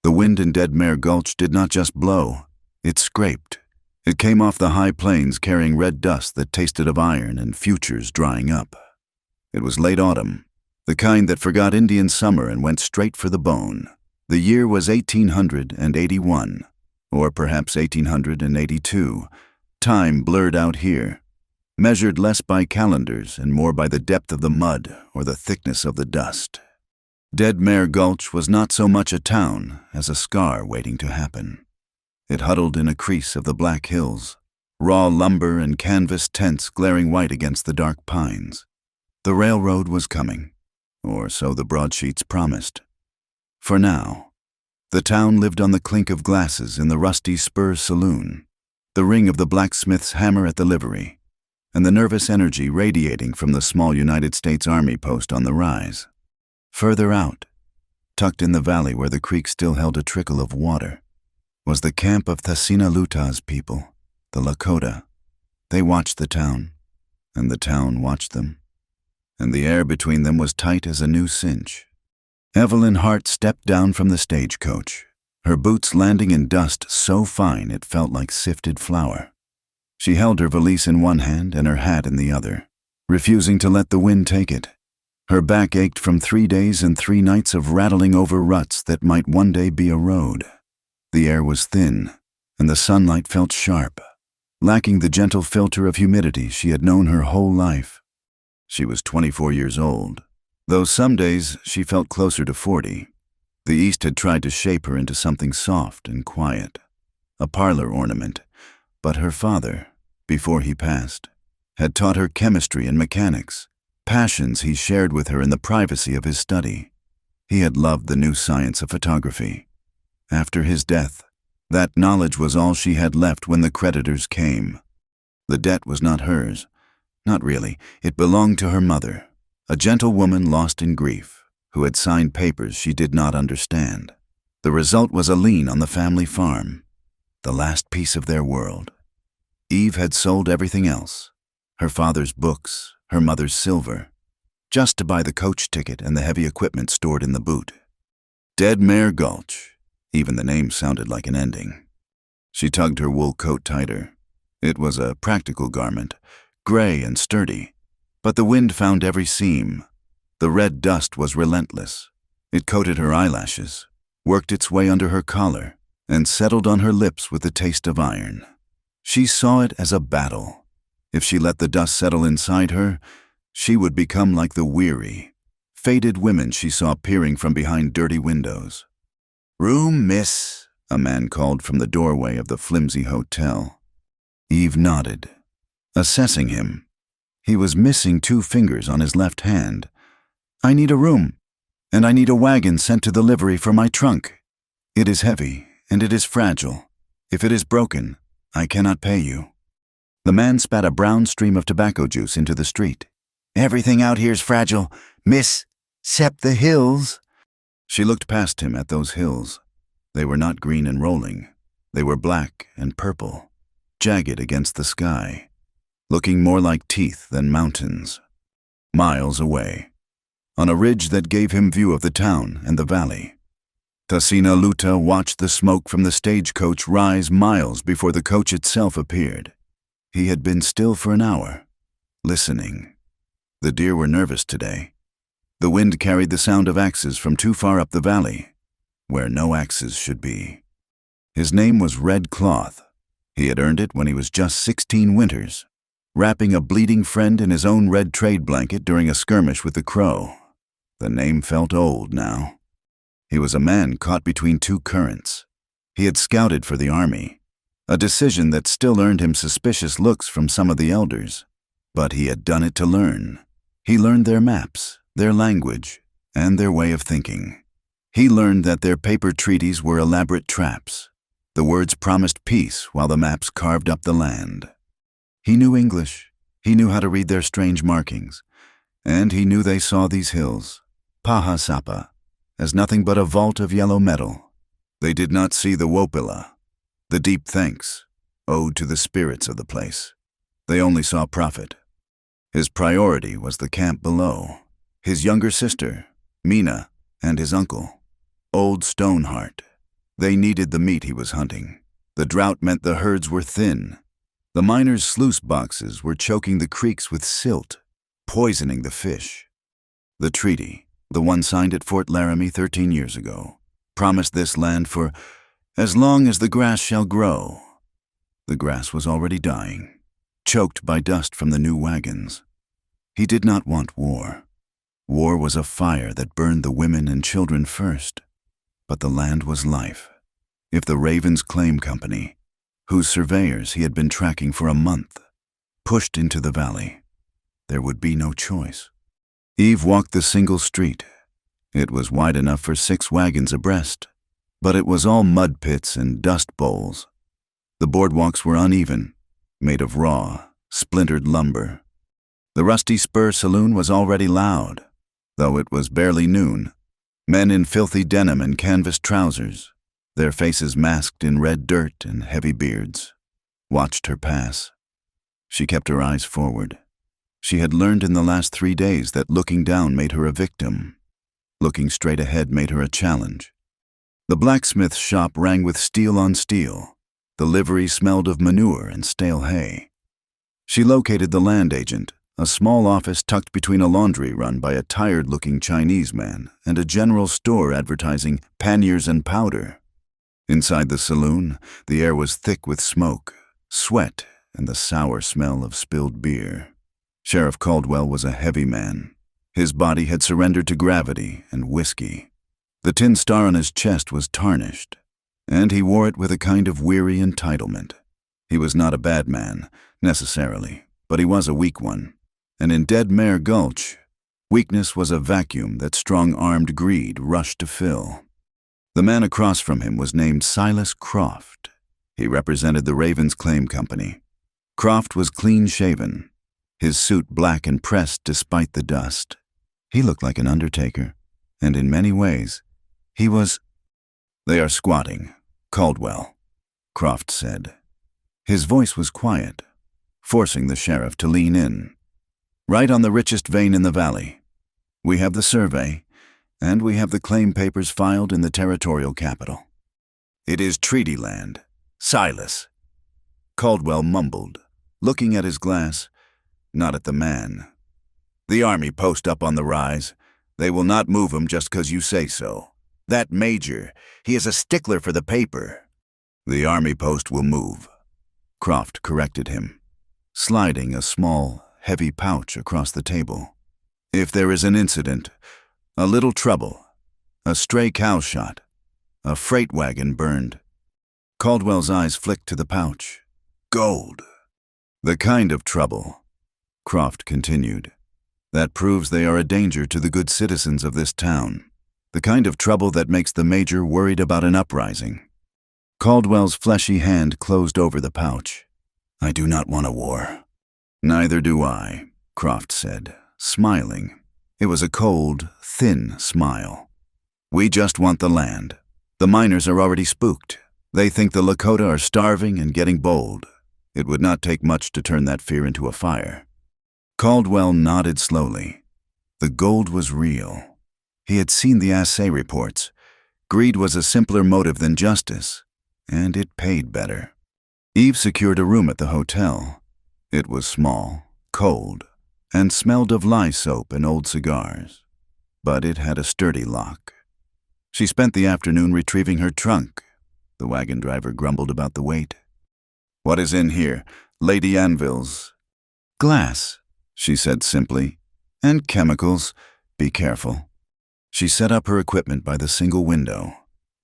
The wind in Dead Mare Gulch did not just blow, it scraped. It came off the high plains carrying red dust that tasted of iron and futures drying up. It was late autumn, the kind that forgot Indian summer and went straight for the bone. The year was 1881, or perhaps 1882. Time blurred out here, measured less by calendars and more by the depth of the mud or the thickness of the dust. Dead Mare Gulch was not so much a town as a scar waiting to happen. It huddled in a crease of the black hills, raw lumber and canvas tents glaring white against the dark pines. The railroad was coming, or so the broadsheets promised. For now, the town lived on the clink of glasses in the rusty Spur saloon, the ring of the blacksmith's hammer at the livery, and the nervous energy radiating from the small United States Army post on the rise. Further out, tucked in the valley where the creek still held a trickle of water, was the camp of Luta's people, the Lakota. They watched the town, and the town watched them, and the air between them was tight as a new cinch. Evelyn Hart stepped down from the stagecoach, her boots landing in dust so fine it felt like sifted flour. She held her valise in one hand and her hat in the other, refusing to let the wind take it. Her back ached from 3 days and 3 nights of rattling over ruts that might one day be a road. The air was thin, and the sunlight felt sharp, lacking the gentle filter of humidity she had known her whole life. She was 24 years old, though some days she felt closer to 40. The East had tried to shape her into something soft and quiet, a parlor ornament, but her father, before he passed, had taught her chemistry and mechanics, passions he shared with her in the privacy of his study. He had loved the new science of photography. After his death, that knowledge was all she had left when the creditors came. The debt was not hers. Not really. It belonged to her mother, a gentle woman lost in grief, who had signed papers she did not understand. The result was a lien on the family farm, the last piece of their world. Eve had sold everything else, her father's books, her mother's silver, just to buy the coach ticket and the heavy equipment stored in the boot. Dead Mare Gulch. Even the name sounded like an ending. She tugged her wool coat tighter. It was a practical garment, gray and sturdy, but the wind found every seam. The red dust was relentless. It coated her eyelashes, worked its way under her collar, and settled on her lips with the taste of iron. She saw it as a battle. If she let the dust settle inside her, she would become like the weary, faded women she saw peering from behind dirty windows. "Room, miss," a man called from the doorway of the flimsy hotel. Eve nodded, assessing him. He was missing 2 fingers on his left hand. "I need a room, and I need a wagon sent to the livery for my trunk. It is heavy, and it is fragile. If it is broken, I cannot pay you." The man spat a brown stream of tobacco juice into the street. "Everything out here's fragile, miss, 'cept the hills." She looked past him at those hills. They were not green and rolling. They were black and purple, jagged against the sky, looking more like teeth than mountains. Miles away, on a ridge that gave him view of the town and the valley, Luta watched the smoke from the stagecoach rise miles before the coach itself appeared. He had been still for an hour, listening. The deer were nervous today. The wind carried the sound of axes from too far up the valley, where no axes should be. His name was Red Cloth. He had earned it when he was just 16 winters, wrapping a bleeding friend in his own red trade blanket during a skirmish with the Crow. The name felt old now. He was a man caught between 2 currents. He had scouted for the army, a decision that still earned him suspicious looks from some of the elders. But he had done it to learn. He learned their maps, their language, and their way of thinking. He learned that their paper treaties were elaborate traps. The words promised peace while the maps carved up the land. He knew English. He knew how to read their strange markings. And he knew they saw these hills, Paha Sapa, as nothing but a vault of yellow metal. They did not see the Wopila, the deep thanks, owed to the spirits of the place. They only saw profit. His priority was the camp below, his younger sister, Mina, and his uncle, Old Stoneheart. They needed the meat he was hunting. The drought meant the herds were thin. The miners' sluice boxes were choking the creeks with silt, poisoning the fish. The treaty, the one signed at Fort Laramie 13 years ago, promised this land for as long as the grass shall grow. The grass was already dying, choked by dust from the new wagons. He did not want war. War was a fire that burned the women and children first. But the land was life. If the Ravens Claim Company, whose surveyors he had been tracking for a month, pushed into the valley, there would be no choice. Eve walked the single street. It was wide enough for 6 wagons abreast, but it was all mud pits and dust bowls. The boardwalks were uneven, made of raw, splintered lumber. The Rusty Spur Saloon was already loud, though it was barely noon. Men in filthy denim and canvas trousers, their faces masked in red dirt and heavy beards, watched her pass. She kept her eyes forward. She had learned in the last 3 days that looking down made her a victim. Looking straight ahead made her a challenge. The blacksmith's shop rang with steel on steel. The livery smelled of manure and stale hay. She located the land agent, a small office tucked between a laundry run by a tired-looking Chinese man and a general store advertising panniers and powder. Inside the saloon, the air was thick with smoke, sweat, and the sour smell of spilled beer. Sheriff Caldwell was a heavy man. His body had surrendered to gravity and whiskey. The tin star on his chest was tarnished, and he wore it with a kind of weary entitlement. He was not a bad man, necessarily, but he was a weak one. And in Dead Mare Gulch, weakness was a vacuum that strong-armed greed rushed to fill. The man across from him was named Silas Croft. He represented the Ravens Claim Company. Croft was clean-shaven, his suit black and pressed despite the dust. He looked like an undertaker, and in many ways, he was— "They are squatting, Caldwell," Croft said. His voice was quiet, forcing the sheriff to lean in. "Right on the richest vein in the valley. We have the survey, and we have the claim papers filed in the territorial capital. It is treaty land, Silas." Caldwell mumbled, looking at his glass, not at the man. "The army post up on the rise. They will not move him just 'cause you say so. That major, he is a stickler for the paper." "The army post will move," Croft corrected him, sliding a small, heavy pouch across the table. "If there is an incident, a little trouble, a stray cow shot, a freight wagon burned." Caldwell's eyes flicked to the pouch. "Gold." "The kind of trouble," Croft continued, "that proves they are a danger to the good citizens of this town. The kind of trouble that makes the major worried about an uprising." Caldwell's fleshy hand closed over the pouch. "I do not want a war." "Neither do I," Croft said, smiling. It was a cold, thin smile. "We just want the land. The miners are already spooked. They think the Lakota are starving and getting bold. It would not take much to turn that fear into a fire." Caldwell nodded slowly. The gold was real. He had seen the assay reports. Greed was a simpler motive than justice, and it paid better. Eve secured a room at the hotel. It was small, cold, and smelled of lye soap and old cigars, but it had a sturdy lock. She spent the afternoon retrieving her trunk. The wagon driver grumbled about the weight. "What is in here? Lady Anvil's." "Glass," she said simply, "and chemicals. Be careful." She set up her equipment by the single window,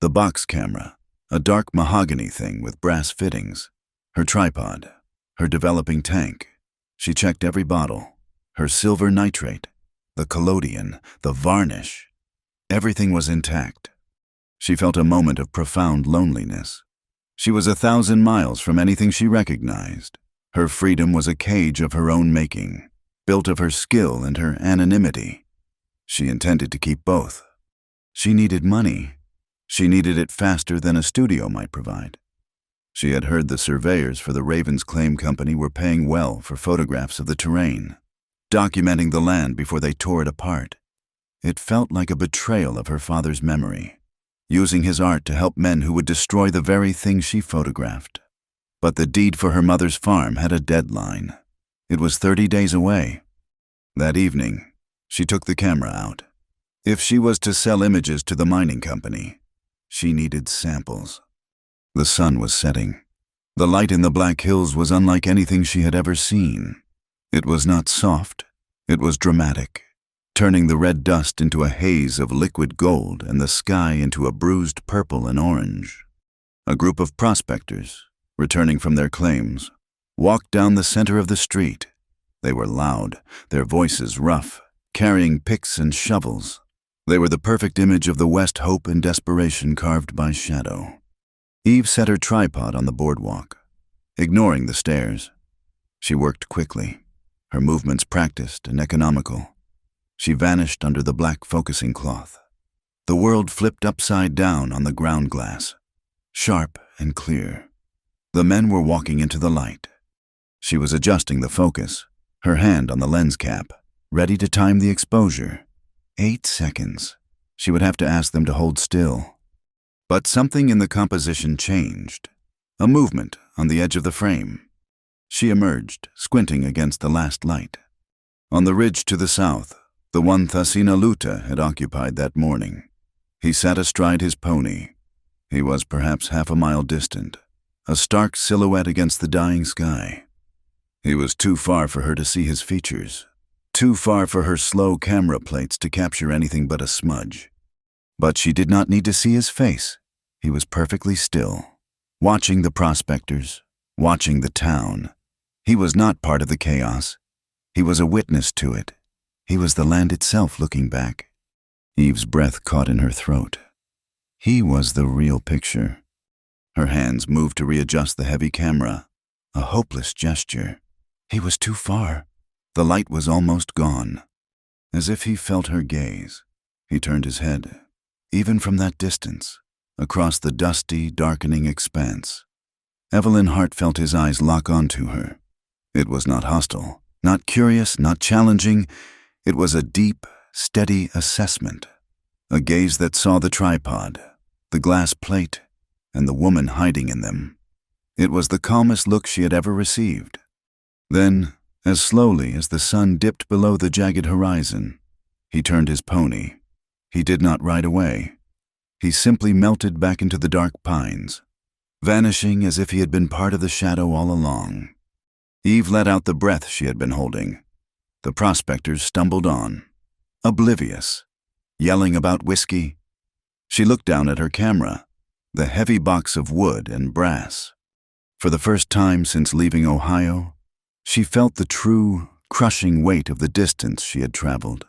the box camera, a dark mahogany thing with brass fittings, her tripod, her developing tank. She checked every bottle, her silver nitrate, the collodion, the varnish. Everything was intact. She felt a moment of profound loneliness. She was 1,000 miles from anything she recognized. Her freedom was a cage of her own making, built of her skill and her anonymity. She intended to keep both. She needed money. She needed it faster than a studio might provide. She had heard the surveyors for the Ravens Claim Company were paying well for photographs of the terrain, documenting the land before they tore it apart. It felt like a betrayal of her father's memory. using his art to help men who would destroy the very thing she photographed. But the deed for her mother's farm had a deadline. It was 30 days away. That evening, she took the camera out. If she was to sell images to the mining company, she needed samples. The sun was setting. The light in the Black Hills was unlike anything she had ever seen. It was not soft, it was dramatic, turning the red dust into a haze of liquid gold and the sky into a bruised purple and orange. A group of prospectors, returning from their claims, walked down the center of the street. They were loud, their voices rough, carrying picks and shovels. They were the perfect image of the West hope and desperation carved by shadow. Eve set her tripod on the boardwalk, ignoring the stares. She worked quickly, her movements practiced and economical. She vanished under the black focusing cloth. The world flipped upside down on the ground glass, sharp and clear. The men were walking into the light. She was adjusting the focus, her hand on the lens cap, ready to time the exposure. 8 seconds. She would have to ask them to hold still. But something in the composition changed. A movement on the edge of the frame. She emerged, squinting against the last light. On the ridge to the south, the one Thasina Luta had occupied that morning. He sat astride his pony. He was perhaps half a mile distant, a stark silhouette against the dying sky. He was too far for her to see his features, too far for her slow camera plates to capture anything but a smudge. But she did not need to see his face. He was perfectly still, watching the prospectors, watching the town. He was not part of the chaos. He was a witness to it. He was the land itself looking back. Eve's breath caught in her throat. He was the real picture. Her hands moved to readjust the heavy camera, a hopeless gesture. He was too far. The light was almost gone. As if he felt her gaze, he turned his head, even from that distance, across the dusty, darkening expanse. Evelyn Hart felt his eyes lock onto her. It was not hostile, not curious, not challenging. It was a deep, steady assessment. A gaze that saw the tripod, the glass plate, and the woman hiding in them. It was the calmest look she had ever received. Then, as slowly as the sun dipped below the jagged horizon, he turned his pony. He did not ride away. He simply melted back into the dark pines, vanishing as if he had been part of the shadow all along. Eve let out the breath she had been holding. The prospectors stumbled on, oblivious, yelling about whiskey. She looked down at her camera, the heavy box of wood and brass. For the first time since leaving Ohio, she felt the true, crushing weight of the distance she had traveled,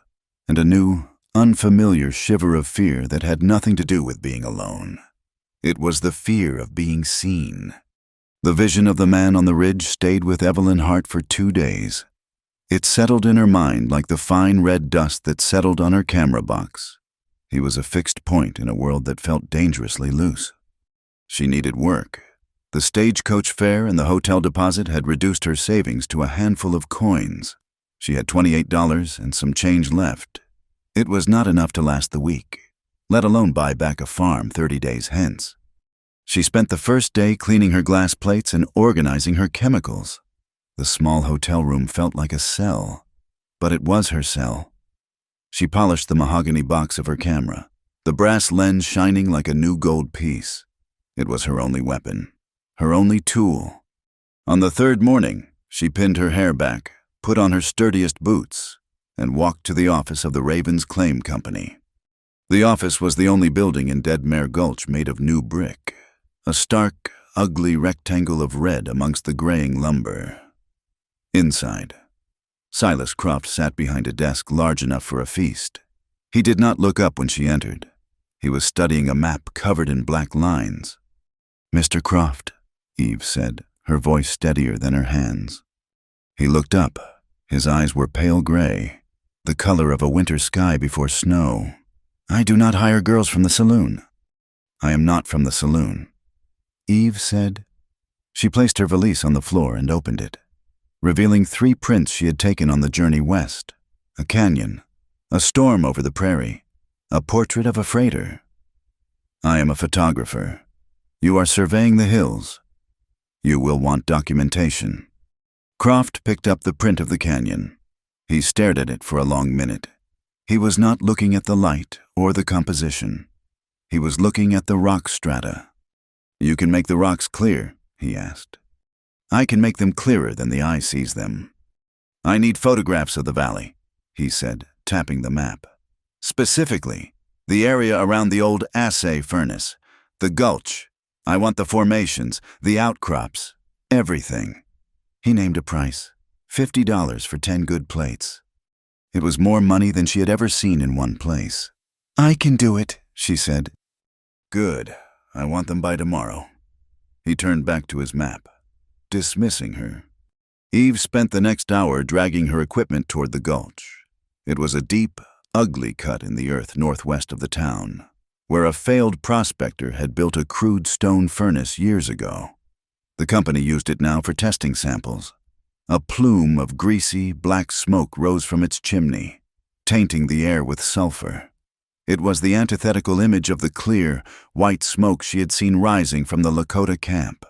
and a new, unfamiliar shiver of fear that had nothing to do with being alone. It was the fear of being seen. The vision of the man on the ridge stayed with Evelyn Hart for 2 days. It settled in her mind like the fine red dust that settled on her camera box. He was a fixed point in a world that felt dangerously loose. She needed work. The stagecoach fare and the hotel deposit had reduced her savings to a handful of coins. She had $28 and some change left. It was not enough to last the week, let alone buy back a farm 30 days hence. She spent the first day cleaning her glass plates and organizing her chemicals. The small hotel room felt like a cell, but it was her cell. She polished the mahogany box of her camera, the brass lens shining like a new gold piece. It was her only weapon, her only tool. On the third morning, she pinned her hair back, put on her sturdiest boots, and walked to the office of the Ravens Claim Company. The office was the only building in Dead Mare Gulch made of new brick, a stark, ugly rectangle of red amongst the graying lumber. Inside, Silas Croft sat behind a desk large enough for a feast. He did not look up when she entered. He was studying a map covered in black lines. "Mr. Croft," Eve said, her voice steadier than her hands. He looked up. His eyes were pale gray, the color of a winter sky before snow. "I do not hire girls from the saloon." "I am not from the saloon," Eve said. She placed her valise on the floor and opened it, revealing 3 prints she had taken on the journey west: a canyon, a storm over the prairie, a portrait of a freighter. I am a photographer. You are surveying the hills. You will want documentation. Croft picked up the print of the canyon. He stared at it for a long minute. He was not looking at the light or the composition. He was looking at the rock strata. You can make the rocks clear, he asked. I can make them clearer than the eye sees them. I need photographs of the valley, he said, tapping the map. Specifically, the area around the old assay furnace, the gulch. I want the formations, the outcrops, everything. He named a price, $50 for 10 good plates. It was more money than she had ever seen in one place. I can do it, she said. Good. I want them by tomorrow. He turned back to his map, dismissing her. Eve spent the next hour dragging her equipment toward the gulch. It was a deep, ugly cut in the earth northwest of the town, where a failed prospector had built a crude stone furnace years ago. The company used it now for testing samples. A plume of greasy, black smoke rose from its chimney, tainting the air with sulfur. It was the antithetical image of the clear, white smoke she had seen rising from the Lakota camp.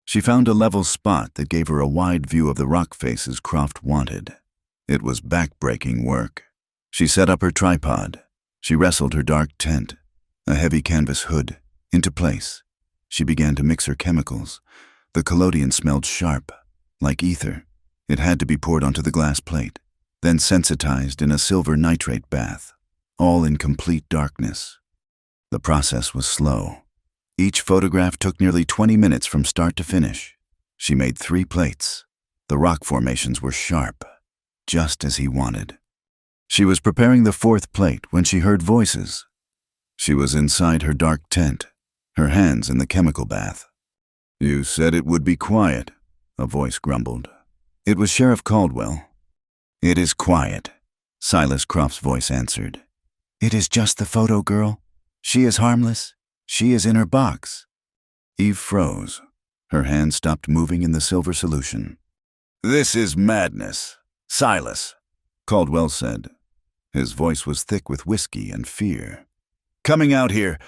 She found a level spot that gave her a wide view of the rock faces Croft wanted. It was back-breaking work. She set up her tripod. She wrestled her dark tent, a heavy canvas hood, into place. She began to mix her chemicals. The collodion smelled sharp, like ether. It had to be poured onto the glass plate, then sensitized in a silver nitrate bath, all in complete darkness. The process was slow. Each photograph took nearly 20 minutes from start to finish. She made 3 plates. The rock formations were sharp, just as he wanted. She was preparing the 4th plate when she heard voices. She was inside her dark tent, her hands in the chemical bath. You said it would be quiet, a voice grumbled. It was Sheriff Caldwell. It is quiet, Silas Croft's voice answered. It is just the photo girl. She is harmless. She is in her box. Eve froze. Her hand stopped moving in the silver solution. This is madness, Silas, Caldwell said. His voice was thick with whiskey and fear. Coming out here.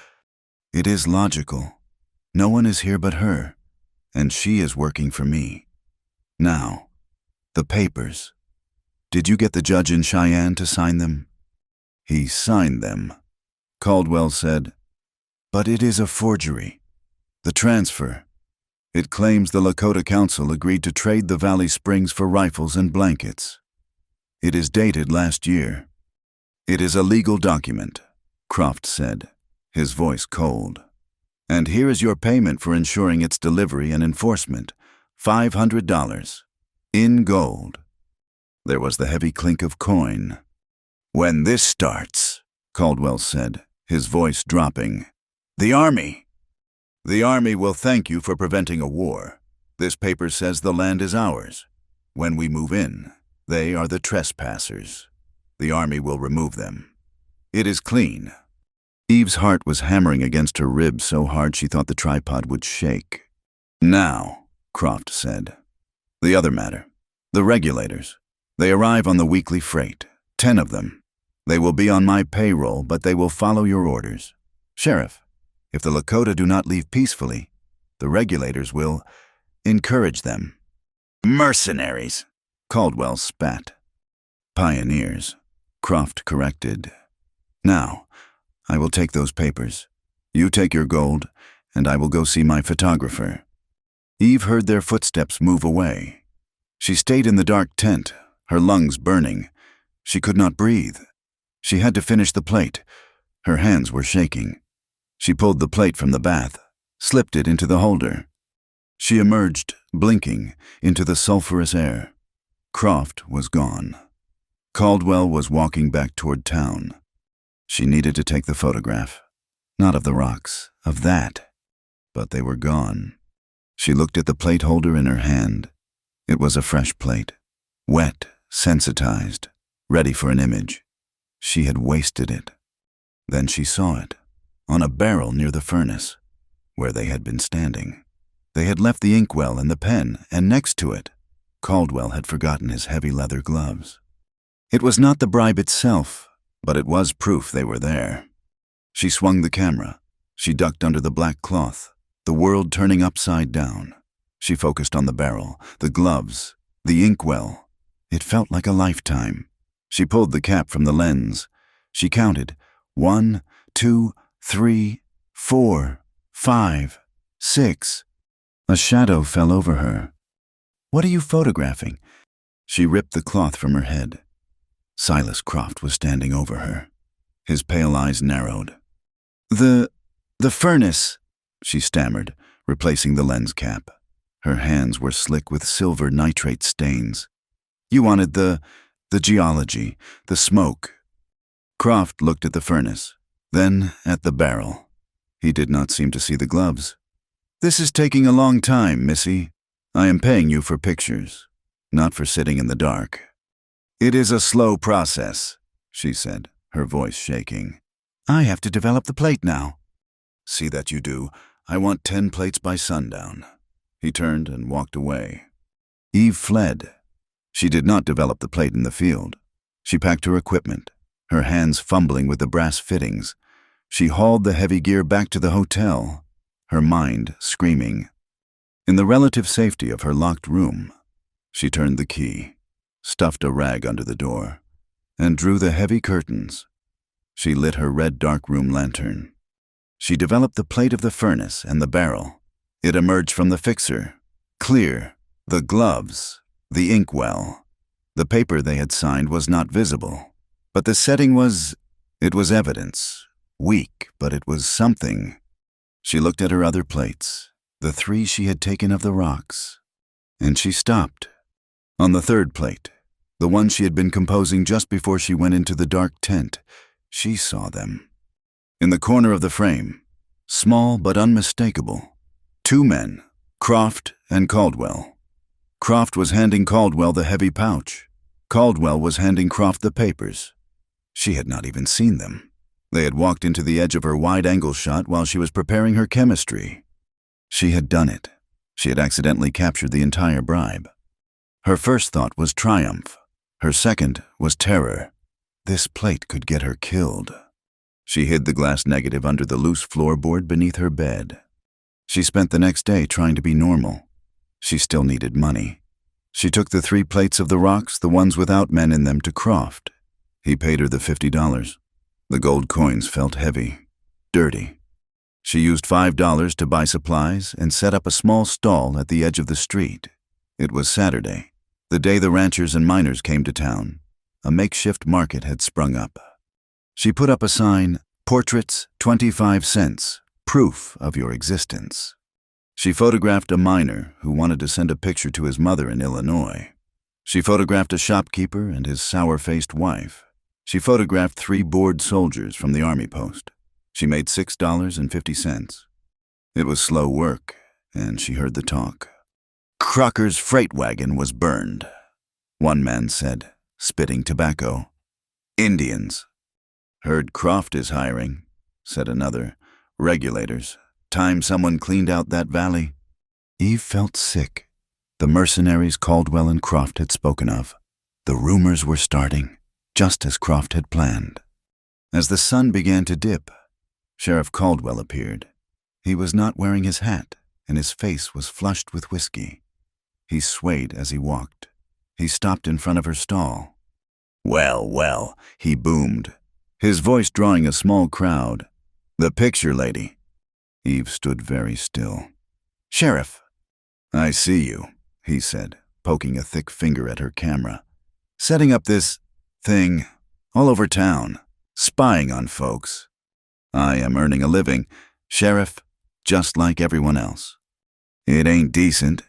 It is logical. No one is here but her, and she is working for me. Now, the papers. Did you get the judge in Cheyenne to sign them? He signed them, Caldwell said. But it is a forgery. The transfer. It claims the Lakota Council agreed to trade the Valley Springs for rifles and blankets. It is dated last year. It is a legal document, Croft said, his voice cold. And here is your payment for ensuring its delivery and enforcement, $500, in gold. There was the heavy clink of coin. When this starts, Caldwell said, his voice dropping, the Army will thank you for preventing a war. This paper says the land is ours. When we move in, they are the trespassers. The Army will remove them. It is clean. Eve's heart was hammering against her ribs so hard she thought the tripod would shake. Now, Croft said. The other matter. The regulators. They arrive on the weekly freight, 10 of them. They will be on my payroll, but they will follow your orders. Sheriff, if the Lakota do not leave peacefully, the regulators will encourage them. Mercenaries, Caldwell spat. Pioneers, Croft corrected. Now, I will take those papers. You take your gold, and I will go see my photographer. Eve heard their footsteps move away. She stayed in the dark tent, her lungs burning. She could not breathe. She had to finish the plate. Her hands were shaking. She pulled the plate from the bath, slipped it into the holder. She emerged, blinking, into the sulphurous air. Croft was gone. Caldwell was walking back toward town. She needed to take the photograph. Not of the rocks, of that. But they were gone. She looked at the plate holder in her hand. It was a fresh plate, wet, sensitized, ready for an image. She had wasted it. Then she saw it, on a barrel near the furnace, where they had been standing. They had left the inkwell and the pen, and next to it, Caldwell had forgotten his heavy leather gloves. It was not the bribe itself, but it was proof they were there. She swung the camera. She ducked under the black cloth, the world turning upside down. She focused on the barrel, the gloves, the inkwell. It felt like a lifetime. She pulled the cap from the lens. She counted 1, 2, 3, 4, 5, 6. A shadow fell over her. "What are you photographing?" She ripped the cloth from her head. Silas Croft was standing over her. His pale eyes narrowed. The furnace," she stammered, replacing the lens cap. Her hands were slick with silver nitrate stains. "You wanted the geology, the smoke." Croft looked at the furnace, then at the barrel. He did not seem to see the gloves. "This is taking a long time, Missy. I am paying you for pictures, not for sitting in the dark." "It is a slow process," she said, her voice shaking. "I have to develop the plate now." "See that you do. I want 10 plates by sundown." He turned and walked away. Eve fled. She did not develop the plate in the field. She packed her equipment, her hands fumbling with the brass fittings. She hauled the heavy gear back to the hotel, her mind screaming. In the relative safety of her locked room, she turned the key, stuffed a rag under the door, and drew the heavy curtains. She lit her red dark-room lantern. She developed the plate of the furnace and the barrel. It emerged from the fixer, clear, the gloves, the inkwell. The paper they had signed was not visible, but the setting was evidence. Weak, but it was something. She looked at her other plates, the 3 she had taken of the rocks, and she stopped. On the 3rd plate, the one she had been composing just before she went into the dark tent, she saw them. In the corner of the frame, small but unmistakable, 2 men, Croft and Caldwell. Croft was handing Caldwell the heavy pouch. Caldwell was handing Croft the papers. She had not even seen them. They had walked into the edge of her wide-angle shot while she was preparing her chemistry. She had done it. She had accidentally captured the entire bribe. Her first thought was triumph. Her second was terror. This plate could get her killed. She hid the glass negative under the loose floorboard beneath her bed. She spent the next day trying to be normal. She still needed money. She took the 3 plates of the rocks, the ones without men in them, to Croft. He paid her the $50. The gold coins felt heavy, dirty. She used $5 to buy supplies and set up a small stall at the edge of the street. It was Saturday, the day the ranchers and miners came to town. A makeshift market had sprung up. She put up a sign, "Portraits, 25 cents, proof of your existence." She photographed a miner who wanted to send a picture to his mother in Illinois. She photographed a shopkeeper and his sour-faced wife. She photographed 3 bored soldiers from the army post. She made $6.50. It was slow work, and she heard the talk. Crocker's freight wagon was burned, one man said, spitting tobacco. "Indians." "Heard Croft is hiring," said another. "Regulators. Time someone cleaned out that valley." Eve felt sick. The mercenaries Caldwell and Croft had spoken of. The rumors were starting, just as Croft had planned. As the sun began to dip, Sheriff Caldwell appeared. He was not wearing his hat, and his face was flushed with whiskey. He swayed as he walked. He stopped in front of her stall. "Well, well," he boomed, his voice drawing a small crowd. "The picture lady." Eve stood very still. "Sheriff." "I see you," he said, poking a thick finger at her camera. "Setting up this thing all over town, spying on folks. I am earning a living, Sheriff, just like everyone else." "It ain't decent,"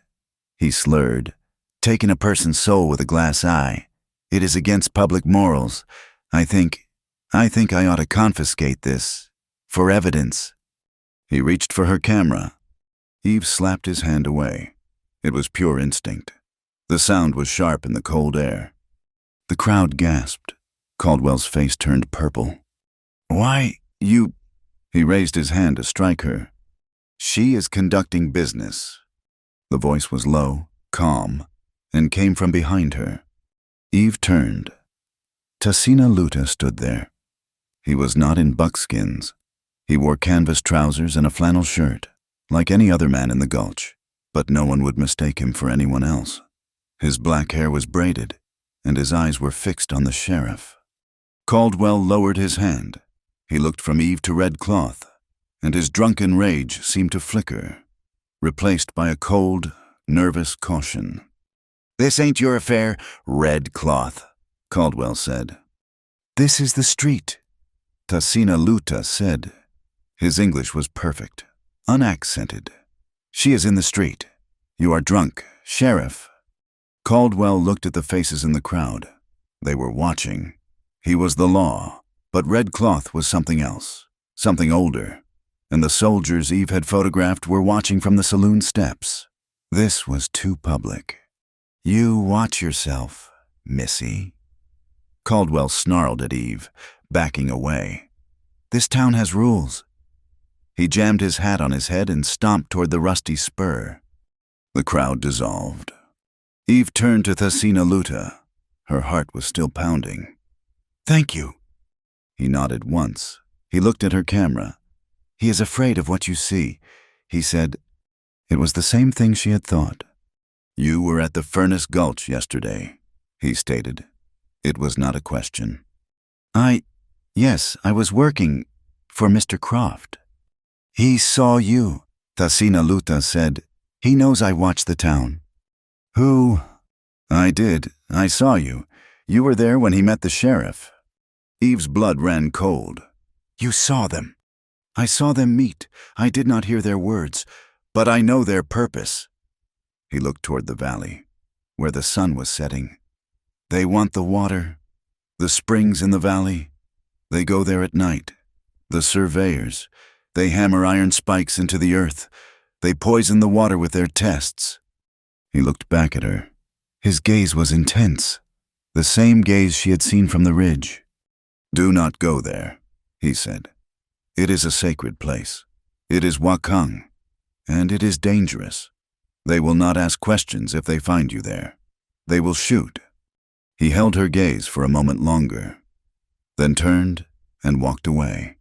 he slurred, "taking a person's soul with a glass eye. It is against public morals. I think I ought to confiscate this, for evidence." He reached for her camera. Eve slapped his hand away. It was pure instinct. The sound was sharp in the cold air. The crowd gasped. Caldwell's face turned purple. "Why, you—" He raised his hand to strike her. "She is conducting business." The voice was low, calm, and came from behind her. Eve turned. Tassina Luta stood there. He was not in buckskins. He wore canvas trousers and a flannel shirt, like any other man in the gulch, but no one would mistake him for anyone else. His black hair was braided, and his eyes were fixed on the sheriff. Caldwell lowered his hand. He looked from Eve to Red Cloth, and his drunken rage seemed to flicker, replaced by a cold, nervous caution. "This ain't your affair, Red Cloth," Caldwell said. "This is the street," Tasina Luta said. His English was perfect, unaccented. "She is in the street. You are drunk, Sheriff." Caldwell looked at the faces in the crowd. They were watching. He was the law, but Red Cloth was something else, something older, and the soldiers Eve had photographed were watching from the saloon steps. This was too public. "You watch yourself, Missy." Caldwell snarled at Eve, backing away. "This town has rules." He jammed his hat on his head and stomped toward the rusty spur. The crowd dissolved. Eve turned to Tasina Luta. Her heart was still pounding. "Thank you." He nodded once. He looked at her camera. "He is afraid of what you see," he said. It was the same thing she had thought. "You were at the Furnace Gulch yesterday," he stated. It was not a question. Yes, I was working for Mr. Croft." "He saw you," Tasina Luta said. "He knows I watch the town." "Who?" "I did. I saw you. You were there when he met the sheriff." Eve's blood ran cold. "You saw them." "I saw them meet. I did not hear their words, but I know their purpose." He looked toward the valley, where the sun was setting. "They want the water, the springs in the valley. They go there at night. The surveyors, they hammer iron spikes into the earth. They poison the water with their tests." He looked back at her. His gaze was intense, the same gaze she had seen from the ridge. "Do not go there," he said. "It is a sacred place. It is Wakang, and it is dangerous. They will not ask questions if they find you there. They will shoot." He held her gaze for a moment longer, then turned and walked away,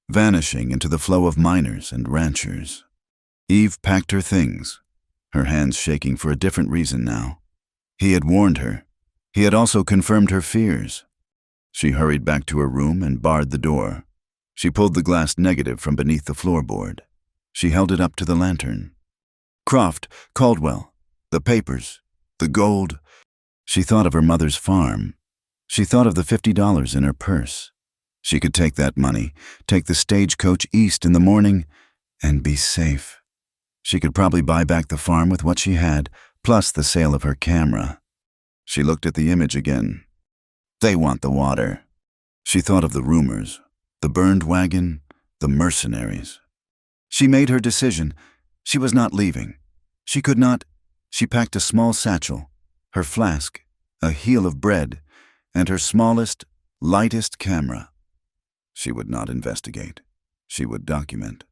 vanishing into the flow of miners and ranchers. Eve packed her things, her hands shaking for a different reason now. He had warned her. He had also confirmed her fears. She hurried back to her room and barred the door. She pulled the glass negative from beneath the floorboard. She held it up to the lantern. "Croft, Caldwell, the papers, the gold." She thought of her mother's farm. She thought of the $50 in her purse. She could take that money, take the stagecoach east in the morning, and be safe. She could probably buy back the farm with what she had, plus the sale of her camera. She looked at the image again. They want the water. She thought of the rumors, the burned wagon, the mercenaries. She made her decision. She was not leaving. She could not. She packed a small satchel, her flask, a heel of bread, and her smallest, lightest camera. She would not investigate. She would document.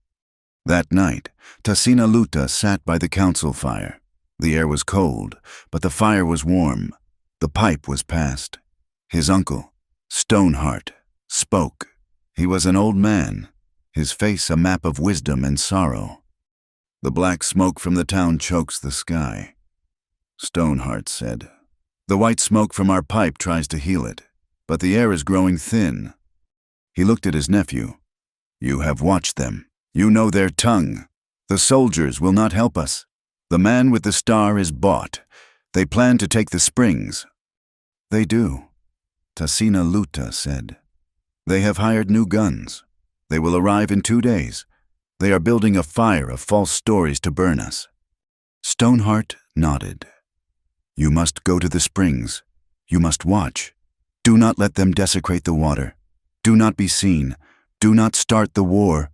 That night, Tasina Luta sat by the council fire. The air was cold, but the fire was warm. The pipe was passed. His uncle, Stoneheart, spoke. He was an old man, his face a map of wisdom and sorrow. "The black smoke from the town chokes the sky," Stoneheart said. "The white smoke from our pipe tries to heal it, but the air is growing thin." He looked at his nephew. "You have watched them. You know their tongue. The soldiers will not help us. The man with the star is bought. They plan to take the springs." "They do," Tasina Luta said. "They have hired new guns. They will arrive in 2 days. They are building a fire of false stories to burn us." Stoneheart nodded. "You must go to the springs. You must watch. Do not let them desecrate the water. Do not be seen. Do not start the war,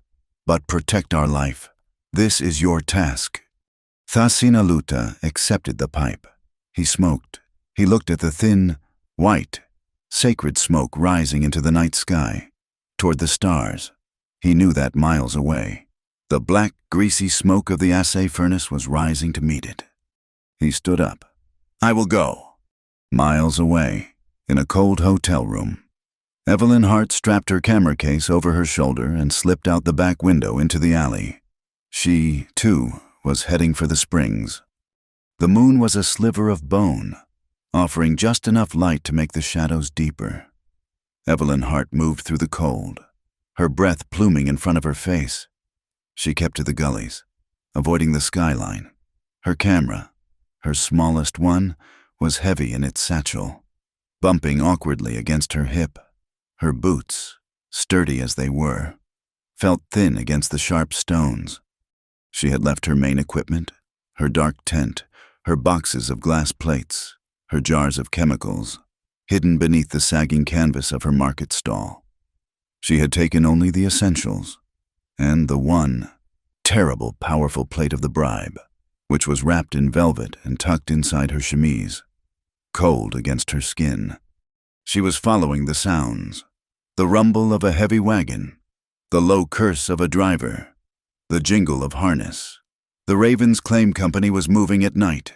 but protect our life. This is your task." Tasina Luta accepted the pipe. He smoked. He looked at the thin, white, sacred smoke rising into the night sky, toward the stars. He knew that miles away. The black, greasy smoke of the assay furnace was rising to meet it. He stood up. "I will go." Miles away, in a cold hotel room, Evelyn Hart strapped her camera case over her shoulder and slipped out the back window into the alley. She, too, was heading for the springs. The moon was a sliver of bone, offering just enough light to make the shadows deeper. Evelyn Hart moved through the cold, her breath pluming in front of her face. She kept to the gullies, avoiding the skyline. Her camera, her smallest one, was heavy in its satchel, bumping awkwardly against her hip. Her boots, sturdy as they were, felt thin against the sharp stones. She had left her main equipment, her dark tent, her boxes of glass plates, her jars of chemicals, hidden beneath the sagging canvas of her market stall. She had taken only the essentials, and the one terrible, powerful plate of the bribe, which was wrapped in velvet and tucked inside her chemise, cold against her skin. She was following the sounds, the rumble of a heavy wagon, the low curse of a driver, the jingle of harness. The Ravens Claim Company was moving at night.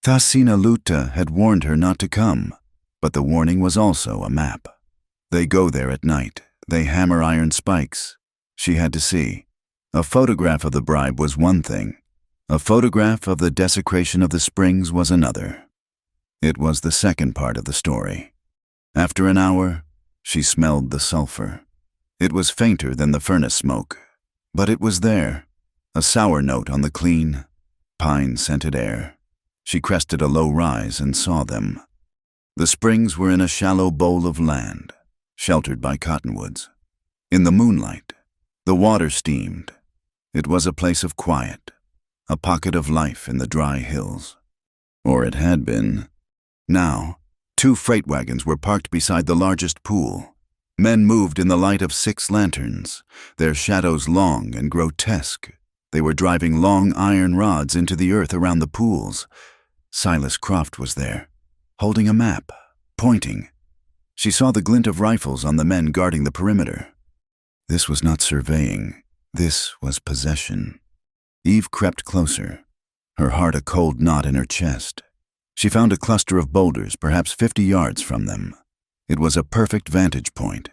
Thasina Luta had warned her not to come, but the warning was also a map. They go there at night. They hammer iron spikes. She had to see. A photograph of the bribe was one thing. A photograph of the desecration of the springs was another. It was the second part of the story. After an hour, she smelled the sulfur. It was fainter than the furnace smoke, but it was there, a sour note on the clean, pine-scented air. She crested a low rise and saw them. The springs were in a shallow bowl of land, sheltered by cottonwoods. In the moonlight, the water steamed. It was a place of quiet, a pocket of life in the dry hills. Or it had been. Now, 2 freight wagons were parked beside the largest pool. Men moved in the light of 6 lanterns, their shadows long and grotesque. They were driving long iron rods into the earth around the pools. Silas Croft was there, holding a map, pointing. She saw the glint of rifles on the men guarding the perimeter. This was not surveying. This was possession. Eve crept closer, her heart a cold knot in her chest. She found a cluster of boulders, perhaps 50 yards from them. It was a perfect vantage point.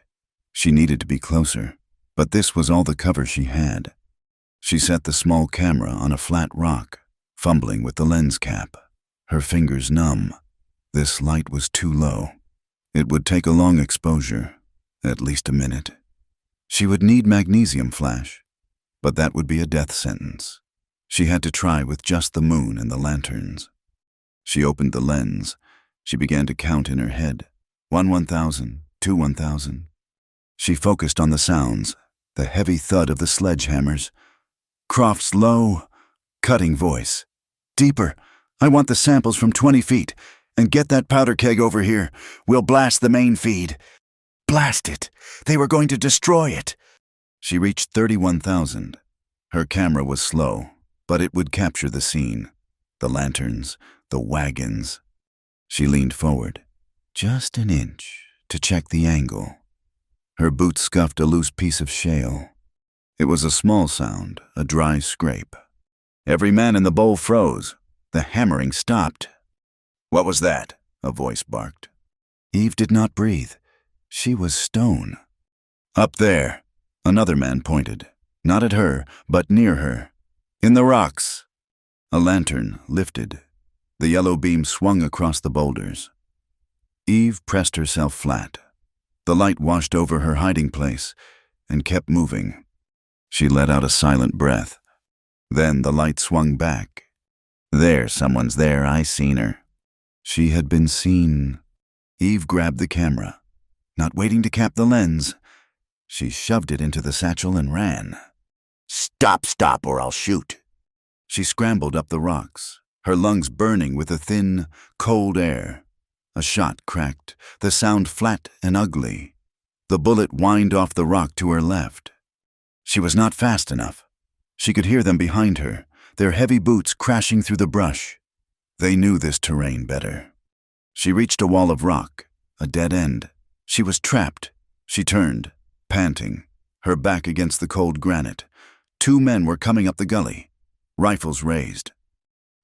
She needed to be closer, but this was all the cover she had. She set the small camera on a flat rock, fumbling with the lens cap, her fingers numb. This light was too low. It would take a long exposure, at least a minute. She would need magnesium flash, but that would be a death sentence. She had to try with just the moon and the lanterns. She opened the lens. She began to count in her head. 1 1,000, 2 1,000. She focused on the sounds, the heavy thud of the sledgehammers. Croft's low, cutting voice. Deeper. I want the samples from 20 feet. And get that powder keg over here. We'll blast the main feed. Blast it. They were going to destroy it. She reached 31,000. Her camera was slow, but it would capture the scene. The lanterns, the wagons. She leaned forward, just an inch, to check the angle. Her boot scuffed a loose piece of shale. It was a small sound, a dry scrape. Every man in the bowl froze. The hammering stopped. "What was that?" a voice barked. Eve did not breathe. She was stone. "Up there," another man pointed, not at her, but near her. "In the rocks." A lantern lifted. The yellow beam swung across the boulders. Eve pressed herself flat. The light washed over her hiding place and kept moving. She let out a silent breath. Then the light swung back. "There, someone's there, I seen her." She had been seen. Eve grabbed the camera, not waiting to cap the lens. She shoved it into the satchel and ran. Stop, or I'll shoot." She scrambled up the rocks, her lungs burning with the thin, cold air. A shot cracked, the sound flat and ugly. The bullet whined off the rock to her left. She was not fast enough. She could hear them behind her, their heavy boots crashing through the brush. They knew this terrain better. She reached a wall of rock, a dead end. She was trapped. She turned, panting, her back against the cold granite. 2 men were coming up the gully, rifles raised.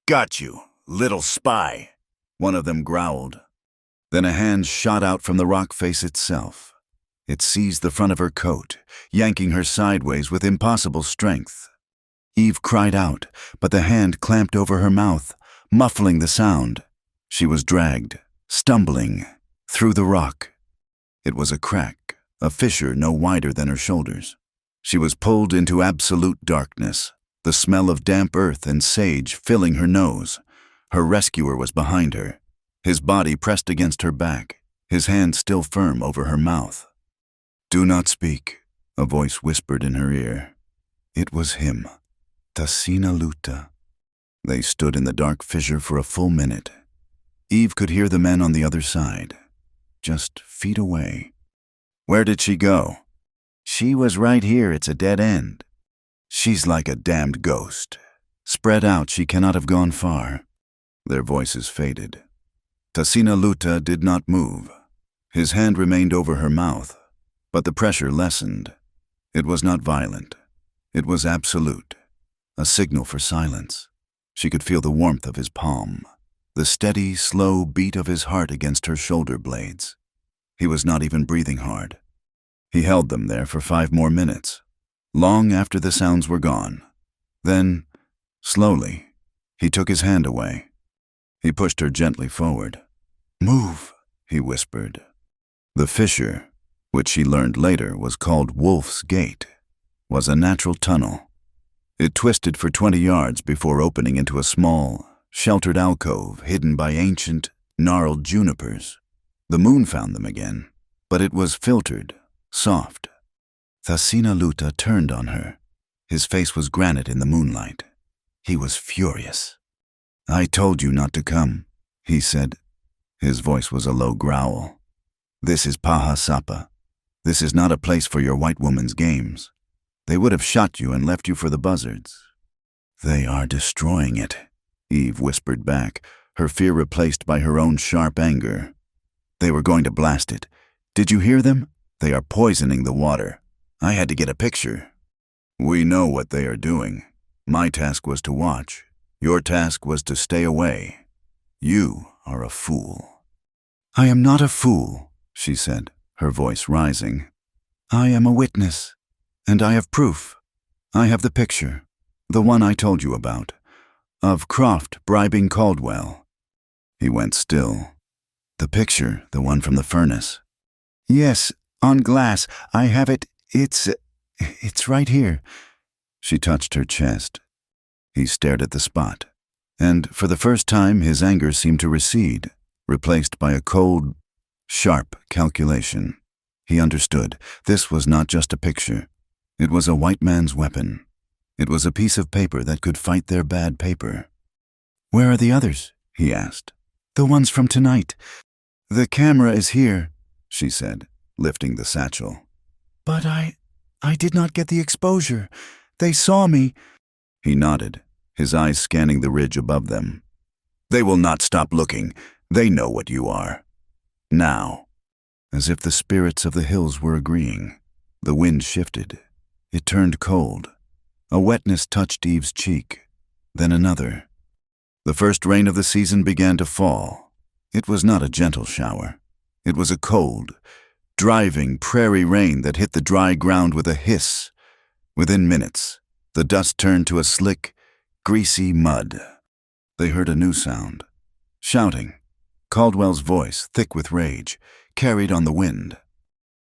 "Got you, little spy," one of them growled. Then a hand shot out from the rock face itself. It seized the front of her coat, yanking her sideways with impossible strength. Eve cried out, but the hand clamped over her mouth, muffling the sound. She was dragged, stumbling, through the rock. It was a crack, a fissure no wider than her shoulders. She was pulled into absolute darkness, the smell of damp earth and sage filling her nose. Her rescuer was behind her, his body pressed against her back, his hand still firm over her mouth. "Do not speak," a voice whispered in her ear. It was him, Tasina Luta. They stood in the dark fissure for a full minute. Eve could hear the men on the other side, just feet away. "Where did she go?" "She was right here. It's a dead end." "She's like a damned ghost. Spread out, she cannot have gone far." Their voices faded. Tasina Luta did not move. His hand remained over her mouth, but the pressure lessened. It was not violent. It was absolute, a signal for silence. She could feel the warmth of his palm, the steady, slow beat of his heart against her shoulder blades. He was not even breathing hard. He held them there for 5 more minutes, long after the sounds were gone. Then, slowly, he took his hand away. He pushed her gently forward. "Move," he whispered. The fissure, which she learned later was called Wolf's Gate, was a natural tunnel. It twisted for 20 yards before opening into a small, sheltered alcove hidden by ancient, gnarled junipers. The moon found them again, but it was filtered, soft. Tasina Luta turned on her. His face was granite in the moonlight. He was furious. "I told you not to come," he said. His voice was a low growl. "This is Paha Sapa. This is not a place for your white woman's games. They would have shot you and left you for the buzzards." "They are destroying it," Eve whispered back, her fear replaced by her own sharp anger. "They were going to blast it. Did you hear them? They are poisoning the water. I had to get a picture." "We know what they are doing. My task was to watch. Your task was to stay away. You are a fool." "I am not a fool," she said, her voice rising. "I am a witness, and I have proof. I have the picture, the one I told you about, of Croft bribing Caldwell." He went still. "The picture, the one from the furnace?" "Yes, on glass. I have it. It's right here." She touched her chest. He stared at the spot, and for the first time his anger seemed to recede, replaced by a cold, sharp calculation. He understood. This was not just a picture. It was a white man's weapon. It was a piece of paper that could fight their bad paper. "Where are the others?" he asked. "The ones from tonight." "The camera is here," she said, lifting the satchel. "But I did not get the exposure. They saw me." He nodded, his eyes scanning the ridge above them. "They will not stop looking. They know what you are. Now." As if the spirits of the hills were agreeing, the wind shifted. It turned cold. A wetness touched Eve's cheek, then another. The first rain of the season began to fall. It was not a gentle shower. It was a cold, driving prairie rain that hit the dry ground with a hiss. Within minutes, the dust turned to a slick, greasy mud. They heard a new sound. Shouting. Caldwell's voice, thick with rage, carried on the wind.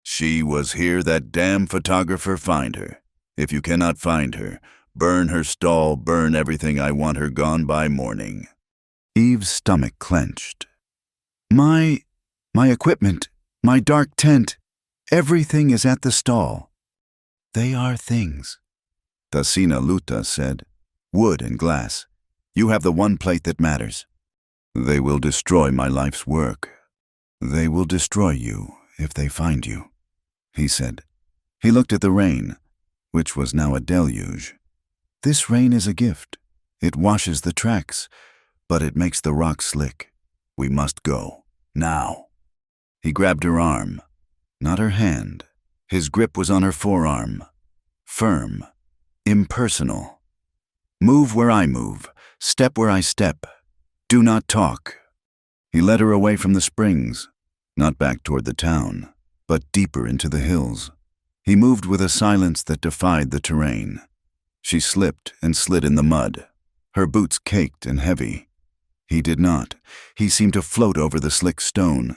"She was here, that damn photographer. Find her. If you cannot find her, burn her stall, burn everything. I want her gone by morning." Eve's stomach clenched. My equipment, my dark tent, everything is at the stall." "They are things," Tasina Luta said. "Wood and glass. You have the one plate that matters." "They will destroy my life's work. They will destroy you if they find you," he said. He looked at the rain, which was now a deluge. "This rain is a gift. It washes the tracks, but it makes the rock slick. We must go. Now." He grabbed her arm, not her hand. His grip was on her forearm. Firm, impersonal. "Move where I move. Step where I step. Do not talk." He led her away from the springs, not back toward the town, but deeper into the hills. He moved with a silence that defied the terrain. She slipped and slid in the mud, her boots caked and heavy. He did not. He seemed to float over the slick stone.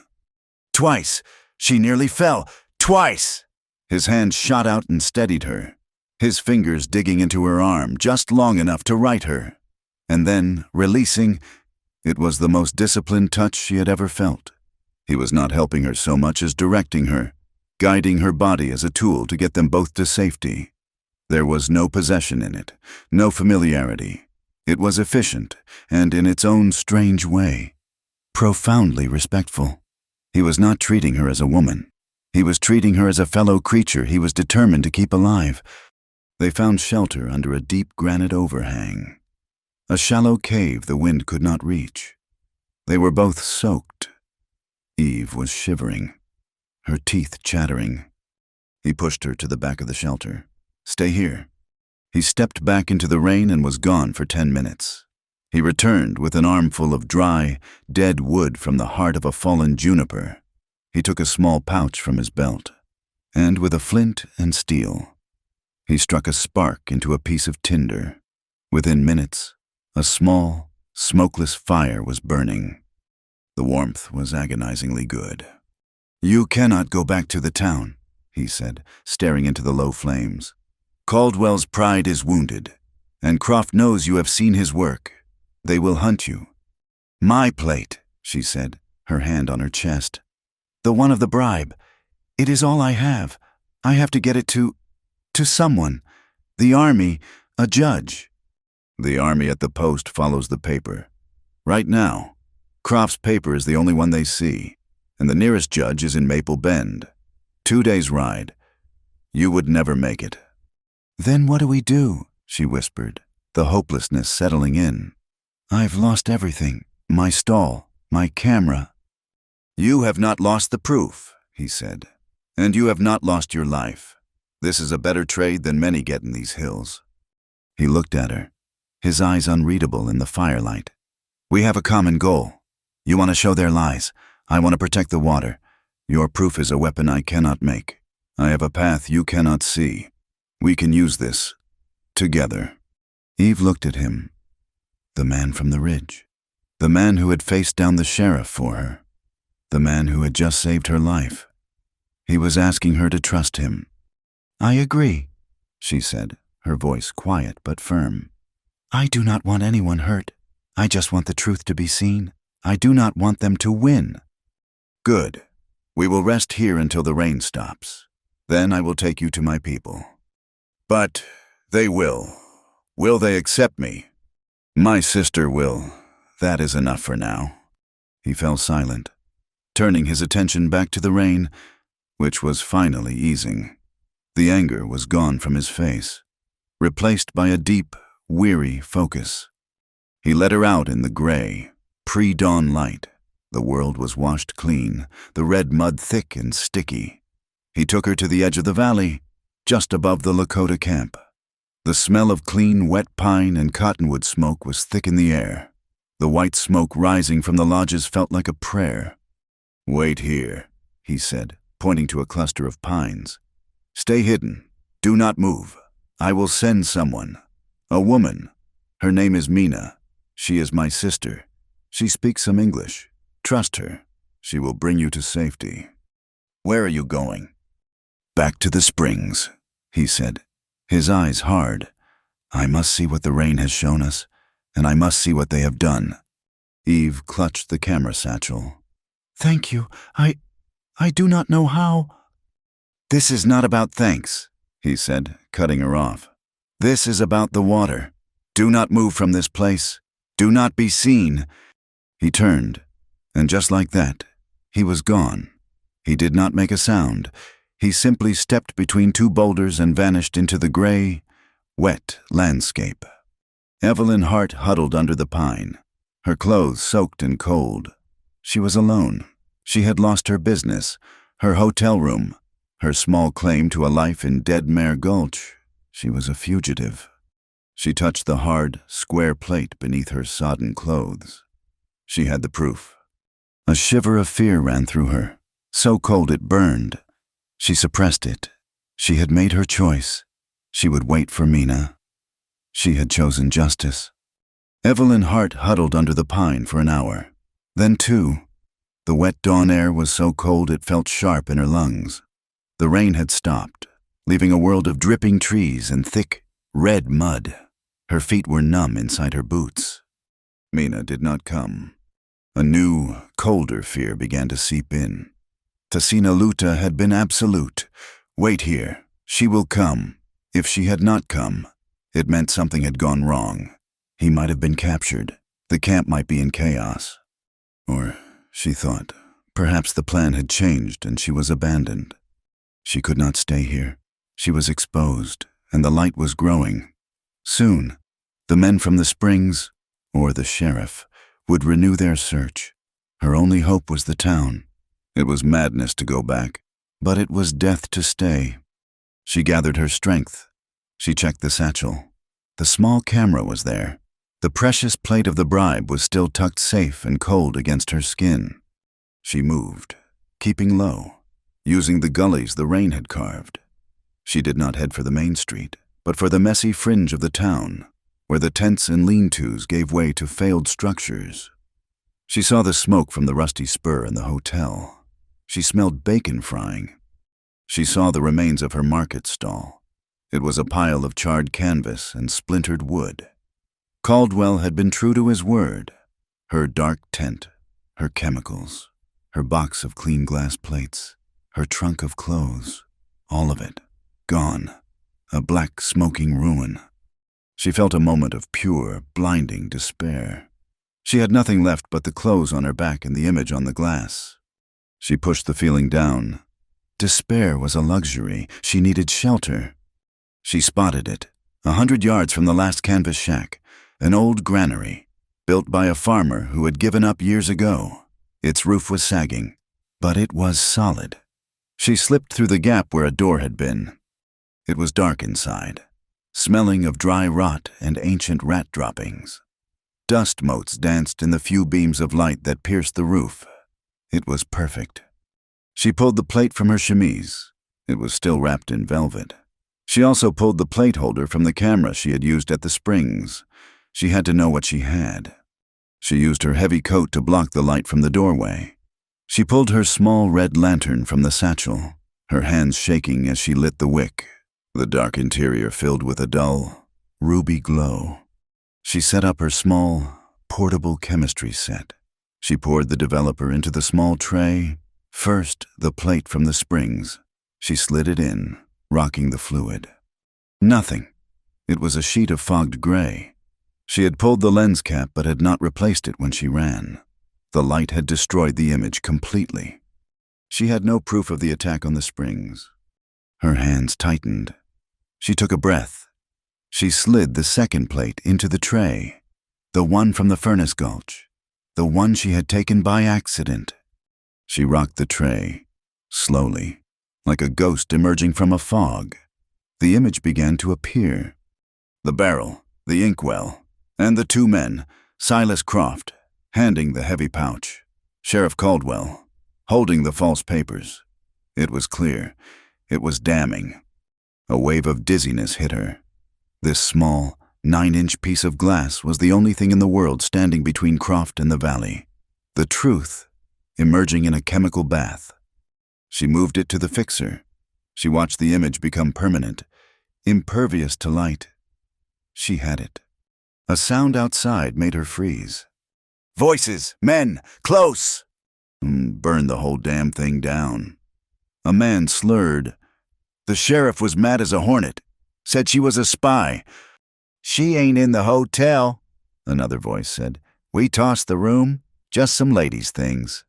Twice! She nearly fell. Twice! His hand shot out and steadied her, his fingers digging into her arm just long enough to right her. And then, releasing, it was the most disciplined touch she had ever felt. He was not helping her so much as directing her, guiding her body as a tool to get them both to safety. There was no possession in it, no familiarity. It was efficient, and in its own strange way, profoundly respectful. He was not treating her as a woman. He was treating her as a fellow creature he was determined to keep alive. They found shelter under a deep granite overhang, a shallow cave the wind could not reach. They were both soaked. Eve was shivering, her teeth chattering. He pushed her to the back of the shelter. Stay here. He stepped back into the rain and was gone for 10 minutes. He returned with an armful of dry, dead wood from the heart of a fallen juniper. He took a small pouch from his belt, and with a flint and steel, he struck a spark into a piece of tinder. Within minutes, a small, smokeless fire was burning. The warmth was agonizingly good. "You cannot go back to the town," he said, staring into the low flames. "Caldwell's pride is wounded, and Croft knows you have seen his work. They will hunt you." "My plate," she said, her hand on her chest. "The one of the bribe. It is all I have. I have to get it to someone. The army, a judge." "The army at the post follows the paper. Right now, Croft's paper is the only one they see, and the nearest judge is in Maple Bend. 2 days' ride. You would never make it." "Then what do we do?" she whispered, the hopelessness settling in. "I've lost everything. My stall, my camera." "You have not lost the proof," he said, "and you have not lost your life. This is a better trade than many get in these hills." He looked at her, his eyes unreadable in the firelight. "We have a common goal. You want to show their lies. I want to protect the water. Your proof is a weapon I cannot make. I have a path you cannot see. We can use this together." Eve looked at him. The man from the ridge. The man who had faced down the sheriff for her. The man who had just saved her life. He was asking her to trust him. "I agree," she said, her voice quiet but firm. "I do not want anyone hurt. I just want the truth to be seen. I do not want them to win." "Good. We will rest here until the rain stops. Then I will take you to my people." "But they will. Will they accept me?" "My sister will. That is enough for now." He fell silent, turning his attention back to the rain, which was finally easing. The anger was gone from his face, replaced by a deep, weary focus. He let her out in the gray, pre-dawn light. The world was washed clean, the red mud thick and sticky. He took her to the edge of the valley, just above the Lakota camp. The smell of clean, wet pine and cottonwood smoke was thick in the air. The white smoke rising from the lodges felt like a prayer. "Wait here," he said, pointing to a cluster of pines. "Stay hidden. Do not move. I will send someone. A woman. Her name is Mina. She is my sister. She speaks some English. Trust her. She will bring you to safety." "Where are you going?" "Back to the springs," he said, his eyes hard. "I must see what the rain has shown us, and I must see what they have done." Eve clutched the camera satchel. "Thank you. I do not know how." "This is not about thanks," he said, cutting her off. "This is about the water. Do not move from this place. Do not be seen." He turned, and just like that, he was gone. He did not make a sound. He simply stepped between two boulders and vanished into the gray, wet landscape. Evelyn Hart huddled under the pine, her clothes soaked and cold. She was alone. She had lost her business, her hotel room, her small claim to a life in Dead Mare Gulch. She was a fugitive. She touched the hard, square plate beneath her sodden clothes. She had the proof. A shiver of fear ran through her, so cold it burned. She suppressed it. She had made her choice. She would wait for Mina. She had chosen justice. Evelyn Hart huddled under the pine for an hour. Then two. The wet dawn air was so cold it felt sharp in her lungs. The rain had stopped, leaving a world of dripping trees and thick, red mud. Her feet were numb inside her boots. Mina did not come. A new, colder fear began to seep in. Tasina Luta had been absolute. Wait here. She will come. If she had not come, it meant something had gone wrong. He might have been captured. The camp might be in chaos. Or, she thought, perhaps the plan had changed and she was abandoned. She could not stay here. She was exposed, and the light was growing. Soon, the men from the springs, or the sheriff, would renew their search. Her only hope was the town. It was madness to go back, but it was death to stay. She gathered her strength. She checked the satchel. The small camera was there. The precious plate of the bribe was still tucked safe and cold against her skin. She moved, keeping low, using the gullies the rain had carved. She did not head for the main street, but for the messy fringe of the town, where the tents and lean-tos gave way to failed structures. She saw the smoke from the rusty spur in the hotel. She smelled bacon frying. She saw the remains of her market stall. It was a pile of charred canvas and splintered wood. Caldwell had been true to his word. Her dark tent, her chemicals, her box of clean glass plates, her trunk of clothes, all of it, gone, a black smoking ruin. She felt a moment of pure, blinding despair. She had nothing left but the clothes on her back and the image on the glass. She pushed the feeling down. Despair was a luxury. She needed shelter. She spotted it, 100 yards from the last canvas shack, an old granary, built by a farmer who had given up years ago. Its roof was sagging, but it was solid. She slipped through the gap where a door had been. It was dark inside, smelling of dry rot and ancient rat droppings. Dust motes danced in the few beams of light that pierced the roof. It was perfect. She pulled the plate from her chemise. It was still wrapped in velvet. She also pulled the plate holder from the camera she had used at the springs. She had to know what she had. She used her heavy coat to block the light from the doorway. She pulled her small red lantern from the satchel, her hands shaking as she lit the wick, the dark interior filled with a dull, ruby glow. She set up her small, portable chemistry set. She poured the developer into the small tray, first the plate from the springs. She slid it in, rocking the fluid. Nothing. It was a sheet of fogged gray. She had pulled the lens cap but had not replaced it when she ran. The light had destroyed the image completely. She had no proof of the attack on the springs. Her hands tightened. She took a breath. She slid the second plate into the tray, the one from the furnace gulch, the one she had taken by accident. She rocked the tray, slowly, like a ghost emerging from a fog. The image began to appear. The barrel, the inkwell, and the two men, Silas Croft, handing the heavy pouch, Sheriff Caldwell, holding the false papers. It was clear. It was damning. A wave of dizziness hit her. This small, 9-inch piece of glass was the only thing in the world standing between Croft and the valley. The truth, emerging in a chemical bath. She moved it to the fixer. She watched the image become permanent, impervious to light. She had it. A sound outside made her freeze. Voices! Men! Close! Burned the whole damn thing down. A man slurred. The sheriff was mad as a hornet. Said she was a spy. She ain't in the hotel, another voice said. We tossed the room. Just some ladies' things.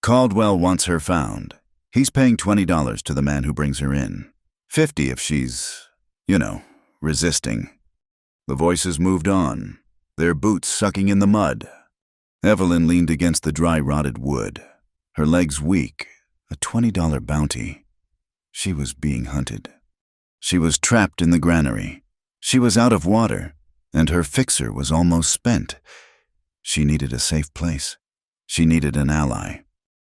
Caldwell wants her found. He's paying $20 to the man who brings her in. $50 if she's, resisting. The voices moved on, their boots sucking in the mud. Evelyn leaned against the dry, rotted wood, her legs weak, a $20 bounty. She was being hunted. She was trapped in the granary. She was out of water, and her fixer was almost spent. She needed a safe place. She needed an ally.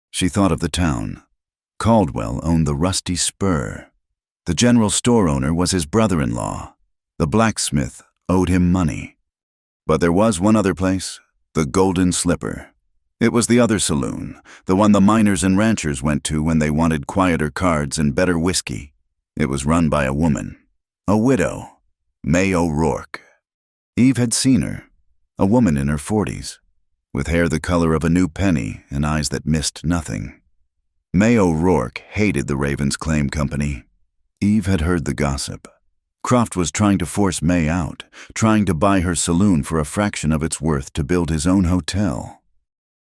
She thought of the town. Caldwell owned the Rusty Spur. The general store owner was his brother-in-law. The blacksmith owed him money. But there was one other place, the Golden Slipper. It was the other saloon, the one the miners and ranchers went to when they wanted quieter cards and better whiskey. It was run by a woman, a widow, May O'Rourke. Eve had seen her, a woman in her 40s, with hair the color of a new penny and eyes that missed nothing. May O'Rourke hated the Ravens Claim Company. Eve had heard the gossip. Croft was trying to force May out, trying to buy her saloon for a fraction of its worth to build his own hotel.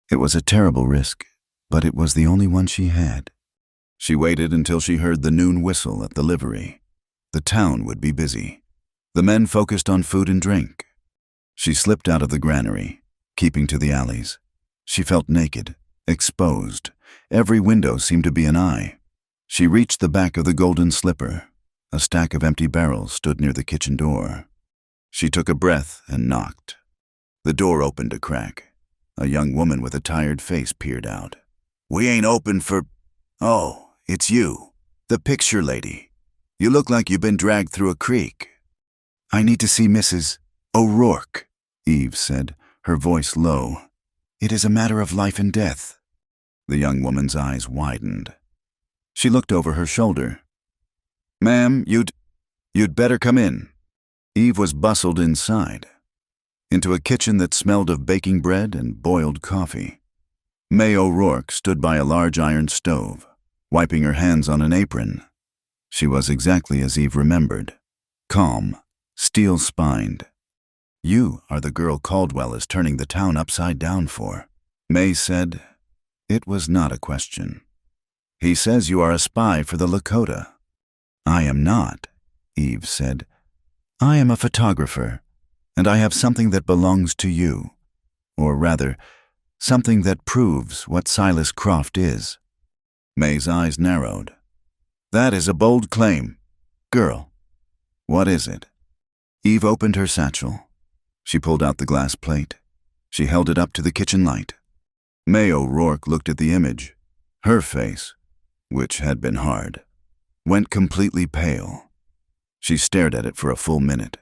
It was a terrible risk, but it was the only one she had. She waited until she heard the noon whistle at the livery. The town would be busy. The men focused on food and drink. She slipped out of the granary, keeping to the alleys. She felt naked, exposed. Every window seemed to be an eye. She reached the back of the Golden Slipper. A stack of empty barrels stood near the kitchen door. She took a breath and knocked. The door opened a crack. A young woman with a tired face peered out. "We ain't open for—" "Oh, it's you, the picture lady. You look like you've been dragged through a creek." "I need to see Mrs. O'Rourke," Eve said, her voice low. "It is a matter of life and death." The young woman's eyes widened. She looked over her shoulder. "Ma'am, you'd better come in." Eve was bustled inside, into a kitchen that smelled of baking bread and boiled coffee. May O'Rourke stood by a large iron stove, wiping her hands on an apron. She was exactly as Eve remembered, calm, steel-spined. "You are the girl Caldwell is turning the town upside down for," May said. It was not a question. "He says you are a spy for the Lakota." "I am not," Eve said. "I am a photographer, and I have something that belongs to you. Or rather, something that proves what Silas Croft is." May's eyes narrowed. "That is a bold claim. Girl, what is it?" Eve opened her satchel. She pulled out the glass plate. She held it up to the kitchen light. May O'Rourke looked at the image. Her face, which had been hard, went completely pale. She stared at it for a full minute,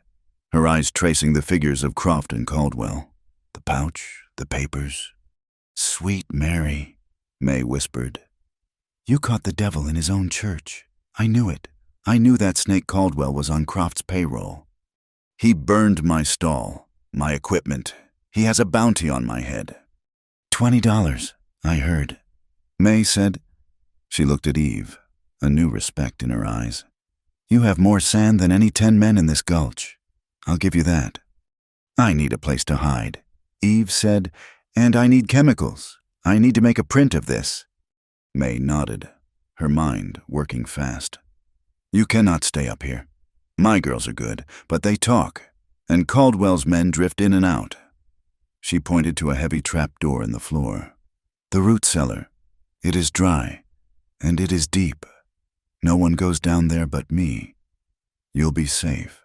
her eyes tracing the figures of Croft and Caldwell. The pouch, the papers. "Sweet Mary," May whispered. "You caught the devil in his own church. I knew it. I knew that snake Caldwell was on Croft's payroll. He burned my stall, my equipment. He has a bounty on my head." $20, I heard, May said. She looked at Eve, a new respect in her eyes. "You have more sand than any 10 men in this gulch. I'll give you that." "I need a place to hide," Eve said, "and I need chemicals. I need to make a print of this." May nodded, her mind working fast. "You cannot stay up here. My girls are good, but they talk, and Caldwell's men drift in and out." She pointed to a heavy trap door in the floor. "The root cellar. It is dry, and it is deep. No one goes down there but me. You'll be safe."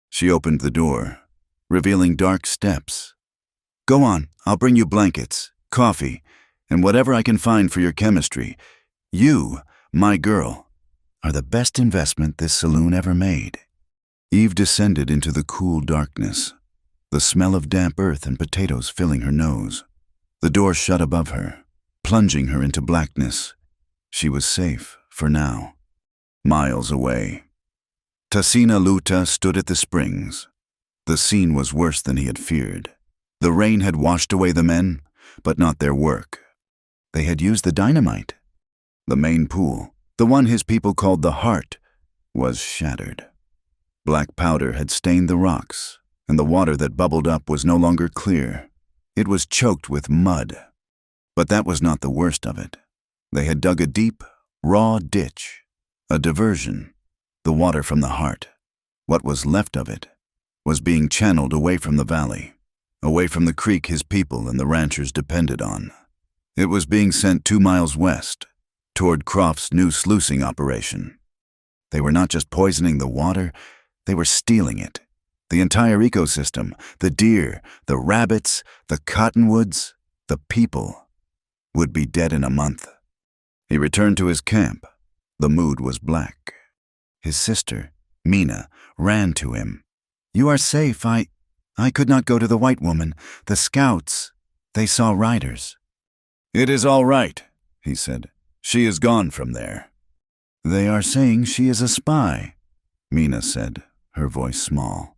She opened the door, revealing dark steps. "Go on, I'll bring you blankets, coffee, and whatever I can find for your chemistry. You, my girl, are the best investment this saloon ever made." Eve descended into the cool darkness, the smell of damp earth and potatoes filling her nose. The door shut above her, plunging her into blackness. She was safe for now. Miles away, Tasina Luta stood at the springs. The scene was worse than he had feared. The rain had washed away the men, but not their work. They had used the dynamite. The main pool, the one his people called the Heart, was shattered. Black powder had stained the rocks, and the water that bubbled up was no longer clear. It was choked with mud. But that was not the worst of it. They had dug a deep, raw ditch, a diversion. The water from the Heart, what was left of it, was being channeled away from the valley, away from the creek his people and the ranchers depended on. It was being sent 2 miles west, toward Croft's new sluicing operation. They were not just poisoning the water, they were stealing it. The entire ecosystem, the deer, the rabbits, the cottonwoods, the people, would be dead in a month. He returned to his camp. The mood was black. His sister, Mina, ran to him. "You are safe. I could not go to the white woman. The scouts, they saw riders." "It is all right," he said. "She is gone from there." "They are saying she is a spy," Mina said, her voice small.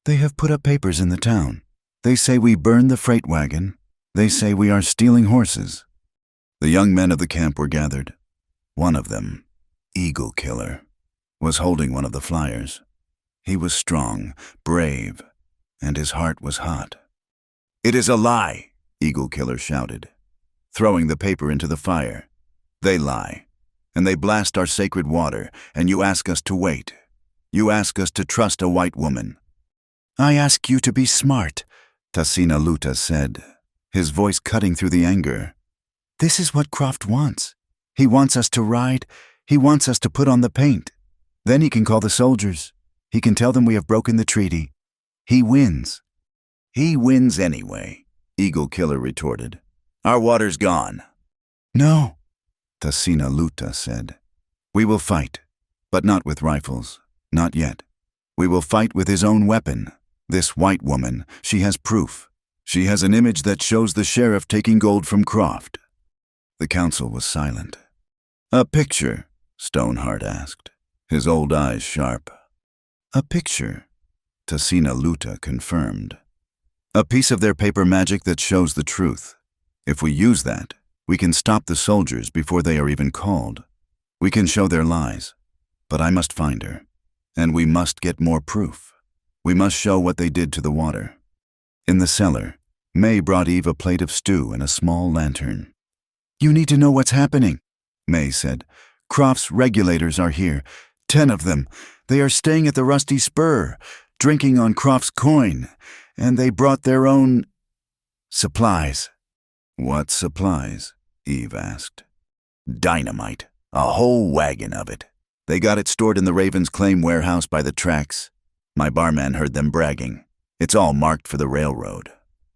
"They have put up papers in the town. They say we burned the freight wagon. They say we are stealing horses." The young men of the camp were gathered. One of them, Eagle Killer, was holding one of the flyers. He was strong, brave, and his heart was hot. "It is a lie," Eagle Killer shouted, throwing the paper into the fire. "They lie, and they blast our sacred water, and you ask us to wait. You ask us to trust a white woman." "I ask you to be smart," Tassina Luta said, his voice cutting through the anger. "This is what Croft wants. He wants us to ride. He wants us to put on the paint. Then he can call the soldiers. He can tell them we have broken the treaty. He wins." "He wins anyway," Eagle Killer retorted. "Our water's gone." "No," Tassina Luta said. "We will fight, but not with rifles. Not yet. We will fight with his own weapon. This white woman, she has proof. She has an image that shows the sheriff taking gold from Croft." The council was silent. "A picture?" Stoneheart asked, his old eyes sharp. "A picture," Tassina Luta confirmed. "A piece of their paper magic that shows the truth. If we use that, we can stop the soldiers before they are even called. We can show their lies. But I must find her. And we must get more proof. We must show what they did to the water." In the cellar, May brought Eve a plate of stew and a small lantern. "You need to know what's happening," May said. "Croft's regulators are here. 10 of them. They are staying at the Rusty Spur, drinking on Croft's coin, and they brought their own supplies." "What supplies?" Eve asked. "Dynamite. A whole wagon of it. They got it stored in the Raven's Claim warehouse by the tracks. My barman heard them bragging. It's all marked for the railroad.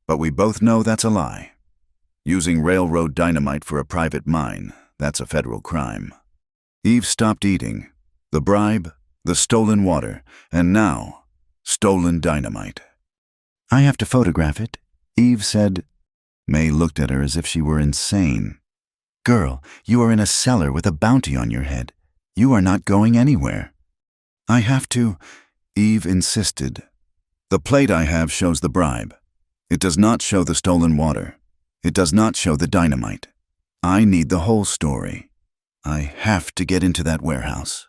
But we both know that's a lie. Using railroad dynamite for a private mine, that's a federal crime." Eve stopped eating. The bribe, the stolen water, and now, stolen dynamite. "I have to photograph it," Eve said. May looked at her as if she were insane. "Girl, you are in a cellar with a bounty on your head. You are not going anywhere." "I have to," Eve insisted. "The plate I have shows the bribe. It does not show the stolen water. It does not show the dynamite. I need the whole story. I have to get into that warehouse."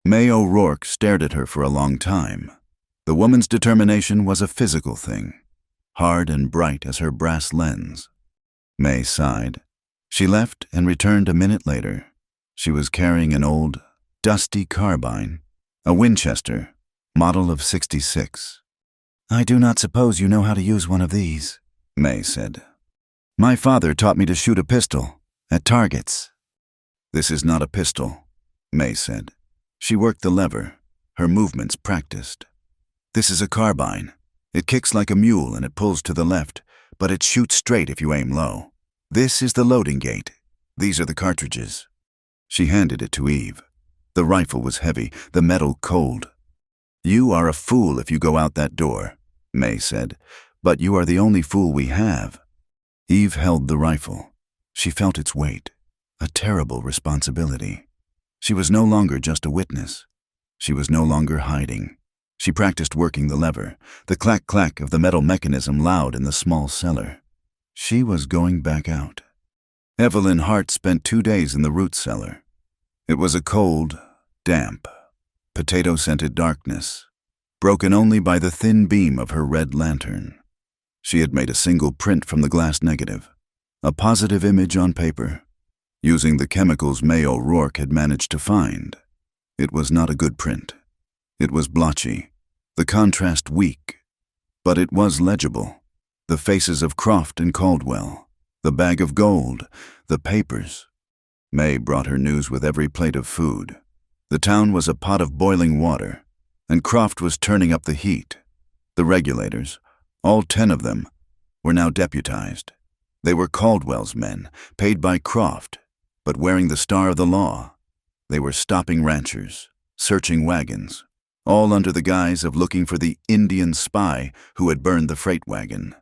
May O'Rourke stared at her for a long time. The woman's determination was a physical thing, hard and bright as her brass lens. May sighed. She left and returned a minute later. She was carrying an old, dusty carbine, a Winchester, model of '66. "I do not suppose you know how to use one of these," May said. "My father taught me to shoot a pistol, at targets." "This is not a pistol," May said. She worked the lever, her movements practiced. "This is a carbine. It kicks like a mule and it pulls to the left, but it shoots straight if you aim low. This is the loading gate. These are the cartridges." She handed it to Eve. The rifle was heavy, the metal cold. "You are a fool if you go out that door," May said, "but you are the only fool we have." Eve held the rifle. She felt its weight, a terrible responsibility. She was no longer just a witness. She was no longer hiding. She practiced working the lever, the clack-clack of the metal mechanism loud in the small cellar. She was going back out. Evelyn Hart spent 2 days in the root cellar. It was a cold, damp, potato-scented darkness, broken only by the thin beam of her red lantern. She had made a single print from the glass negative, a positive image on paper, using the chemicals May O'Rourke had managed to find. It was not a good print. It was blotchy, the contrast weak, but it was legible. The faces of Croft and Caldwell, the bag of gold, the papers. May brought her news with every plate of food. The town was a pot of boiling water, and Croft was turning up the heat. The regulators, all 10 of them, were now deputized. They were Caldwell's men, paid by Croft. but wearing the star of the law. They were stopping ranchers, searching wagons, all under the guise of looking for the Indian spy who had burned the freight wagon.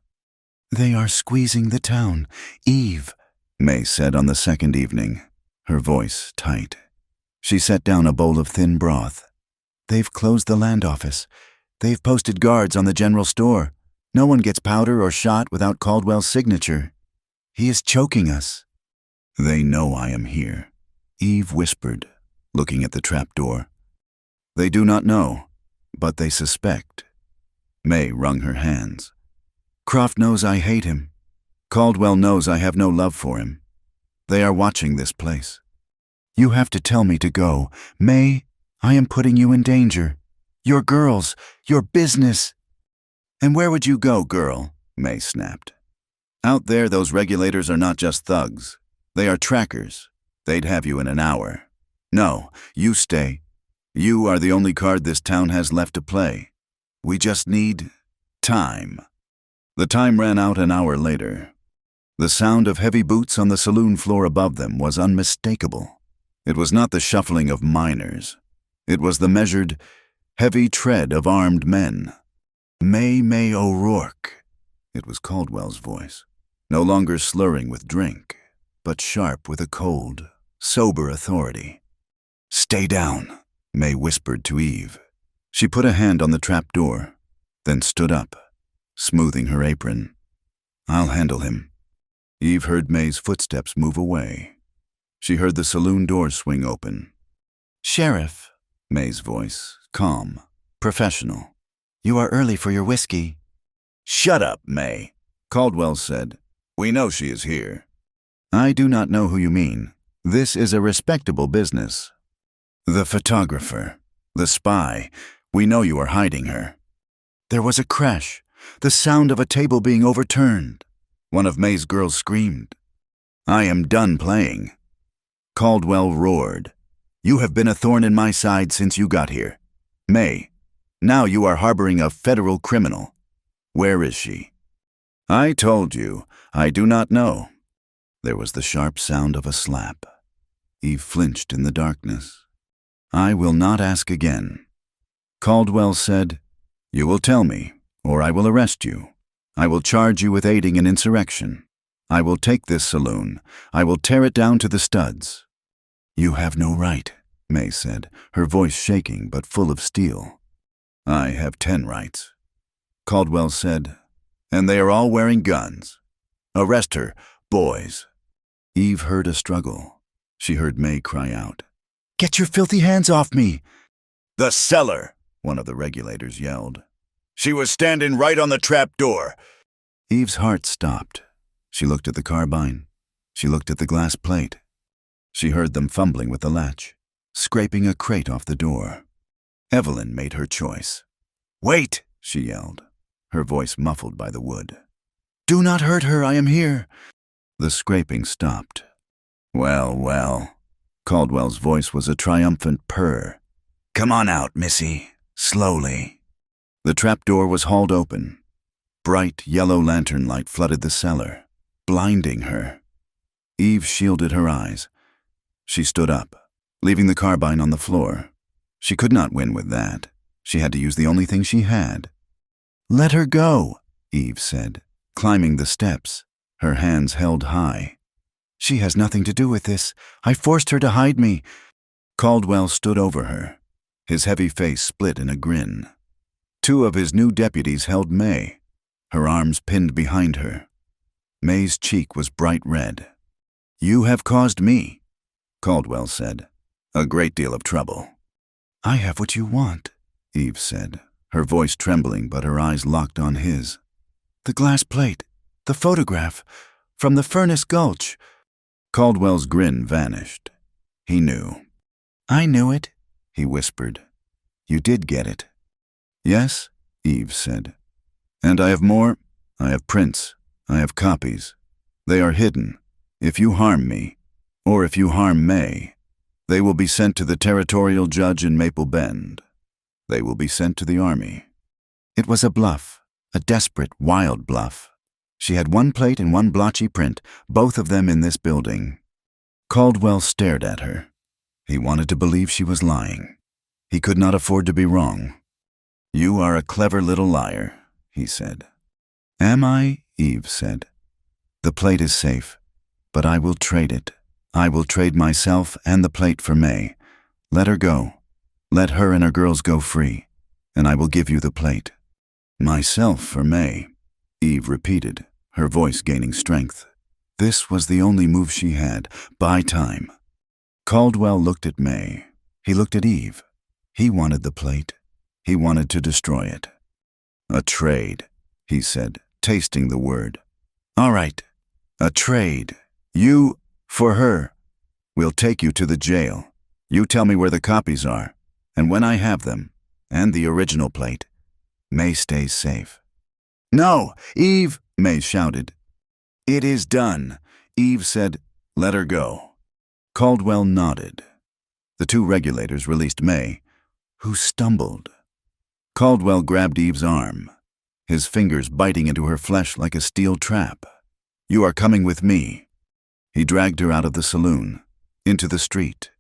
"They are squeezing the town, Eve," May said on the second evening, her voice tight. She set down a bowl of thin broth. "They've closed the land office. They've posted guards on the general store. No one gets powder or shot without Caldwell's signature. He is choking us." "They know I am here," Eve whispered, looking at the trapdoor. "They do not know, but they suspect." May wrung her hands. "Croft knows I hate him. Caldwell knows I have no love for him. They are watching this place. You have to tell me to go. May, I am putting you in danger. Your girls, your business." "And where would you go, girl?" May snapped. "Out there, those regulators are not just thugs. They are trackers. They'd have you in an hour. No, you stay. You are the only card this town has left to play. We just need time." The time ran out an hour later. The sound of heavy boots on the saloon floor above them was unmistakable. It was not the shuffling of miners. It was the measured, heavy tread of armed men. May O'Rourke. It was Caldwell's voice, no longer slurring with drink, but sharp with a cold, sober authority. "Stay down," May whispered to Eve. She put a hand on the trap door, then stood up, smoothing her apron. "I'll handle him." Eve heard May's footsteps move away. She heard the saloon door swing open. "Sheriff," May's voice, calm, professional. "You are early for your whiskey." "Shut up, May," Caldwell said. "We know she is here." "I do not know who you mean. This is a respectable business." "The photographer, the spy. We know you are hiding her." There was a crash, the sound of a table being overturned. One of May's girls screamed. "I am done playing." Caldwell roared. "You have been a thorn in my side since you got here. May, now you are harboring a federal criminal. Where is she?" "I told you, I do not know." There was the sharp sound of a slap. Eve flinched in the darkness. "I will not ask again." Caldwell said, "You will tell me, or I will arrest you. I will charge you with aiding an insurrection. I will take this saloon. I will tear it down to the studs." "You have no right," May said, her voice shaking but full of steel. "I have 10 rights." Caldwell said, "And they are all wearing guns. Arrest her, boys." Eve heard a struggle. She heard May cry out, "Get your filthy hands off me!" "The cellar," one of the regulators yelled. "She was standing right on the trap door." Eve's heart stopped. She looked at the carbine. She looked at the glass plate. She heard them fumbling with the latch, scraping a crate off the door. Evelyn made her choice. "Wait!" she yelled, her voice muffled by the wood. "Do not hurt her, I am here." The scraping stopped. "Well, well." Caldwell's voice was a triumphant purr. "Come on out, missy. Slowly." The trapdoor was hauled open. Bright yellow lantern light flooded the cellar, blinding her. Eve shielded her eyes. She stood up, leaving the carbine on the floor. She could not win with that. She had to use the only thing she had. "Let her go," Eve said, climbing the steps, her hands held high. "She has nothing to do with this. I forced her to hide me." Caldwell stood over her, his heavy face split in a grin. 2 of his new deputies held May, her arms pinned behind her. May's cheek was bright red. "You have caused me," Caldwell said, "a great deal of trouble." "I have what you want," Eve said, her voice trembling but her eyes locked on his. "The glass plate, the photograph, from the Furnace Gulch." Caldwell's grin vanished. He knew. "I knew it," he whispered. "You did get it." "Yes," Eve said. "And I have more. I have prints. I have copies. They are hidden. If you harm me, or if you harm May, they will be sent to the territorial judge in Maple Bend. They will be sent to the army." It was a bluff, a desperate, wild bluff. She had 1 plate and 1 blotchy print, both of them in this building. Caldwell stared at her. He wanted to believe she was lying. He could not afford to be wrong. "You are a clever little liar," he said. "Am I?" Eve said. "The plate is safe, but I will trade it. I will trade myself and the plate for May. Let her go. Let her and her girls go free, and I will give you the plate." "Myself for May," Eve repeated, her voice gaining strength. This was the only move she had. Buy time. Caldwell looked at May. He looked at Eve. He wanted the plate. He wanted to destroy it. "A trade," he said, tasting the word. "All right. A trade. You, for her. We'll take you to the jail. You tell me where the copies are, and when I have them, and the original plate, May stays safe." "No, Eve!" May shouted. "It is done." Eve said, "Let her go." Caldwell nodded. The two regulators released May, who stumbled. Caldwell grabbed Eve's arm, his fingers biting into her flesh like a steel trap. "You are coming with me." He dragged her out of the saloon, into the street.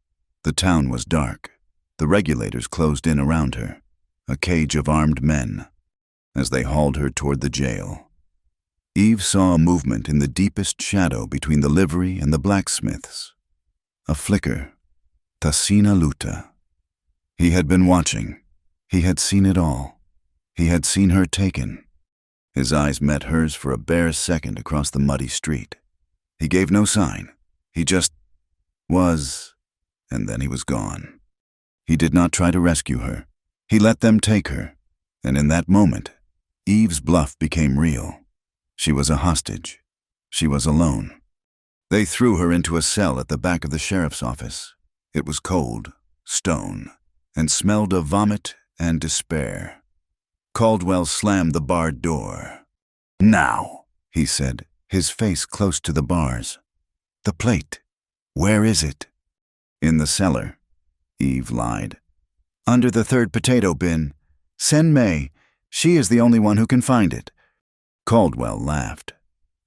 The town was dark. The regulators closed in around her, a cage of armed men, as they hauled her toward the jail. Eve saw a movement in the deepest shadow between the livery and the blacksmiths. A flicker. Tasina Luta. He had been watching. He had seen it all. He had seen her taken. His eyes met hers for a bare second across the muddy street. He gave no sign. He just was, and then he was gone. He did not try to rescue her. He let them take her, and in that moment, Eve's bluff became real. She was a hostage. She was alone. They threw her into a cell at the back of the sheriff's office. It was cold, stone, and smelled of vomit and despair. Caldwell slammed the barred door. "Now," he said, his face close to the bars. "The plate. Where is it?" "In the cellar," Eve lied. "Under the third potato bin. Send May. She is the only one who can find it." Caldwell laughed.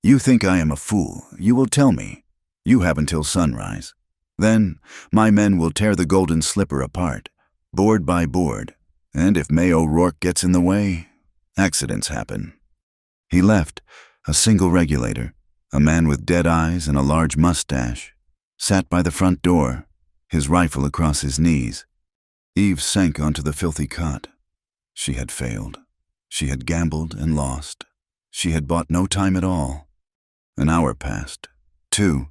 "You think I am a fool. You will tell me. You have until sunrise. Then my men will tear the golden slipper apart, board by board, and if May O'Rourke gets in the way, accidents happen." He left. A single regulator, a man with dead eyes and a large mustache, sat by the front door, his rifle across his knees. Eve sank onto the filthy cot. She had failed. She had gambled and lost. She had bought no time at all. An hour passed. 2.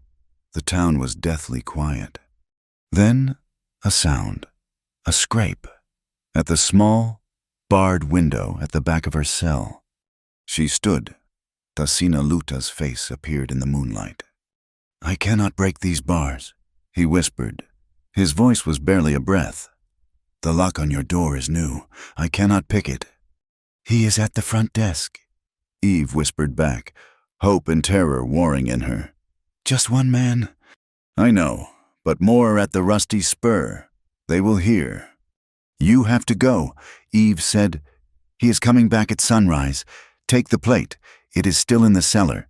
The town was deathly quiet. Then a sound, a scrape, at the small, barred window at the back of her cell. She stood. Tasina Luta's face appeared in the moonlight. "I cannot break these bars," he whispered. His voice was barely a breath. "The lock on your door is new. I cannot pick it." "He is at the front desk," Eve whispered back, hope and terror warring in her. "Just one man." "I know, but more are at the rusty spur. They will hear." "You have to go," Eve said. "He is coming back at sunrise. Take the plate. It is still in the cellar.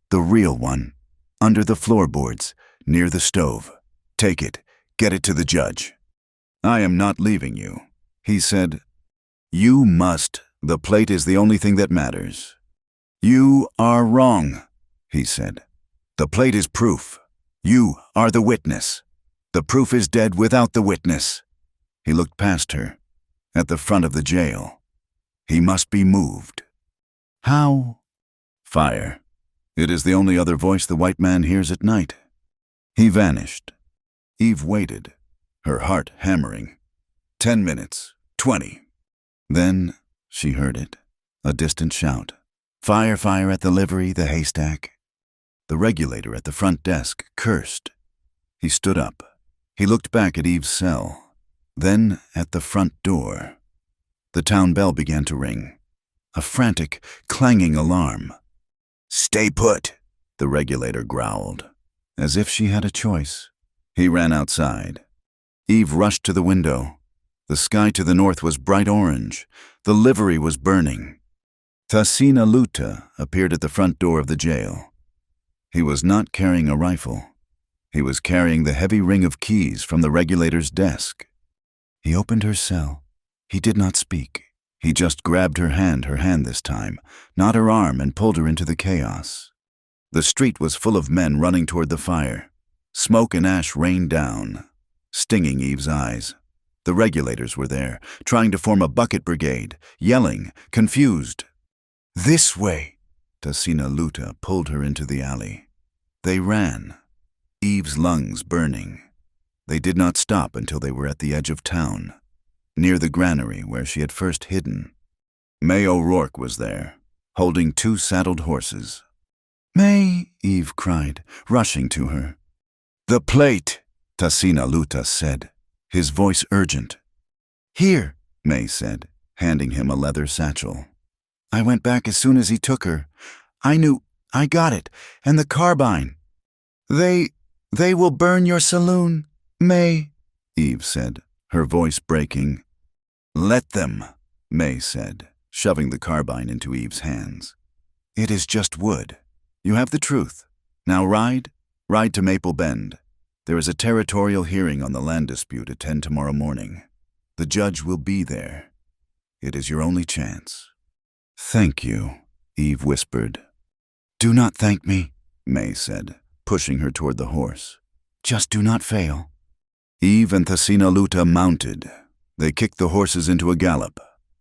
The real one. Under the floorboards, near the stove. Take it. Get it to the judge." "I am not leaving you," he said. "You must. The plate is the only thing that matters." "You are wrong," he said. "The plate is proof. You are the witness. The proof is dead without the witness." He looked past her, at the front of the jail. "He must be moved." "How?" "Fire. It is the only other voice the white man hears at night." He vanished. Eve waited, her heart hammering. 10 minutes, 20. Then she heard it, a distant shout. "Fire, fire at the livery, the haystack." The regulator at the front desk cursed. He stood up. He looked back at Eve's cell, then at the front door. The town bell began to ring, a frantic, clanging alarm. "Stay put," the regulator growled, as if she had a choice. He ran outside. Eve rushed to the window. The sky to the north was bright orange. The livery was burning. Tasina Luta appeared at the front door of the jail. He was not carrying a rifle. He was carrying the heavy ring of keys from the regulator's desk. He opened her cell. He did not speak. He just grabbed her hand this time, not her arm, and pulled her into the chaos. The street was full of men running toward the fire. Smoke and ash rained down, stinging Eve's eyes. The regulators were there, trying to form a bucket brigade, yelling, confused. "This way!" Tassina Luta pulled her into the alley. They ran, Eve's lungs burning. They did not stop until they were at the edge of town, near the granary where she had first hidden. May O'Rourke was there, holding 2 saddled horses. "May!" Eve cried, rushing to her. "The plate!" Tassina Luta said, his voice urgent. "Here," May said, handing him a leather satchel. "I went back as soon as he took her. I knew I got it, and the carbine. They will burn your saloon, May," Eve said, her voice breaking. "Let them," May said, shoving the carbine into Eve's hands. "It is just wood. You have the truth. Now ride to Maple Bend. There is a territorial hearing on the land dispute at 10 tomorrow morning. The judge will be there. It is your only chance." "Thank you," Eve whispered. "Do not thank me," May said, pushing her toward the horse. "Just do not fail." Eve and Tassina Luta mounted. They kicked the horses into a gallop,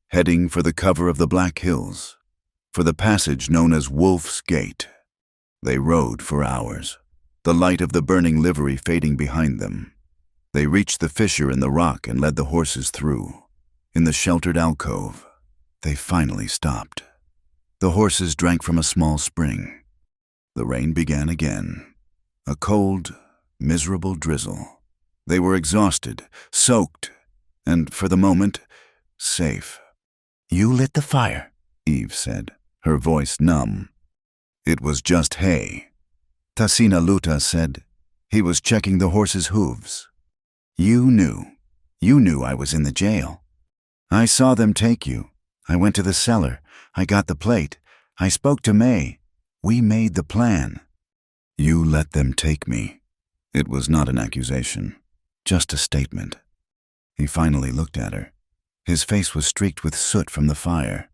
heading for the cover of the Black Hills, for the passage known as Wolf's Gate. They rode for hours, the light of the burning livery fading behind them. They reached the fissure in the rock and led the horses through. In the sheltered alcove, they finally stopped. The horses drank from a small spring. The rain began again, a cold, miserable drizzle. They were exhausted, soaked, and, for the moment, safe. "You lit the fire," Eve said, her voice numb. "It was just hay," Tassina Luta said. He was checking the horses' hooves. You knew I was in the jail. I saw them take you. I went to the cellar. I got the plate. I spoke to May. We made the plan." "You let them take me." It was not an accusation, just a statement. He finally looked at her. His face was streaked with soot from the fire.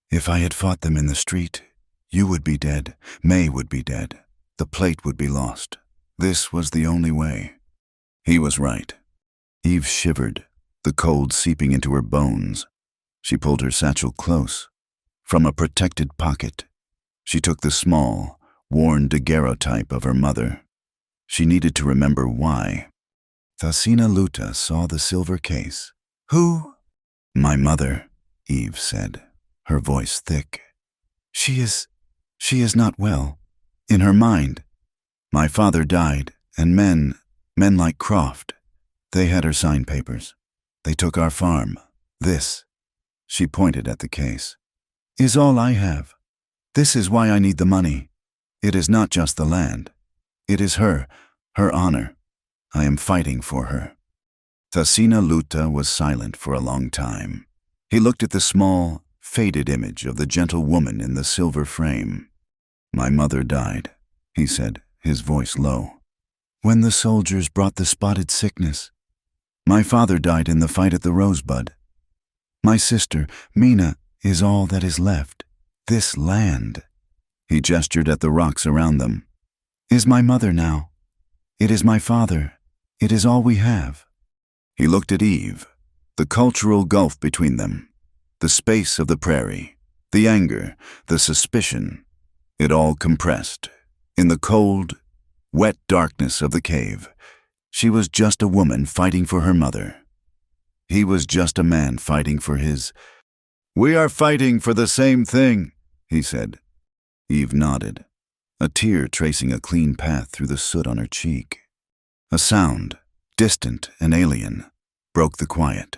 "If I had fought them in the street, you would be dead. May would be dead. The plate would be lost. This was the only way." He was right. Eve shivered, the cold seeping into her bones. She pulled her satchel close. From a protected pocket, she took the small, worn daguerreotype of her mother. She needed to remember why. Tassina Luta saw the silver case. "Who?" "My mother," Eve said, her voice thick. She is not well. In her mind. My father died, and men like Croft, they had her sign papers. They took our farm. This," she pointed at the case, "is all I have. This is why I need the money. It is not just the land. It is her honor. I am fighting for her." Tassina Luta was silent for a long time. He looked at the small, faded image of the gentle woman in the silver frame. "My mother died," he said, his voice low, "when the soldiers brought the spotted sickness. My father died in the fight at the Rosebud. My sister, Mina, is all that is left. This land," he gestured at the rocks around them, "is my mother now. It is my father. It is all we have." He looked at Eve, the cultural gulf between them, the space of the prairie, the anger, the suspicion, it all compressed. In the cold, wet darkness of the cave, she was just a woman fighting for her mother. He was just a man fighting for his. "We are fighting for the same thing," he said. Eve nodded, a tear tracing a clean path through the soot on her cheek. A sound, distant and alien, broke the quiet.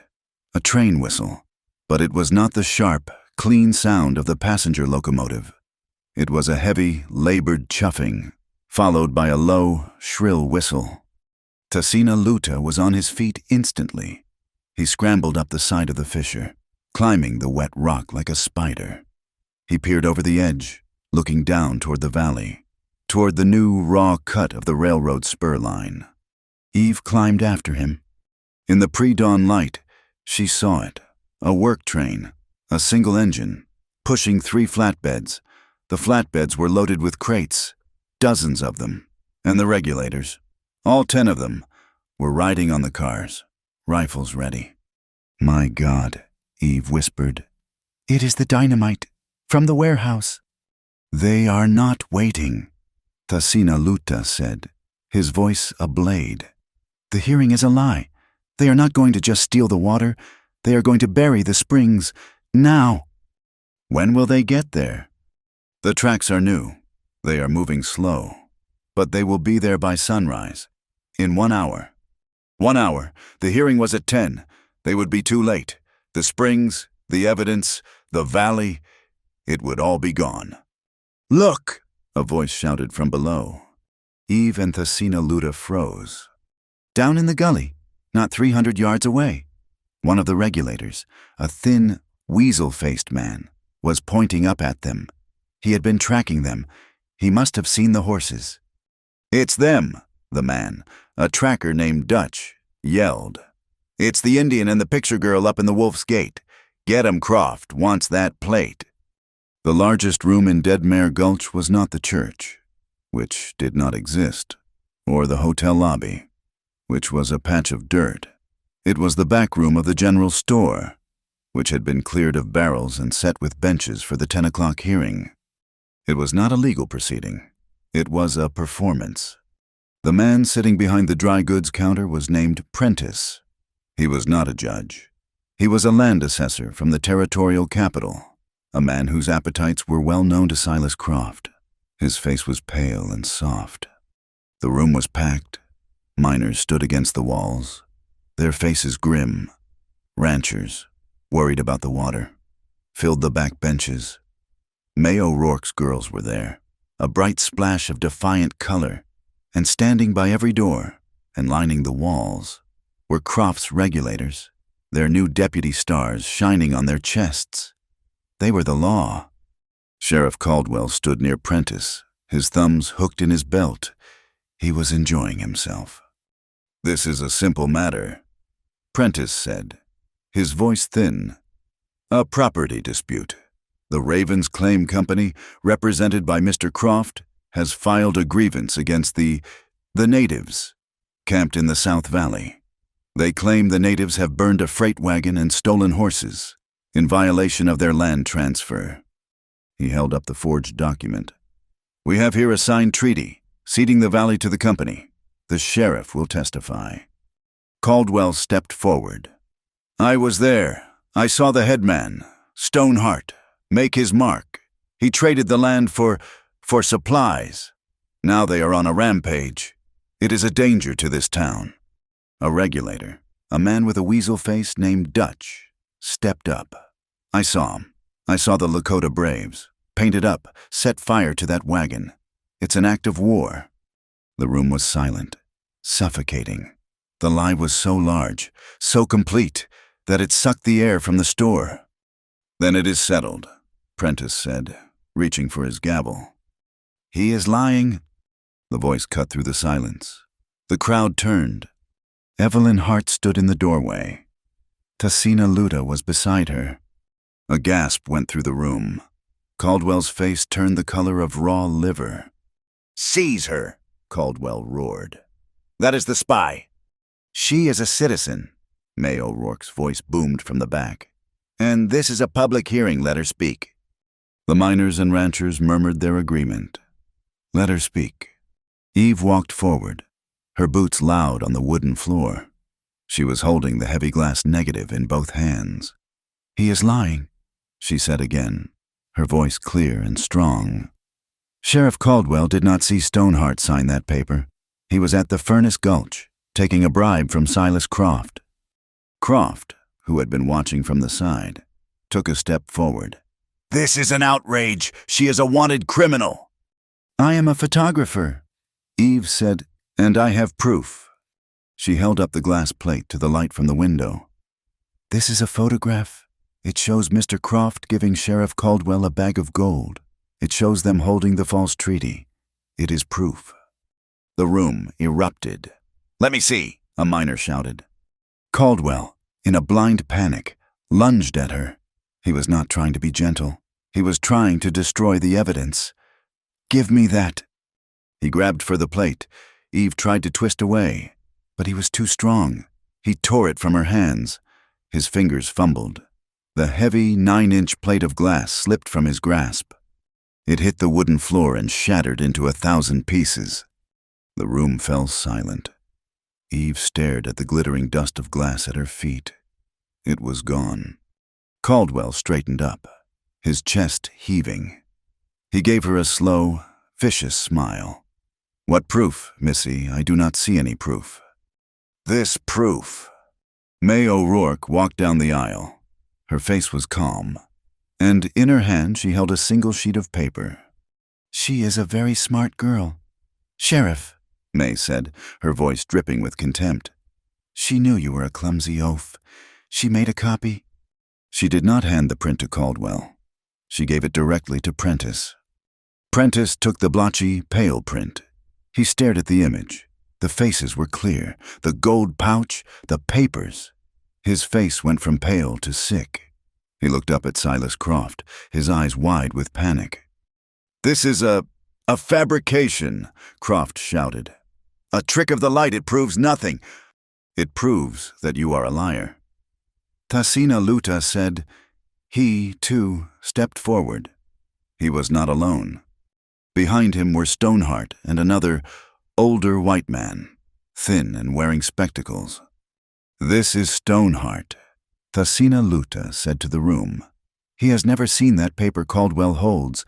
A train whistle, but it was not the sharp, clean sound of the passenger locomotive. It was a heavy, labored chuffing, followed by a low, shrill whistle. Tassina Luta was on his feet instantly. He scrambled up the side of the fissure, climbing the wet rock like a spider. He peered over the edge, looking down toward the valley, toward the new, raw cut of the railroad spur line. Eve climbed after him. In the pre-dawn light, she saw it, a work train, a single engine, pushing 3 flatbeds. The flatbeds were loaded with crates, dozens of them, and the regulators, all 10 of them, were riding on the cars, rifles ready. "My God," Eve whispered. "It is the dynamite, from the warehouse." "They are not waiting," Tasina Luta said, his voice a blade. "The hearing is a lie. They are not going to just steal the water. They are going to bury the springs, now." "When will they get there?" "The tracks are new. They are moving slow. But they will be there by sunrise. In 1 hour. 1 hour. The hearing was at 10. They would be too late. The springs, the evidence, the valley, it would all be gone." "Look!" a voice shouted from below. Eve and Tasina Luta froze. Down in the gully, not 300 yards away, one of the regulators, a thin, weasel-faced man, was pointing up at them. He had been tracking them. He must have seen the horses. "It's them," the man, a tracker named Dutch, yelled. "It's the Indian and the picture girl up in the Wolf's Gate. Get 'em, Croft wants that plate." The largest room in Dead Mare Gulch was not the church, which did not exist, or the hotel lobby, which was a patch of dirt. It was the back room of the general store, which had been cleared of barrels and set with benches for the 10 o'clock hearing. It was not a legal proceeding. It was a performance. The man sitting behind the dry goods counter was named Prentice. He was not a judge. He was a land assessor from the territorial capital, a man whose appetites were well known to Silas Croft. His face was pale and soft. The room was packed. Miners stood against the walls, their faces grim. Ranchers, worried about the water, filled the back benches. May O'Rourke's girls were there, a bright splash of defiant color, and standing by every door and lining the walls were Croft's regulators, their new deputy stars shining on their chests. They were the law. Sheriff Caldwell stood near Prentice, his thumbs hooked in his belt. He was enjoying himself. "This is a simple matter," Prentice said, his voice thin. "A property dispute. The Ravens Claim Company, represented by Mr. Croft, has filed a grievance against the natives, camped in the South Valley. They claim the natives have burned a freight wagon and stolen horses, in violation of their land transfer." He held up the forged document. "We have here a signed treaty, ceding the valley to the company. The sheriff will testify." Caldwell stepped forward. "I was there. I saw the headman, Stoneheart, make his mark. He traded the land for supplies. Now they are on a rampage. It is a danger to this town." A regulator, a man with a weasel face named Dutch, stepped up. "I saw him. I saw the Lakota Braves, painted up, set fire to that wagon. It's an act of war." The room was silent, suffocating. The lie was so large, so complete, that it sucked the air from the store. "Then it is settled," Prentice said, reaching for his gavel. "He is lying." The voice cut through the silence. The crowd turned. Evelyn Hart stood in the doorway. Tasina Luta was beside her. A gasp went through the room. Caldwell's face turned the color of raw liver. "Seize her," Caldwell roared. "That is the spy." "She is a citizen," May O'Rourke's voice boomed from the back. "And this is a public hearing. Let her speak." The miners and ranchers murmured their agreement. Let her speak. Eve walked forward, her boots loud on the wooden floor. She was holding the heavy glass negative in both hands. "He is lying," she said again, her voice clear and strong. Sheriff Caldwell did not see Stoneheart sign that paper. He was at the Furnace Gulch, taking a bribe from Silas Croft. Croft, who had been watching from the side, took a step forward. "This is an outrage. She is a wanted criminal." "I am a photographer," Eve said, "and I have proof." She held up the glass plate to the light from the window. "This is a photograph. It shows Mr. Croft giving Sheriff Caldwell a bag of gold. It shows them holding the false treaty. It is proof. The room erupted. "Let me see," a miner shouted. Caldwell, in a blind panic, lunged at her. He was not trying to be gentle. He was trying to destroy the evidence. "Give me that." He grabbed for the plate. Eve tried to twist away, but he was too strong. He tore it from her hands. His fingers fumbled. The heavy 9-inch plate of glass slipped from his grasp. It hit the wooden floor and shattered into 1,000 pieces. The room fell silent. Eve stared at the glittering dust of glass at her feet. It was gone. Caldwell straightened up, his chest heaving. He gave her a slow, vicious smile. "What proof, Missy? I do not see any proof." "This proof." May O'Rourke walked down the aisle. Her face was calm, and in her hand she held a single sheet of paper. "She is a very smart girl." "Sheriff," May said, her voice dripping with contempt. "She knew you were a clumsy oaf. She made a copy." She did not hand the print to Caldwell. She gave it directly to Prentice. Prentice took the blotchy, pale print. He stared at the image. The faces were clear, the gold pouch, the papers. His face went from pale to sick. He looked up at Silas Croft, his eyes wide with panic. "This is a fabrication," Croft shouted. "A trick of the light. It proves nothing." "It proves that you are a liar." Tasina Luta said. He, too, stepped forward. He was not alone. Behind him were Stoneheart and another, older white man, thin and wearing spectacles. "This is Stoneheart," Tasina Luta said to the room. "He has never seen that paper Caldwell holds,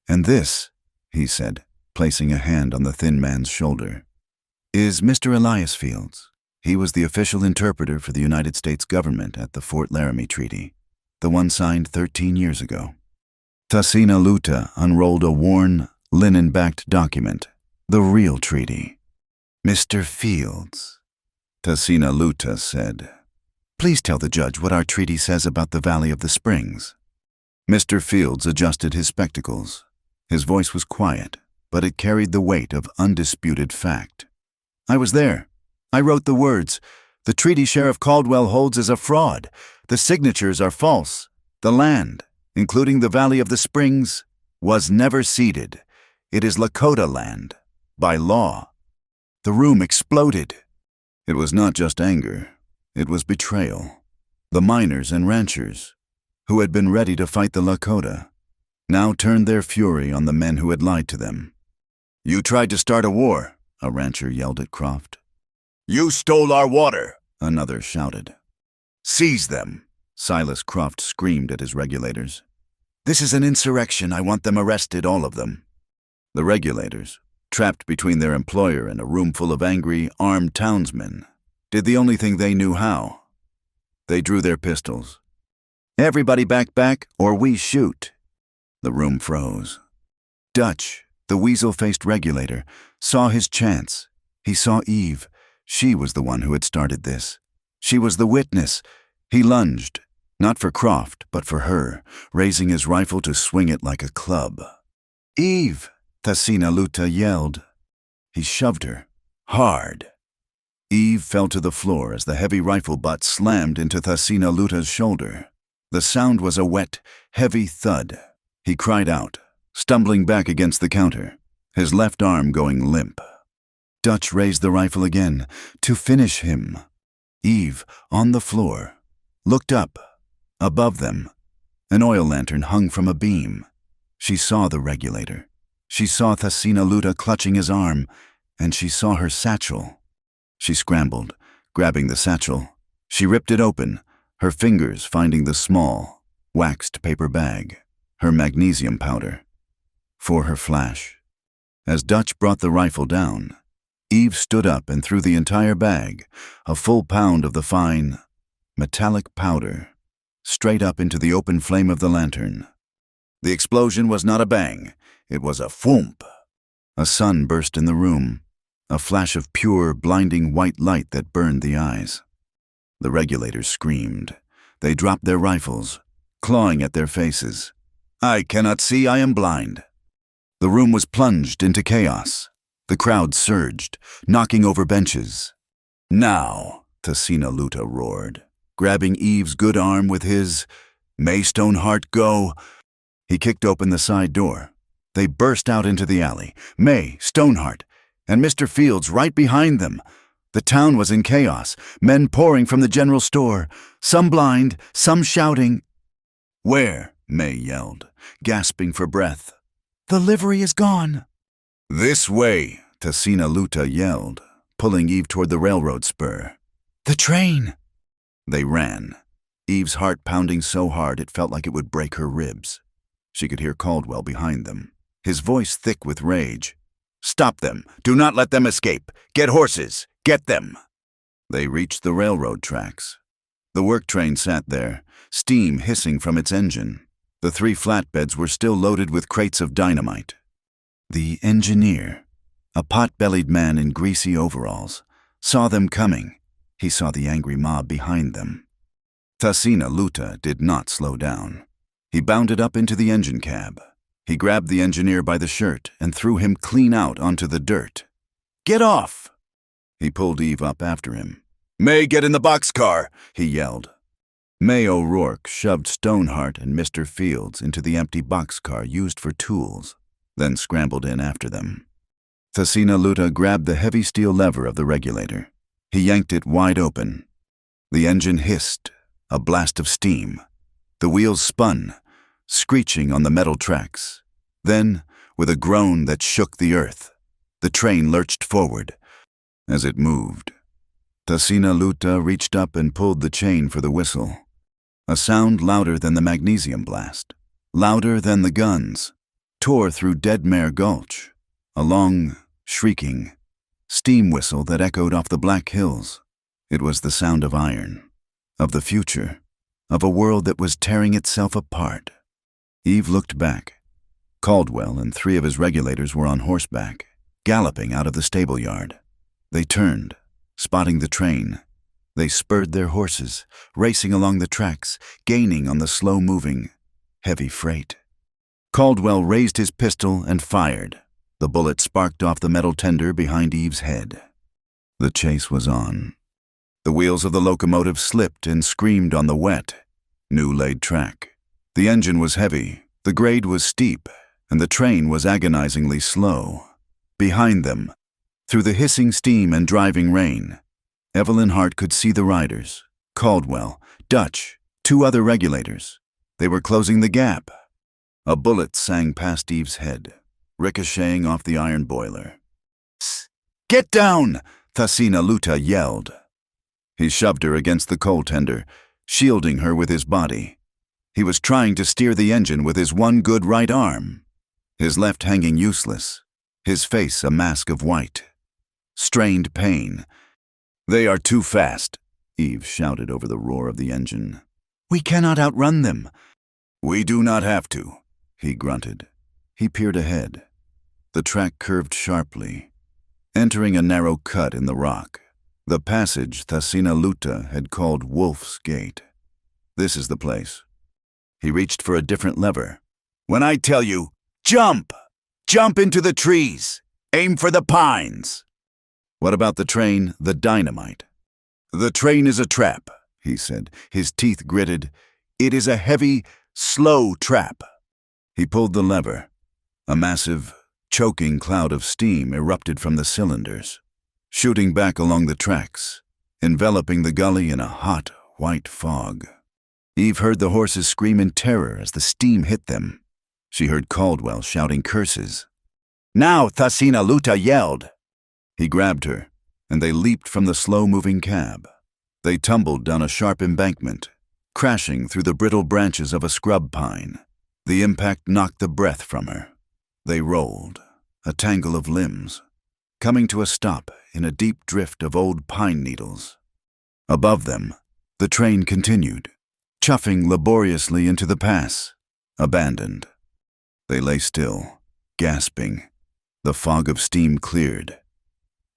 and this," he said, placing a hand on the thin man's shoulder, "is Mr. Elias Fields. He was the official interpreter for the United States government at the Fort Laramie Treaty, the one signed 13 years ago." Tasina Luta unrolled a worn, linen-backed document, the real treaty. "Mr. Fields," Tasina Luta said, "please tell the judge what our treaty says about the Valley of the Springs." Mr. Fields adjusted his spectacles. His voice was quiet, but it carried the weight of undisputed fact. "I was there. I wrote the words. The treaty Sheriff Caldwell holds is a fraud. The signatures are false. The land, including the Valley of the Springs, was never ceded. It is Lakota land, by law." The room exploded. It was not just anger. It was betrayal. The miners and ranchers, who had been ready to fight the Lakota, now turned their fury on the men who had lied to them. "You tried to start a war," a rancher yelled at Croft. "You stole our water," another shouted. "Seize them," Silas Croft screamed at his regulators. "This is an insurrection. I want them arrested, all of them." The regulators, trapped between their employer and a room full of angry, armed townsmen, did the only thing they knew how. They drew their pistols. "Everybody back, or we shoot." The room froze. Dutch, the weasel-faced regulator, saw his chance. He saw Eve. She was the one who had started this. She was the witness. He lunged, not for Croft, but for her, raising his rifle to swing it like a club. "Eve!" Tasina Luta yelled. He shoved her, hard. Eve fell to the floor as the heavy rifle butt slammed into Tasina Luta's shoulder. The sound was a wet, heavy thud. He cried out, stumbling back against the counter, his left arm going limp. Dutch raised the rifle again, to finish him. Eve, on the floor, looked up. Above them, an oil lantern hung from a beam. She saw the regulator. She saw Tasina Luta clutching his arm, and she saw her satchel. She scrambled, grabbing the satchel. She ripped it open, her fingers finding the small, waxed paper bag, her magnesium powder. For her flash. As Dutch brought the rifle down, Eve stood up and threw the entire bag, a full pound of the fine, metallic powder, straight up into the open flame of the lantern. The explosion was not a bang, it was a thwomp. A sun burst in the room, a flash of pure, blinding white light that burned the eyes. The regulators screamed. They dropped their rifles, clawing at their faces. "I cannot see, I am blind." The room was plunged into chaos. The crowd surged, knocking over benches. "Now," Tassina Luta roared, grabbing Eve's good arm with his, "May Stoneheart go." He kicked open the side door. They burst out into the alley, May, Stoneheart, and Mr. Fields right behind them. The town was in chaos, men pouring from the general store, some blind, some shouting. "Where?" May yelled, gasping for breath. "The livery is gone." "This way," Tassina Luta yelled, pulling Eve toward the railroad spur. "The train!" They ran, Eve's heart pounding so hard it felt like it would break her ribs. She could hear Caldwell behind them, his voice thick with rage. "Stop them! Do not let them escape! Get horses! Get them!" They reached the railroad tracks. The work train sat there, steam hissing from its engine. The 3 flatbeds were still loaded with crates of dynamite. The engineer, a pot-bellied man in greasy overalls, saw them coming. He saw the angry mob behind them. Tassina Luta did not slow down. He bounded up into the engine cab. He grabbed the engineer by the shirt and threw him clean out onto the dirt. "Get off!" He pulled Eve up after him. "May, get in the boxcar!" he yelled. May O'Rourke shoved Stoneheart and Mr. Fields into the empty boxcar used for tools, then scrambled in after them. Tassina Luta grabbed the heavy steel lever of the regulator. He yanked it wide open. The engine hissed, a blast of steam. The wheels spun, screeching on the metal tracks. Then, with a groan that shook the earth, the train lurched forward. As it moved, Tassina Luta reached up and pulled the chain for the whistle. A sound louder than the magnesium blast, louder than the guns, tore through Deadmare Gulch, a long, shrieking, steam whistle that echoed off the Black Hills. It was the sound of iron, of the future, of a world that was tearing itself apart. Eve looked back. Caldwell and 3 of his regulators were on horseback, galloping out of the stable yard. They turned, spotting the train. They spurred their horses, racing along the tracks, gaining on the slow-moving, heavy freight. Caldwell raised his pistol and fired. The bullet sparked off the metal tender behind Eve's head. The chase was on. The wheels of the locomotive slipped and screamed on the wet, new-laid track. The engine was heavy, the grade was steep, and the train was agonizingly slow. Behind them, through the hissing steam and driving rain, Evelyn Hart could see the riders, Caldwell, Dutch, 2 other regulators. They were closing the gap. A bullet sang past Eve's head, ricocheting off the iron boiler. "Get down!" Tassina Luta yelled. He shoved her against the coal tender, shielding her with his body. He was trying to steer the engine with his one good right arm, his left hanging useless, his face a mask of white. Strained pain. "They are too fast," Eve shouted over the roar of the engine. "We cannot outrun them." "We do not have to," he grunted. He peered ahead. The track curved sharply, entering a narrow cut in the rock, the passage Tassina Luta had called Wolf's Gate. "This is the place." He reached for a different lever. "When I tell you, jump! Jump into the trees! Aim for the pines!" "What about the train, the dynamite?" "The train is a trap," he said, his teeth gritted. "It is a heavy, slow trap." He pulled the lever. A massive, choking cloud of steam erupted from the cylinders, shooting back along the tracks, enveloping the gully in a hot, white fog. Eve heard the horses scream in terror as the steam hit them. She heard Caldwell shouting curses. "Now!" Tassina Luta yelled. He grabbed her, and they leaped from the slow-moving cab. They tumbled down a sharp embankment, crashing through the brittle branches of a scrub pine. The impact knocked the breath from her. They rolled, a tangle of limbs, coming to a stop in a deep drift of old pine needles. Above them, the train continued, chuffing laboriously into the pass, abandoned. They lay still, gasping. The fog of steam cleared.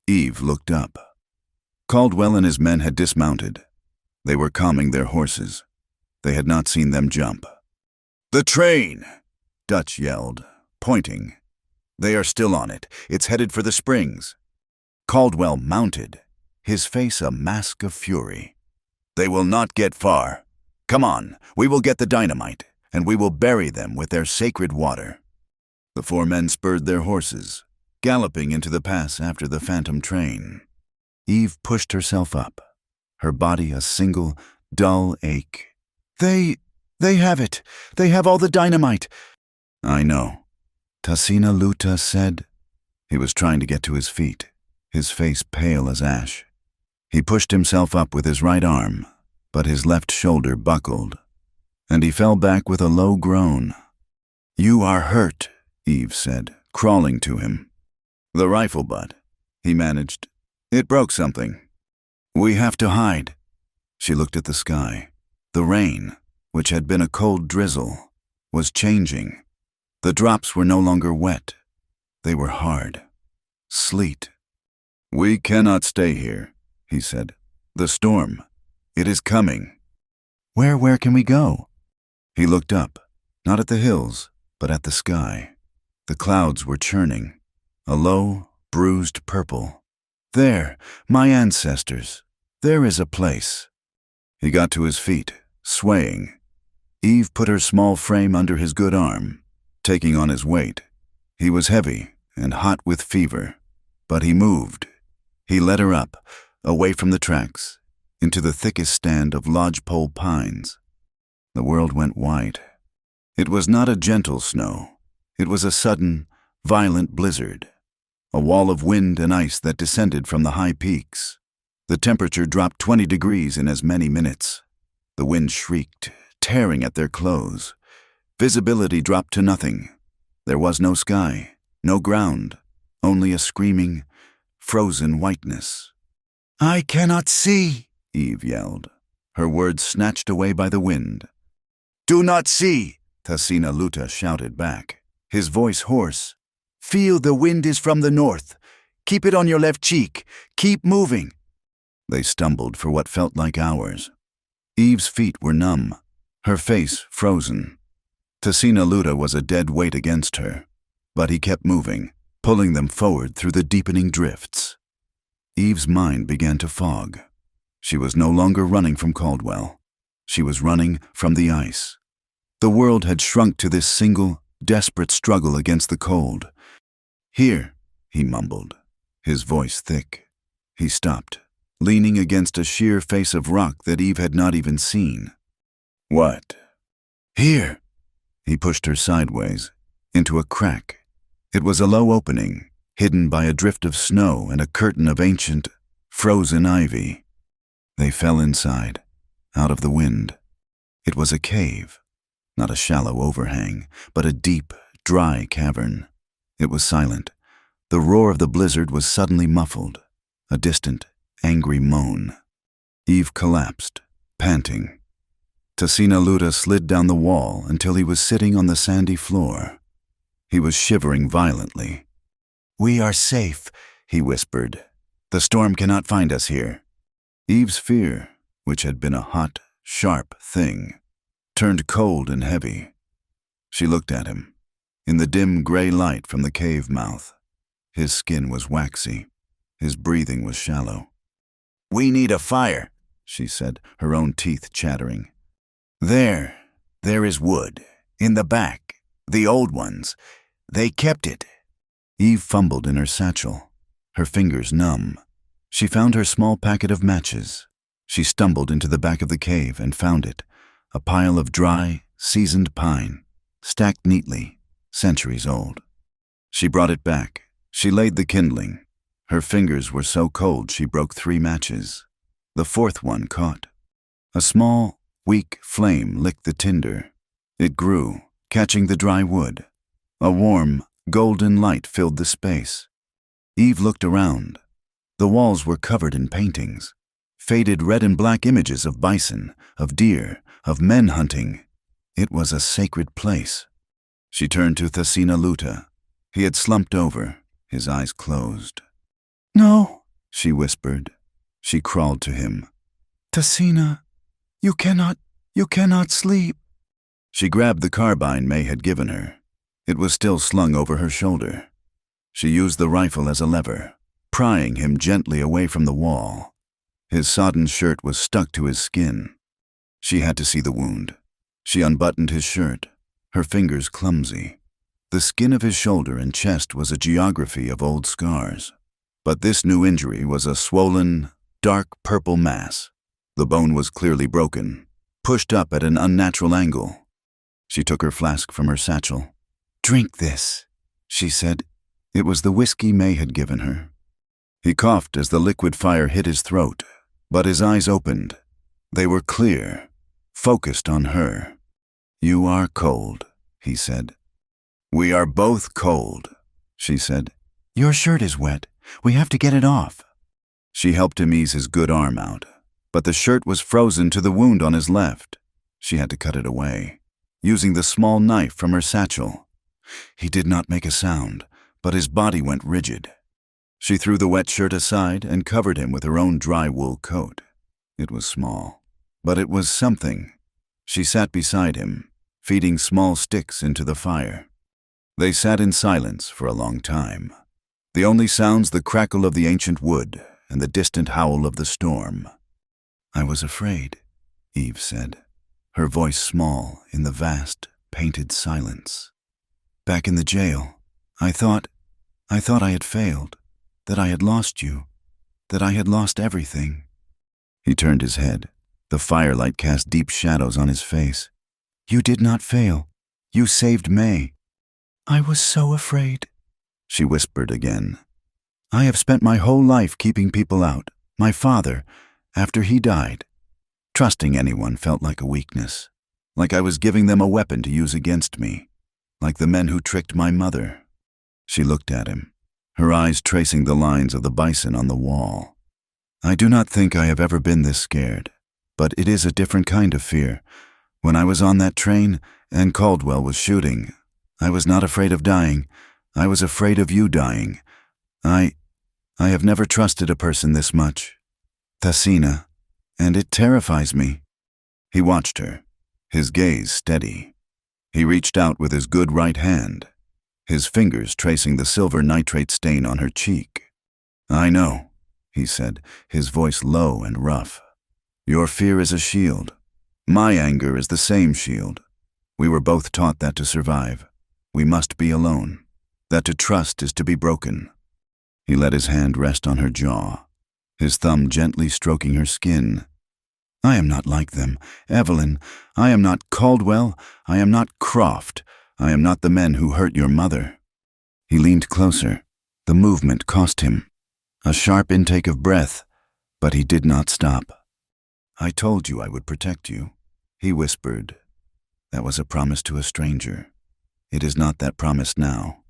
Eve looked up. Caldwell and his men had dismounted. They were calming their horses. They had not seen them jump. "The train!" Dutch yelled, pointing. They are still on it. It's headed for the springs. Caldwell mounted, his face a mask of fury. They will not get far. Come on, we will get the dynamite, and we will bury them with their sacred water. The four men spurred their horses, galloping into the pass after the phantom train. Eve pushed herself up, her body a single, dull ache. They have it. They have all the dynamite. I know, Tasina Luta said. He was trying to get to his feet, his face pale as ash. He pushed himself up with his right arm, but his left shoulder buckled, and he fell back with a low groan. You are hurt, Eve said, crawling to him. The rifle butt, he managed. It broke something. We have to hide. She looked at the sky. The rain, which had been a cold drizzle, was changing. The drops were no longer wet. They were hard. Sleet. We cannot stay here, he said. The storm. It is coming. Where can we go? He looked up, not at the hills, but at the sky. The clouds were churning, a low, bruised purple. There, my ancestors. There is a place. He got to his feet, swaying. Eve put her small frame under his good arm, taking on his weight. He was heavy and hot with fever, but he moved. He led her up, away from the tracks, into the thickest stand of lodgepole pines. The world went white. It was not a gentle snow. It was a sudden, violent blizzard, a wall of wind and ice that descended from the high peaks. The temperature dropped 20 degrees in as many minutes. The wind shrieked, tearing at their clothes. Visibility dropped to nothing. There was no sky, no ground, only a screaming, frozen whiteness. I cannot see, Eve yelled, her words snatched away by the wind. Do not see, Tasina Luta shouted back, his voice hoarse. Feel the wind is from the north. Keep it on your left cheek. Keep moving. They stumbled for what felt like hours. Eve's feet were numb, her face frozen. Tasina Luta was a dead weight against her, but he kept moving, pulling them forward through the deepening drifts. Eve's mind began to fog. She was no longer running from Caldwell. She was running from the ice. The world had shrunk to this single, desperate struggle against the cold. Here, he mumbled, his voice thick. He stopped, leaning against a sheer face of rock that Eve had not even seen. What? Here. He pushed her sideways, into a crack. It was a low opening, hidden by a drift of snow and a curtain of ancient, frozen ivy. They fell inside, out of the wind. It was a cave, not a shallow overhang, but a deep, dry cavern. It was silent. The roar of the blizzard was suddenly muffled, a distant, angry moan. Eve collapsed, panting. Tasina Luta slid down the wall until he was sitting on the sandy floor. He was shivering violently. We are safe, he whispered. The storm cannot find us here. Eve's fear, which had been a hot, sharp thing, turned cold and heavy. She looked at him. In the dim gray light from the cave mouth, his skin was waxy. His breathing was shallow. We need a fire, she said, her own teeth chattering. There is wood, in the back, the old ones. They kept it. Eve fumbled in her satchel, her fingers numb. She found her small packet of matches. She stumbled into the back of the cave and found it, a pile of dry, seasoned pine, stacked neatly, centuries old. She brought it back. She laid the kindling. Her fingers were so cold she broke 3 matches. The 4th one caught. A small, weak flame licked the tinder. It grew, catching the dry wood. A warm, golden light filled the space. Eve looked around. The walls were covered in paintings, faded red and black images of bison, of deer, of men hunting. It was a sacred place. She turned to Tasina Luta. He had slumped over, his eyes closed. No, she whispered. She crawled to him. Tasina, you cannot sleep. She grabbed the carbine May had given her. It was still slung over her shoulder. She used the rifle as a lever, prying him gently away from the wall. His sodden shirt was stuck to his skin. She had to see the wound. She unbuttoned his shirt, her fingers clumsy. The skin of his shoulder and chest was a geography of old scars. But this new injury was a swollen, dark purple mass. The bone was clearly broken, pushed up at an unnatural angle. She took her flask from her satchel. "Drink this," she said. It was the whiskey May had given her. He coughed as the liquid fire hit his throat, but his eyes opened. They were clear, focused on her. "You are cold," he said. "We are both cold," she said. "Your shirt is wet. We have to get it off." She helped him ease his good arm out, but the shirt was frozen to the wound on his left. She had to cut it away, using the small knife from her satchel. He did not make a sound, but his body went rigid. She threw the wet shirt aside and covered him with her own dry wool coat. It was small, but it was something. She sat beside him, feeding small sticks into the fire. They sat in silence for a long time. The only sounds the crackle of the ancient wood and the distant howl of the storm. "I was afraid," Eve said, her voice small in the vast, painted silence. "Back in the jail, I thought I had failed, that I had lost you, that I had lost everything." He turned his head. The firelight cast deep shadows on his face. "You did not fail. You saved May." "I was so afraid," she whispered again. "I have spent my whole life keeping people out. My father, after he died. Trusting anyone felt like a weakness, like I was giving them a weapon to use against me, like the men who tricked my mother." She looked at him, her eyes tracing the lines of the bison on the wall. "I do not think I have ever been this scared, but it is a different kind of fear. When I was on that train and Caldwell was shooting, I was not afraid of dying. I was afraid of you dying. I have never trusted a person this much. Thasina, and it terrifies me." He watched her, his gaze steady. He reached out with his good right hand, his fingers tracing the silver nitrate stain on her cheek. "I know," he said, his voice low and rough. "Your fear is a shield. My anger is the same shield. We were both taught that to survive, we must be alone, that to trust is to be broken." He let his hand rest on her jaw, his thumb gently stroking her skin. "I am not like them, Evelyn. I am not Caldwell. I am not Croft. I am not the men who hurt your mother." He leaned closer. The movement cost him a sharp intake of breath, but he did not stop. "I told you I would protect you," he whispered. "That was a promise to a stranger. It is not that promise now.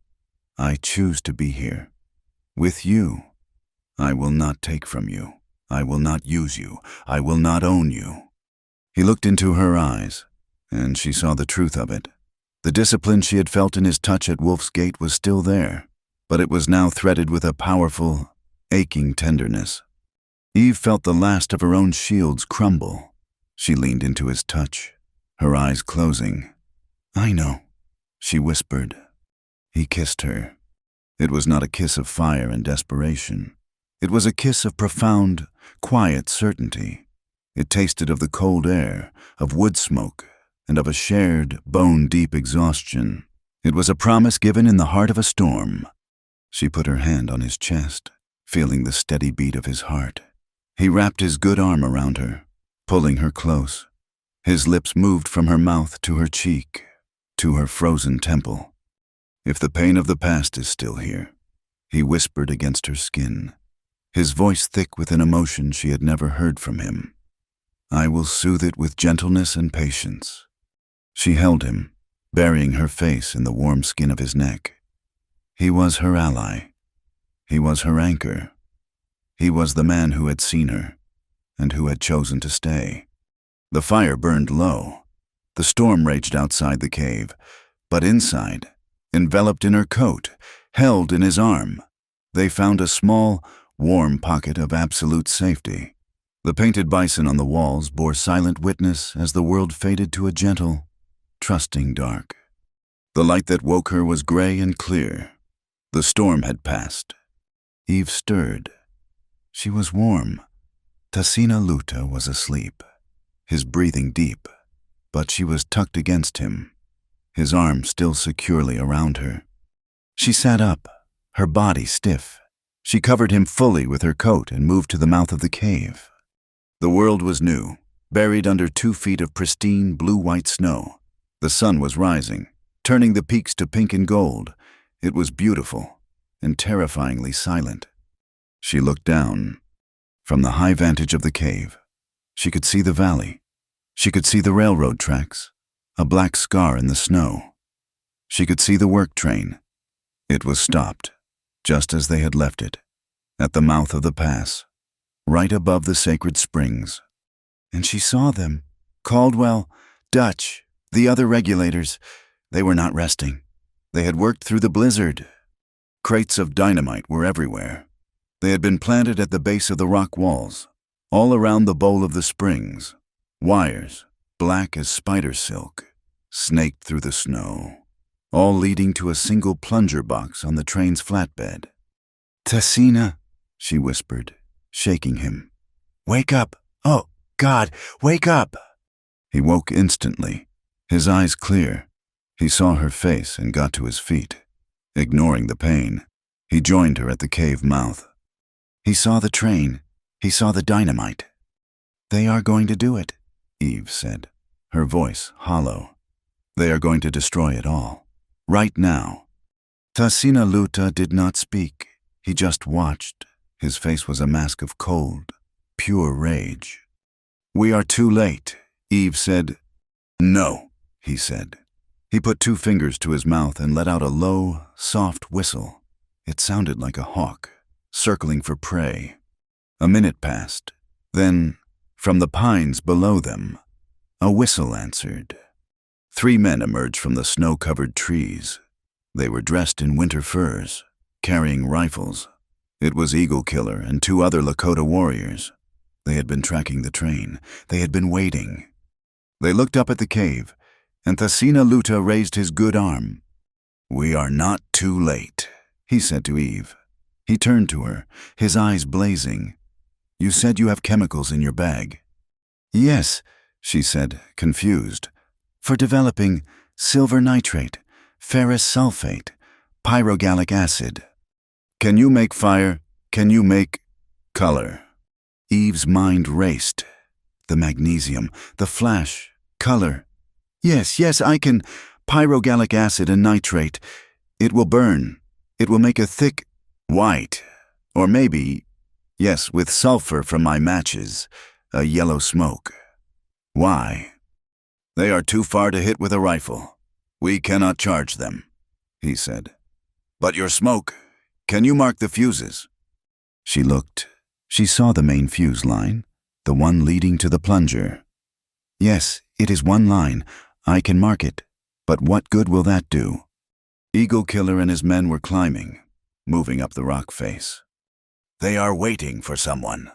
I choose to be here. With you. I will not take from you. I will not use you. I will not own you." He looked into her eyes, and she saw the truth of it. The discipline she had felt in his touch at Wolf's Gate was still there, but it was now threaded with a powerful, aching tenderness. Eve felt the last of her own shields crumble. She leaned into his touch, her eyes closing. "I know," she whispered. He kissed her. It was not a kiss of fire and desperation. It was a kiss of profound, quiet certainty. It tasted of the cold air, of wood smoke, and of a shared, bone-deep exhaustion. It was a promise given in the heart of a storm. She put her hand on his chest, feeling the steady beat of his heart. He wrapped his good arm around her, pulling her close. His lips moved from her mouth to her cheek, to her frozen temple. "If the pain of the past is still here," he whispered against her skin, his voice thick with an emotion she had never heard from him, "I will soothe it with gentleness and patience." She held him, burying her face in the warm skin of his neck. He was her ally. He was her anchor. He was the man who had seen her, and who had chosen to stay. The fire burned low. The storm raged outside the cave, but inside, enveloped in her coat, held in his arm, they found a small, warm pocket of absolute safety. The painted bison on the walls bore silent witness as the world faded to a gentle, trusting dark. The light that woke her was gray and clear. The storm had passed. Eve stirred. She was warm. Tasina Luta was asleep, his breathing deep, but she was tucked against him, his arm still securely around her. She sat up, her body stiff. She covered him fully with her coat and moved to the mouth of the cave. The world was new, buried under 2 feet of pristine blue-white snow. The sun was rising, turning the peaks to pink and gold. It was beautiful and terrifyingly silent. She looked down. From the high vantage of the cave, she could see the valley. She could see the railroad tracks, a black scar in the snow. She could see the work train. It was stopped, just as they had left it, at the mouth of the pass, right above the sacred springs. And she saw them. Caldwell, Dutch, the other regulators. They were not resting. They had worked through the blizzard. Crates of dynamite were everywhere. They had been planted at the base of the rock walls, all around the bowl of the springs. Wires, black as spider silk, snaked through the snow, all leading to a single plunger box on the train's flatbed. "Tasina," she whispered, shaking him. "Wake up! Oh, God, wake up!" He woke instantly, his eyes clear. He saw her face and got to his feet. Ignoring the pain, he joined her at the cave mouth. He saw the train. He saw the dynamite. "They are going to do it," Eve said, her voice hollow. "They are going to destroy it all. Right now." Tasina Luta did not speak. He just watched. His face was a mask of cold, pure rage. "We are too late," Eve said. "No," he said. He put 2 fingers to his mouth and let out a low, soft whistle. It sounded like a hawk, circling for prey. A minute passed. Then, from the pines below them, a whistle answered. 3 men emerged from the snow-covered trees. They were dressed in winter furs, carrying rifles. It was Eagle Killer and 2 other Lakota warriors. They had been tracking the train. They had been waiting. They looked up at the cave, and Tasina Luta raised his good arm. "We are not too late," he said to Eve. He turned to her, his eyes blazing. "You said you have chemicals in your bag." "Yes," she said, confused. "For developing silver nitrate, ferrous sulfate, pyrogallic acid." "Can you make fire? Can you make color?" Eve's mind raced. The magnesium, the flash, color. Yes, I can. Pyrogallic acid and nitrate. It will burn. It will make a thick white. Or maybe, yes, with sulfur from my matches, a yellow smoke. Why? "They are too far to hit with a rifle. We cannot charge them," he said. "But your smoke, can you mark the fuses?" She looked. She saw the main fuse line, the one leading to the plunger. "Yes, it is one line. I can mark it. But what good will that do?" Eagle Killer and his men were climbing, moving up the rock face. "They are waiting for someone,"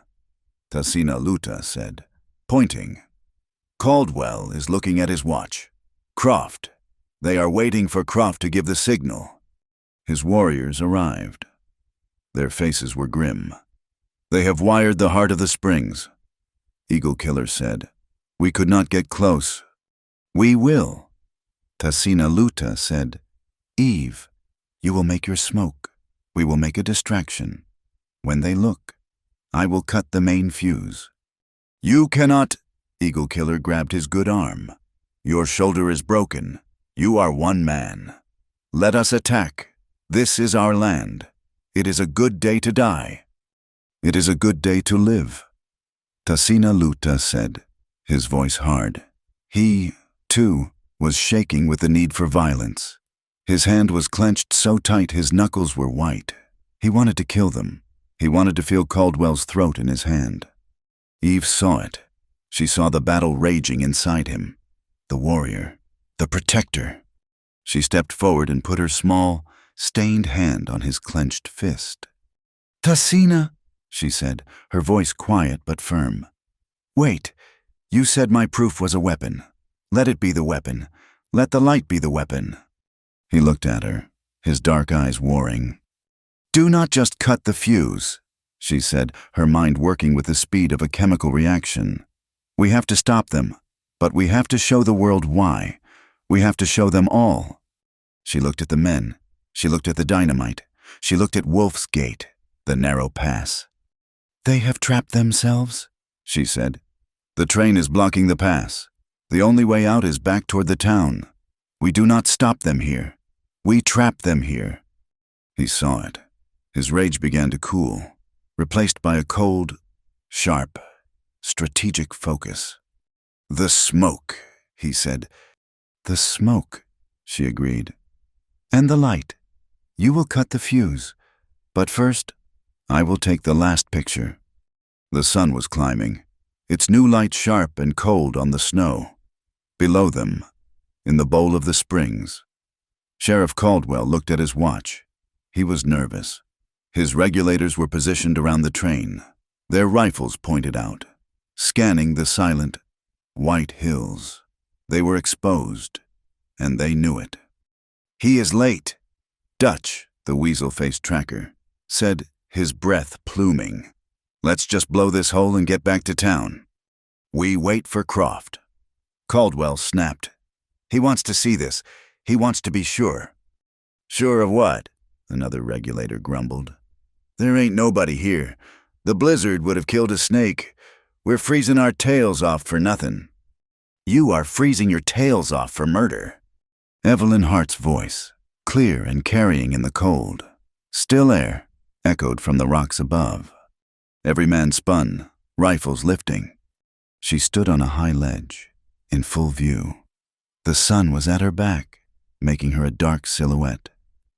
Tasina Luta said, pointing. "Caldwell is looking at his watch. Croft. They are waiting for Croft to give the signal." His warriors arrived. Their faces were grim. "They have wired the heart of the springs," Eagle Killer said. "We could not get close." "We will," Tasina Luta said. "Eve, you will make your smoke. We will make a distraction. When they look, I will cut the main fuse." "You cannot," Eagle Killer grabbed his good arm. "Your shoulder is broken. You are one man. Let us attack. This is our land. It is a good day to die. It is a good day to live," Tasina Luta said, his voice hard. He, too, was shaking with the need for violence. His hand was clenched so tight his knuckles were white. He wanted to kill them. He wanted to feel Caldwell's throat in his hand. Eve saw it. She saw the battle raging inside him. The warrior. The protector. She stepped forward and put her small, stained hand on his clenched fist. "Tasina," she said, her voice quiet but firm. "Wait. You said my proof was a weapon. Let it be the weapon. Let the light be the weapon." He looked at her, his dark eyes warring. Do not just cut the fuse, she said, her mind working with the speed of a chemical reaction. We have to stop them, but we have to show the world why. We have to show them all. She looked at the men. She looked at the dynamite. She looked at Wolf's Gate, the narrow pass. They have trapped themselves, she said. The train is blocking the pass. The only way out is back toward the town. We do not stop them here. We trap them here. He saw it. His rage began to cool, replaced by a cold, sharp, strategic focus. The smoke, he said. The smoke, she agreed. And the light. You will cut the fuse. But first, I will take the last picture. The sun was climbing, its new light sharp and cold on the snow. Below them, in the bowl of the springs, Sheriff Caldwell looked at his watch. He was nervous. His regulators were positioned around the train, their rifles pointed out, scanning the silent, white hills. They were exposed, and they knew it. He is late, Dutch, the weasel-faced tracker, said, his breath pluming. Let's just blow this hole and get back to town. We wait for Croft. Caldwell snapped. He wants to see this. He wants to be sure. Sure of what? Another regulator grumbled. There ain't nobody here. The blizzard would have killed a snake. We're freezing our tails off for nothing. You are freezing your tails off for murder. Evelyn Hart's voice, clear and carrying in the cold. Still air, echoed from the rocks above. Every man spun, rifles lifting. She stood on a high ledge, in full view. The sun was at her back, making her a dark silhouette.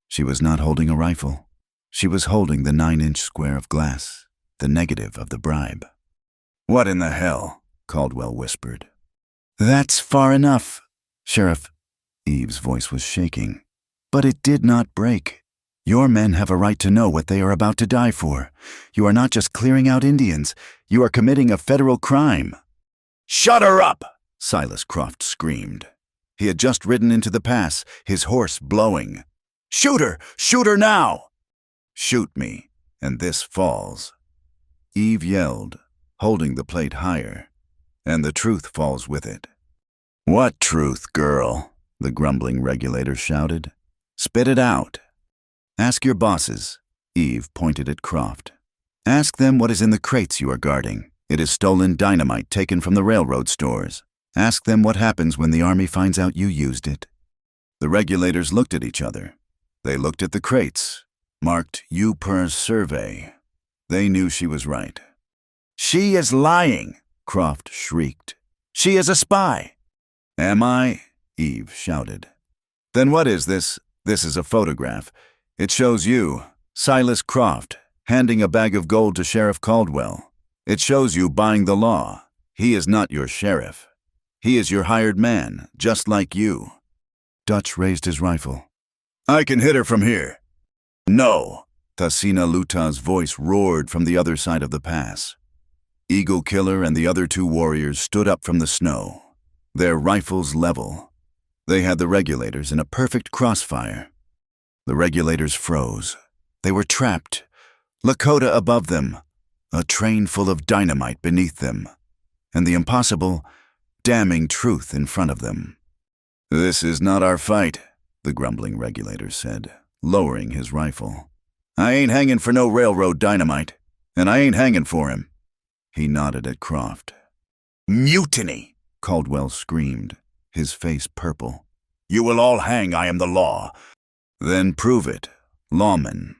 She was not holding a rifle. She was holding the 9-inch square of glass, the negative of the bribe. What in the hell? Caldwell whispered. That's far enough, Sheriff. Eve's voice was shaking. But it did not break. Your men have a right to know what they are about to die for. You are not just clearing out Indians. You are committing a federal crime. Shut her up! Silas Croft screamed. He had just ridden into the pass, his horse blowing. Shoot her! Shoot her now! Shoot me, and this falls. Eve yelled, holding the plate higher, and the truth falls with it. What truth, girl? The grumbling regulator shouted. Spit it out. Ask your bosses. Eve pointed at Croft. Ask them what is in the crates you are guarding. It is stolen dynamite taken from the railroad stores. Ask them what happens when the army finds out you used it. The regulators looked at each other. They looked at the crates, marked U per survey. They knew she was right. She is lying, Croft shrieked. She is a spy. Am I? Eve shouted. Then what is this? This is a photograph. It shows you, Silas Croft, handing a bag of gold to Sheriff Caldwell. It shows you buying the law. He is not your sheriff. He is your hired man, just like you. Dutch raised his rifle. I can hit her from here. No, Tasina Luta's voice roared from the other side of the pass. Eagle Killer and the other two warriors stood up from the snow, their rifles level. They had the regulators in a perfect crossfire. The regulators froze. They were trapped. Lakota above them, a train full of dynamite beneath them, and the impossible, damning truth in front of them. This is not our fight, the grumbling regulator said, lowering his rifle. I ain't hanging for no railroad dynamite, and I ain't hanging for him. He nodded at Croft. Mutiny, Caldwell screamed, his face purple. You will all hang, I am the law. Then prove it, lawman.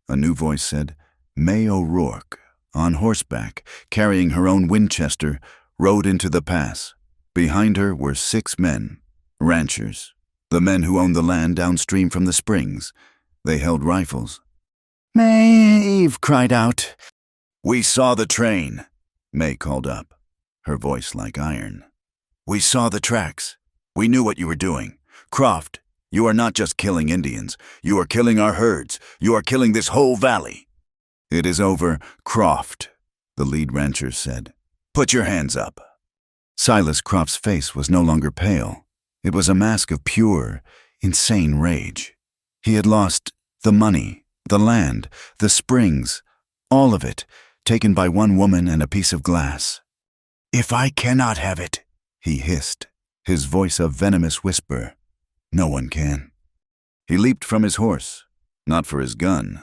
A new voice said, May O'Rourke, on horseback, carrying her own Winchester, rode into the pass. Behind her were 6 men, ranchers, the men who owned the land downstream from the springs. They held rifles. May, Eve cried out. We saw the train, May called up, her voice like iron. We saw the tracks. We knew what you were doing. Croft, you are not just killing Indians. You are killing our herds. You are killing this whole valley. It is over, Croft, the lead rancher said. Put your hands up. Silas Croft's face was no longer pale. It was a mask of pure, insane rage. He had lost the money, The land, the springs, all of it, taken by one woman and a piece of glass. "If I cannot have it," he hissed, his voice a venomous whisper, "no one can." He leaped from his horse, not for his gun,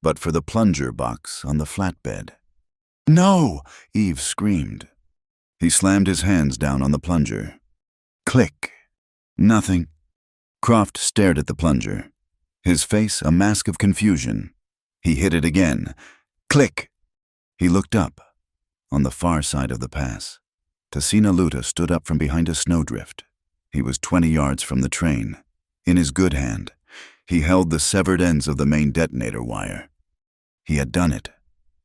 but for the plunger box on the flatbed. "No!" Eve screamed. He slammed his hands down on the plunger. Click. Nothing. Croft stared at the plunger, his face a mask of confusion. He hit it again. Click. He looked up. On the far side of the pass, Tasina Luta stood up from behind a snowdrift. He was 20 yards from the train. In his good hand, he held the severed ends of the main detonator wire. He had done it.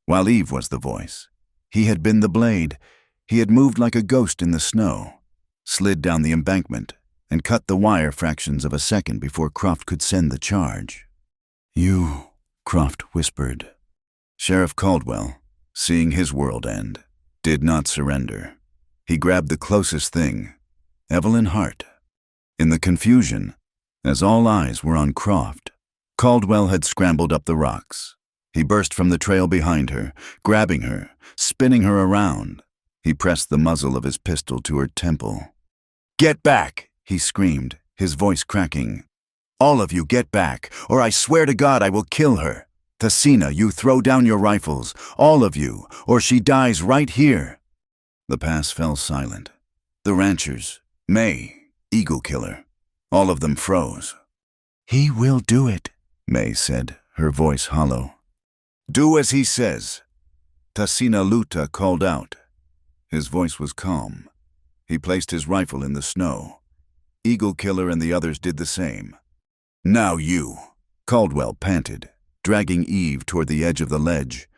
While Eve was the voice, he had been the blade. He had moved like a ghost in the snow, slid down the embankment, and cut the wire fractions of a second before Croft could send the charge. "You," Croft whispered. Sheriff Caldwell, seeing his world end, did not surrender. He grabbed the closest thing, Evelyn Hart. In the confusion, as all eyes were on Croft, Caldwell had scrambled up the rocks. He burst from the trail behind her, grabbing her, spinning her around. He pressed the muzzle of his pistol to her temple. "Get back!" he screamed, his voice cracking. "All of you get back, or I swear to God I will kill her. Tasina, you throw down your rifles, all of you, or she dies right here." The pass fell silent. The ranchers, May, Eagle Killer, all of them froze. "He will do it," May said, her voice hollow. "Do as he says." Tasina Luta called out. His voice was calm. He placed his rifle in the snow. Eagle Killer and the others did the same. "Now you," Caldwell panted, dragging Eve toward the edge of the ledge.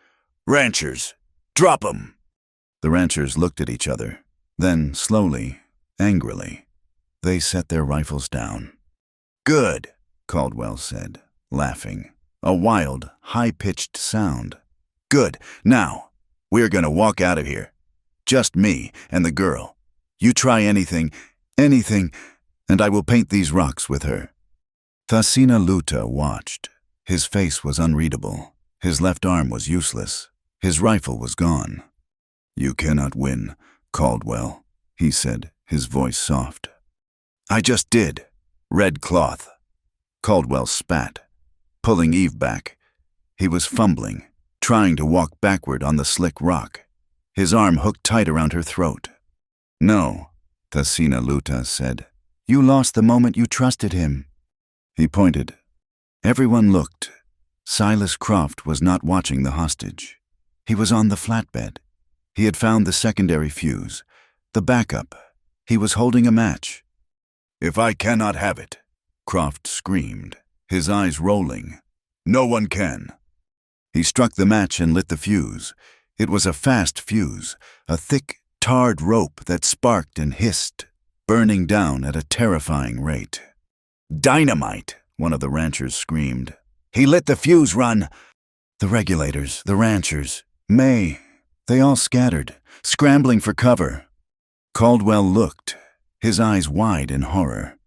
"Ranchers, drop 'em!" The ranchers looked at each other. Then, slowly, angrily, they set their rifles down. "Good," Caldwell said, laughing. A wild, high-pitched sound. "Good. Now, we're gonna walk out of here. Just me and the girl. You try anything, and I will paint these rocks with her." Tasina Luta watched. His face was unreadable. His left arm was useless. His rifle was gone. "You cannot win, Caldwell," he said, his voice soft. "I just did. Red cloth." Caldwell spat, pulling Eve back. He was fumbling, trying to walk backward on the slick rock. His arm hooked tight around her throat. "No," Tasina Luta said. "You lost the moment you trusted him." He pointed. Everyone looked. Silas Croft was not watching the hostage. He was on the flatbed. He had found the secondary fuse, the backup. He was holding a match. "If I cannot have it," Croft screamed, his eyes rolling, "no one can." He struck the match and lit the fuse. It was a fast fuse, a thick, tarred rope that sparked and hissed, burning down at a terrifying rate. "Dynamite!" one of the ranchers screamed. "He lit the fuse, run!" The regulators, the ranchers, May, they all scattered, scrambling for cover. Caldwell looked, his eyes wide in horror.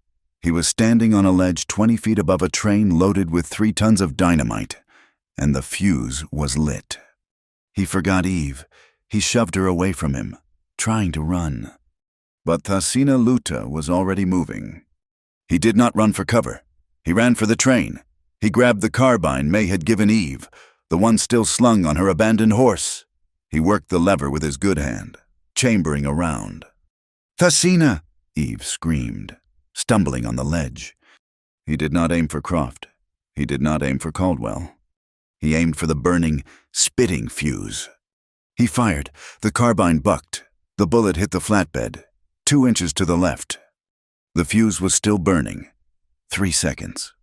He was standing on a ledge 20 feet above a train loaded with 3 tons of dynamite, and the fuse was lit. He forgot Eve. He shoved her away from him, trying to run. But Tasina Luta was already moving. He did not run for cover. He ran for the train. He grabbed the carbine May had given Eve, the one still slung on her abandoned horse. He worked the lever with his good hand, chambering around. "Tasina!" Eve screamed, stumbling on the ledge. He did not aim for Croft. He did not aim for Caldwell. He aimed for the burning, spitting fuse. He fired. The carbine bucked. The bullet hit the flatbed, 2 inches to the left. The fuse was still burning. 3 seconds.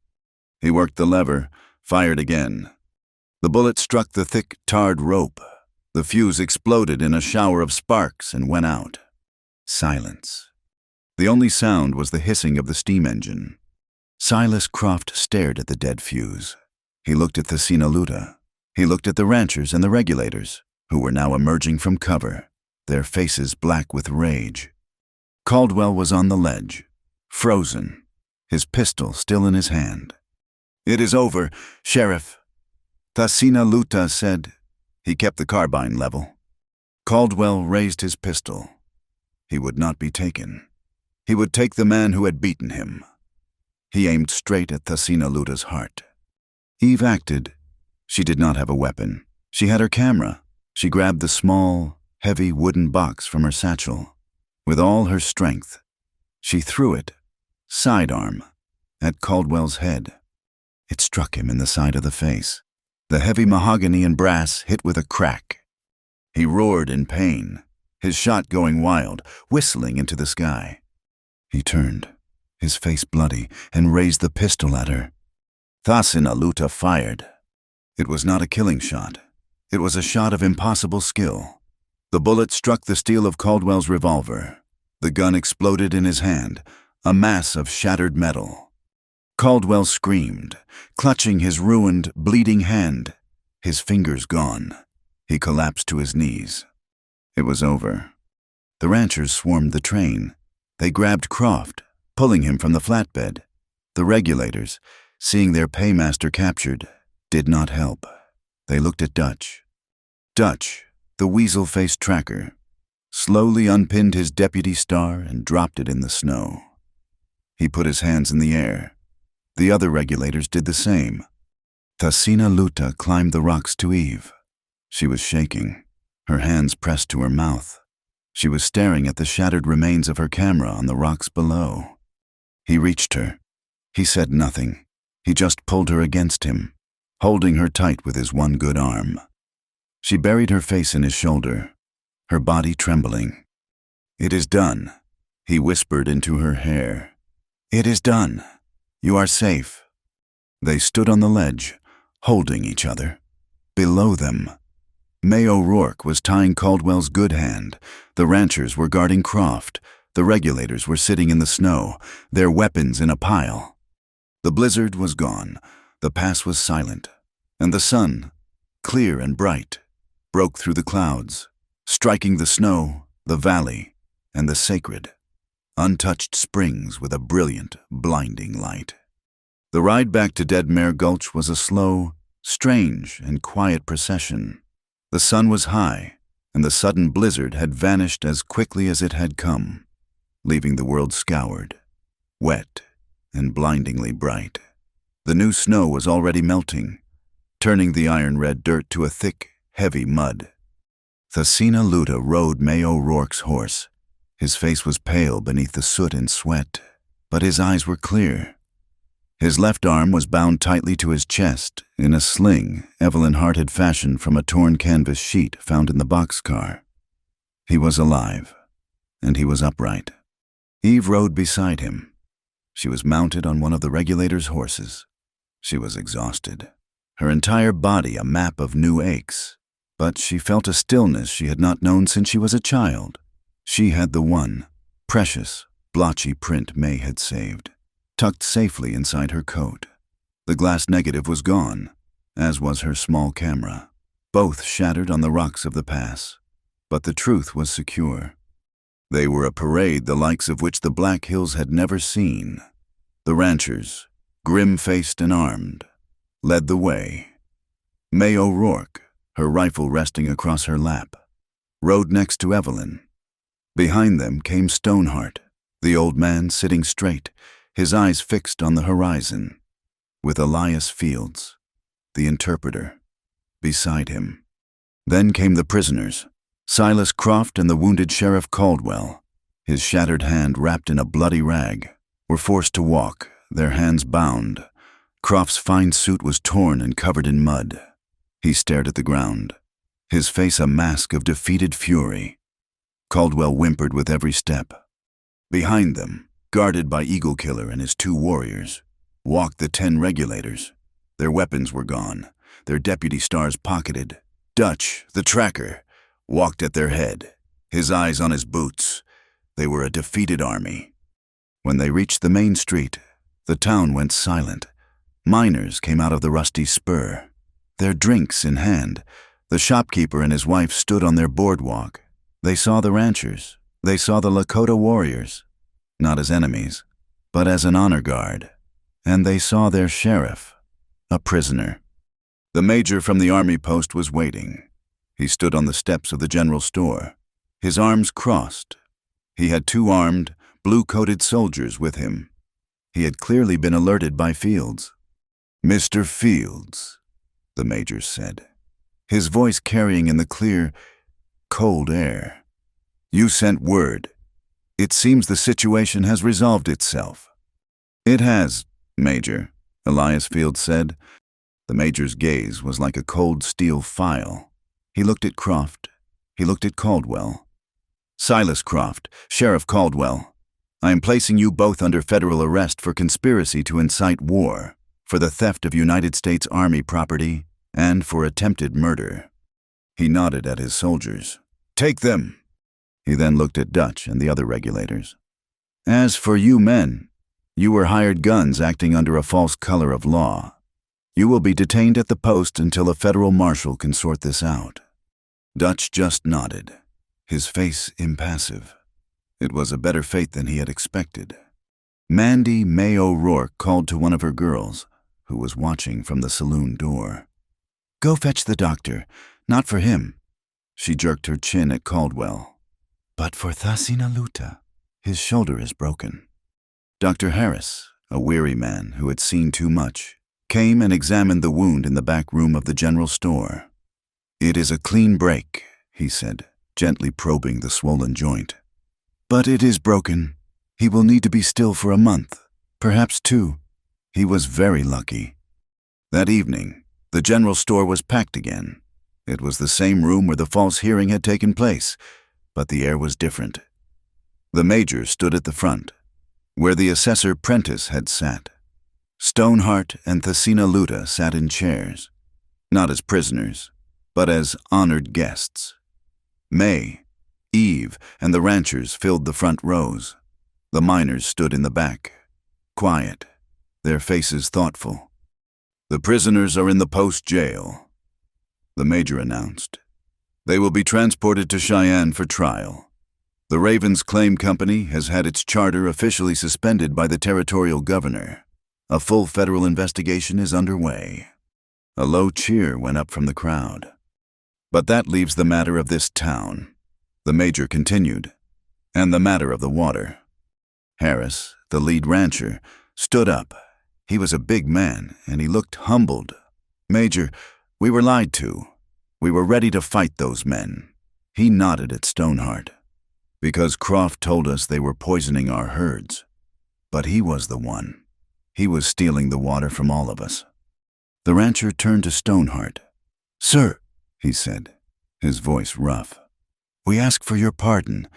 He worked the lever, fired again. The bullet struck the thick, tarred rope. The fuse exploded in a shower of sparks and went out. Silence. The only sound was the hissing of the steam engine. Silas Croft stared at the dead fuse. He looked at Tasina Luta. He looked at the ranchers and the regulators, who were now emerging from cover, their faces black with rage. Caldwell was on the ledge, frozen, his pistol still in his hand. "It is over, Sheriff," Thasina Luta said. He kept the carbine level. Caldwell raised his pistol. He would not be taken. He would take the man who had beaten him. He aimed straight at Thasina Luta's heart. Eve acted. She did not have a weapon. She had her camera. She grabbed the small, heavy wooden box from her satchel. With all her strength, she threw it, sidearm, at Caldwell's head. It struck him in the side of the face. The heavy mahogany and brass hit with a crack. He roared in pain, his shot going wild, whistling into the sky. He turned, his face bloody, and raised the pistol at her. Thasina Luta fired. It was not a killing shot. It was a shot of impossible skill. The bullet struck the steel of Caldwell's revolver. The gun exploded in his hand, a mass of shattered metal. Caldwell screamed, clutching his ruined, bleeding hand, his fingers gone. He collapsed to his knees. It was over. The ranchers swarmed the train. They grabbed Croft, pulling him from the flatbed. The regulators, seeing their paymaster captured, did not help. They looked at Dutch. Dutch, the weasel-faced tracker, slowly unpinned his deputy star and dropped it in the snow. He put his hands in the air. The other regulators did the same. Thasina Luta climbed the rocks to Eve. She was shaking, her hands pressed to her mouth. She was staring at the shattered remains of her camera on the rocks below. He reached her. He said nothing. He just pulled her against him, holding her tight with his one good arm. She buried her face in his shoulder, her body trembling. "It is done," he whispered into her hair. "It is done. You are safe." They stood on the ledge, holding each other. Below them, May O'Rourke was tying Caldwell's good hand. The ranchers were guarding Croft. The regulators were sitting in the snow, their weapons in a pile. The blizzard was gone. The pass was silent. And the sun, clear and bright, broke through the clouds, striking the snow, the valley, and the sacred, untouched springs with a brilliant, blinding light. The ride back to Dead Mare Gulch was a slow, strange, and quiet procession. The sun was high, and the sudden blizzard had vanished as quickly as it had come, leaving the world scoured, wet, and blindingly bright. The new snow was already melting, turning the iron-red dirt to a thick, heavy mud. Thasina Luta rode May O'Rourke's horse. His face was pale beneath the soot and sweat, but his eyes were clear. His left arm was bound tightly to his chest in a sling Evelyn Hart had fashioned from a torn canvas sheet found in the boxcar. He was alive, and he was upright. Eve rode beside him. She was mounted on one of the regulators' horses. She was exhausted, her entire body a map of new aches, but she felt a stillness she had not known since she was a child. She had the one, precious, blotchy print May had saved, tucked safely inside her coat. The glass negative was gone, as was her small camera, both shattered on the rocks of the pass. But the truth was secure. They were a parade the likes of which the Black Hills had never seen. The ranchers, grim-faced and armed, led the way. May O'Rourke, her rifle resting across her lap, rode next to Evelyn. Behind them came Stoneheart, the old man sitting straight, his eyes fixed on the horizon, with Elias Fields, the interpreter, beside him. Then came the prisoners, Silas Croft and the wounded Sheriff Caldwell, his shattered hand wrapped in a bloody rag, were forced to walk, their hands bound. Croft's fine suit was torn and covered in mud. He stared at the ground, his face a mask of defeated fury. Caldwell whimpered with every step. Behind them, guarded by Eagle Killer and his 2 warriors, walked the 10 regulators. Their weapons were gone, their deputy stars pocketed. Dutch, the tracker, walked at their head, his eyes on his boots. They were a defeated army. When they reached the main street, the town went silent. Miners came out of the rusty spur, their drinks in hand. The shopkeeper and his wife stood on their boardwalk. They saw the ranchers. They saw the Lakota warriors, not as enemies, but as an honor guard. And they saw their sheriff, a prisoner. The major from the army post was waiting. He stood on the steps of the general store, his arms crossed. He had 2 armed, blue-coated soldiers with him. He had clearly been alerted by Fields. "Mr. Fields," the major said, his voice carrying in the clear, cold air. "You sent word. It seems the situation has resolved itself." "It has, Major," Elias Fields said. The major's gaze was like a cold steel file. He looked at Croft. He looked at Caldwell. "Silas Croft, Sheriff Caldwell, I am placing you both under federal arrest for conspiracy to incite war, for the theft of United States Army property, and for attempted murder." He nodded at his soldiers. "Take them." He then looked at Dutch and the other regulators. "As for you men, you were hired guns acting under a false color of law. You will be detained at the post until a federal marshal can sort this out." Dutch just nodded, his face impassive. It was a better fate than he had expected. Mandy May O'Rourke called to one of her girls, who was watching from the saloon door. "Go fetch the doctor. Not for him." She jerked her chin at Caldwell. "But for Thasina Luta. His shoulder is broken." Dr. Harris, a weary man who had seen too much, came and examined the wound in the back room of the general store. "It is a clean break," he said, gently probing the swollen joint. "But it is broken. He will need to be still for a month, perhaps 2. He was very lucky." That evening, the general store was packed again. It was the same room where the false hearing had taken place, but the air was different. The major stood at the front, where the assessor Prentice had sat. Stoneheart and Thasina Luta sat in chairs, not as prisoners, but as honored guests. May, Eve, and the ranchers filled the front rows. The miners stood in the back, quiet, their faces thoughtful. "The prisoners are in the post jail," the major announced. "They will be transported to Cheyenne for trial. The Ravens Claim Company has had its charter officially suspended by the territorial governor. A full federal investigation is underway." A low cheer went up from the crowd. "But that leaves the matter of this town," the major continued, "and the matter of the water." Harris, the lead rancher, stood up. He was a big man, and he looked humbled. "Major, we were lied to. We were ready to fight those men." He nodded at Stoneheart. "Because Croft told us they were poisoning our herds. But he was the one. He was stealing the water from all of us." The rancher turned to Stoneheart. "Sir," he said, his voice rough, "we ask for your pardon.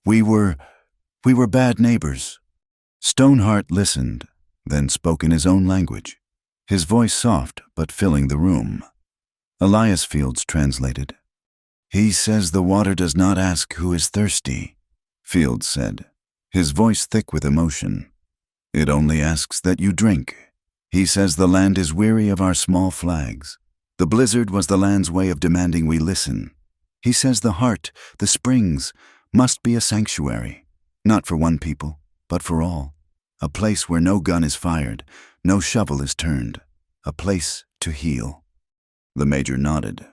We were bad neighbors." Stoneheart listened, then spoke in his own language, his voice soft but filling the room. Elias Fields translated. "He says the water does not ask who is thirsty," Fields said, his voice thick with emotion. "It only asks that you drink. He says the land is weary of our small flags. The blizzard was the land's way of demanding we listen. He says the heart, the springs, must be a sanctuary, not for one people, but for all. A place where no gun is fired, no shovel is turned. A place to heal." The major nodded.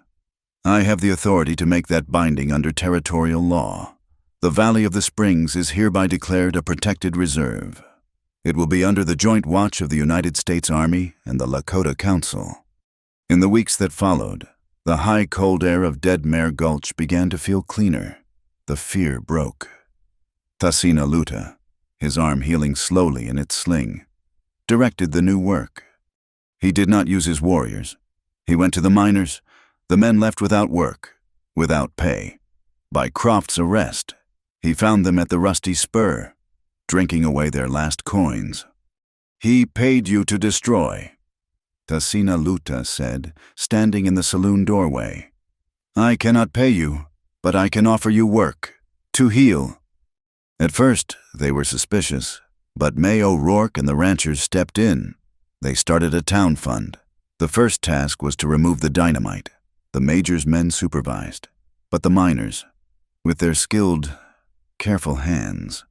"I have the authority to make that binding under territorial law. The Valley of the Springs is hereby declared a protected reserve. It will be under the joint watch of the United States Army and the Lakota Council." In the weeks that followed, the high cold air of Dead Mare Gulch began to feel cleaner. The fear broke. Thasina Luta, his arm healing slowly in its sling, directed the new work. He did not use his warriors. He went to the miners, the men left without work, without pay. By Croft's arrest, he found them at the Rusty Spur, drinking away their last coins. "He paid you to destroy," Thasina Luta said, standing in the saloon doorway. "I cannot pay you, but I can offer you work, to heal." At first, they were suspicious, but May O'Rourke and the ranchers stepped in. They started a town fund. The first task was to remove the dynamite. The major's men supervised, but the miners, with their skilled, careful hands,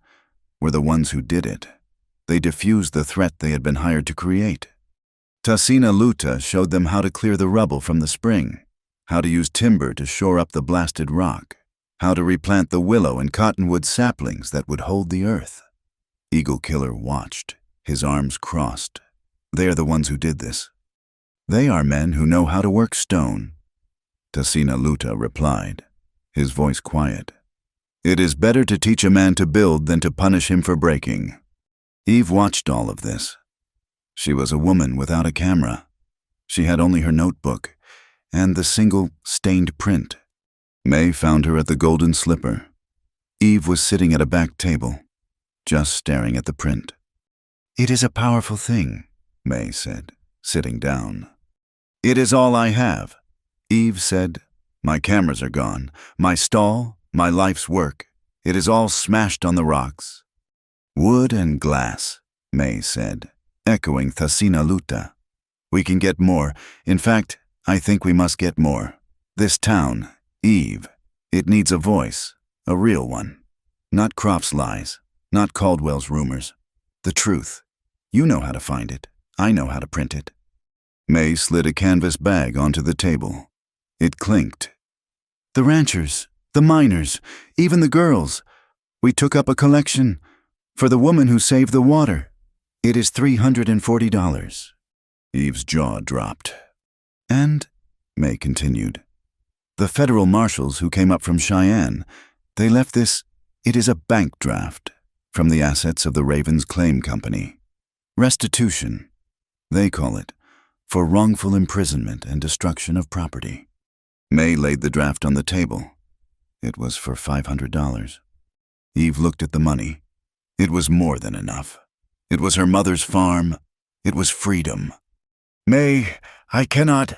were the ones who did it. They diffused the threat they had been hired to create. Tasina Luta showed them how to clear the rubble from the spring, how to use timber to shore up the blasted rock, how to replant the willow and cottonwood saplings that would hold the earth. Eagle Killer watched, his arms crossed. They are the ones who did this. They are men who know how to work stone. Tasina Luta replied, his voice quiet. It is better to teach a man to build than to punish him for breaking. Eve watched all of this. She was a woman without a camera. She had only her notebook and the single stained print. May found her at the Golden Slipper. Eve was sitting at a back table, just staring at the print. It is a powerful thing, May said, sitting down. It is all I have. Eve said, my cameras are gone, my stall, my life's work. It is all smashed on the rocks. Wood and glass, May said, echoing Tasina Luta. We can get more. In fact, I think we must get more. This town, Eve, it needs a voice, a real one. Not Croft's lies, not Caldwell's rumors. The truth. You know how to find it. I know how to print it. May slid a canvas bag onto the table. It clinked. The ranchers, the miners, even the girls. We took up a collection for the woman who saved the water. It is $340. Eve's jaw dropped. And, May continued, the federal marshals who came up from Cheyenne, they left this, it is a bank draft, from the assets of the Ravens Claim Company. Restitution, they call it, for wrongful imprisonment and destruction of property. May laid the draft on the table. It was for $500. Eve looked at the money. It was more than enough. It was her mother's farm. It was freedom. May, I cannot.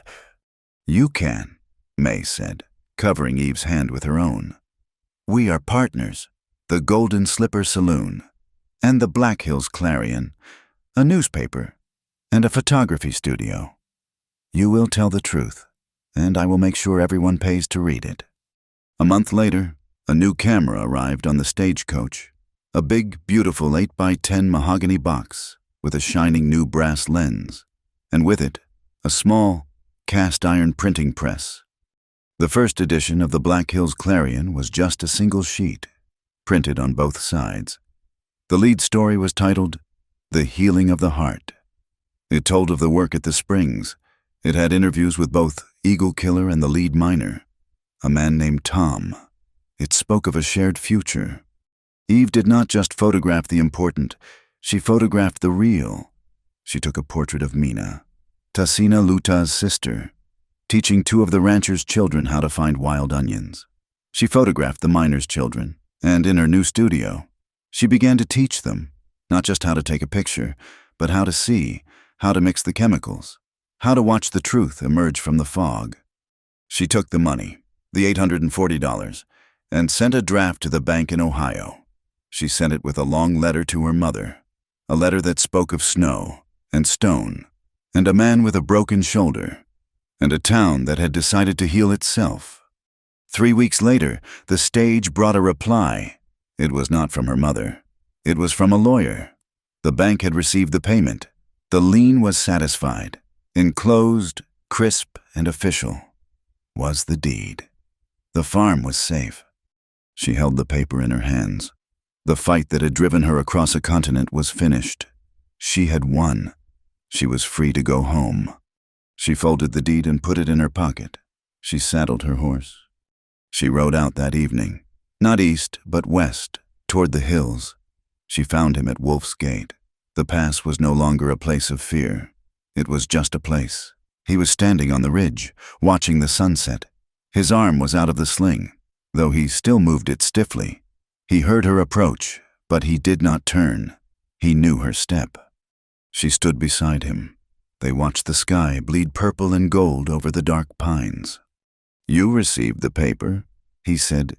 You can, May said, covering Eve's hand with her own. We are partners, the Golden Slipper Saloon, and the Black Hills Clarion, a newspaper, and a photography studio. You will tell the truth, and I will make sure everyone pays to read it. A month later, a new camera arrived on the stagecoach, a big, beautiful 8x10 mahogany box with a shining new brass lens, and with it, a small, cast-iron printing press. The first edition of the Black Hills Clarion was just a single sheet, printed on both sides. The lead story was titled, The Healing of the Heart. It told of the work at the Springs. It had interviews with both Eagle Killer and the lead miner, a man named Tom. It spoke of a shared future. Eve did not just photograph the important, she photographed the real. She took a portrait of Mina, Tasina Luta's sister, teaching two of the ranchers' children how to find wild onions. She photographed the miners' children, and in her new studio, she began to teach them, not just how to take a picture, but how to see, how to mix the chemicals, how to watch the truth emerge from the fog. She took the money, the $840, and sent a draft to the bank in Ohio. She sent it with a long letter to her mother, a letter that spoke of snow and stone, and a man with a broken shoulder, and a town that had decided to heal itself. 3 weeks later, the stage brought a reply. It was not from her mother. It was from a lawyer. The bank had received the payment. The lien was satisfied. Enclosed, crisp, and official was the deed. The farm was safe. She held the paper in her hands. The fight that had driven her across a continent was finished. She had won. She was free to go home. She folded the deed and put it in her pocket. She saddled her horse. She rode out that evening, not east, but west, toward the hills. She found him at Wolf's Gate. The pass was no longer a place of fear. It was just a place. He was standing on the ridge, watching the sunset. His arm was out of the sling, though he still moved it stiffly. He heard her approach, but he did not turn. He knew her step. She stood beside him. They watched the sky bleed purple and gold over the dark pines. You received the paper, he said.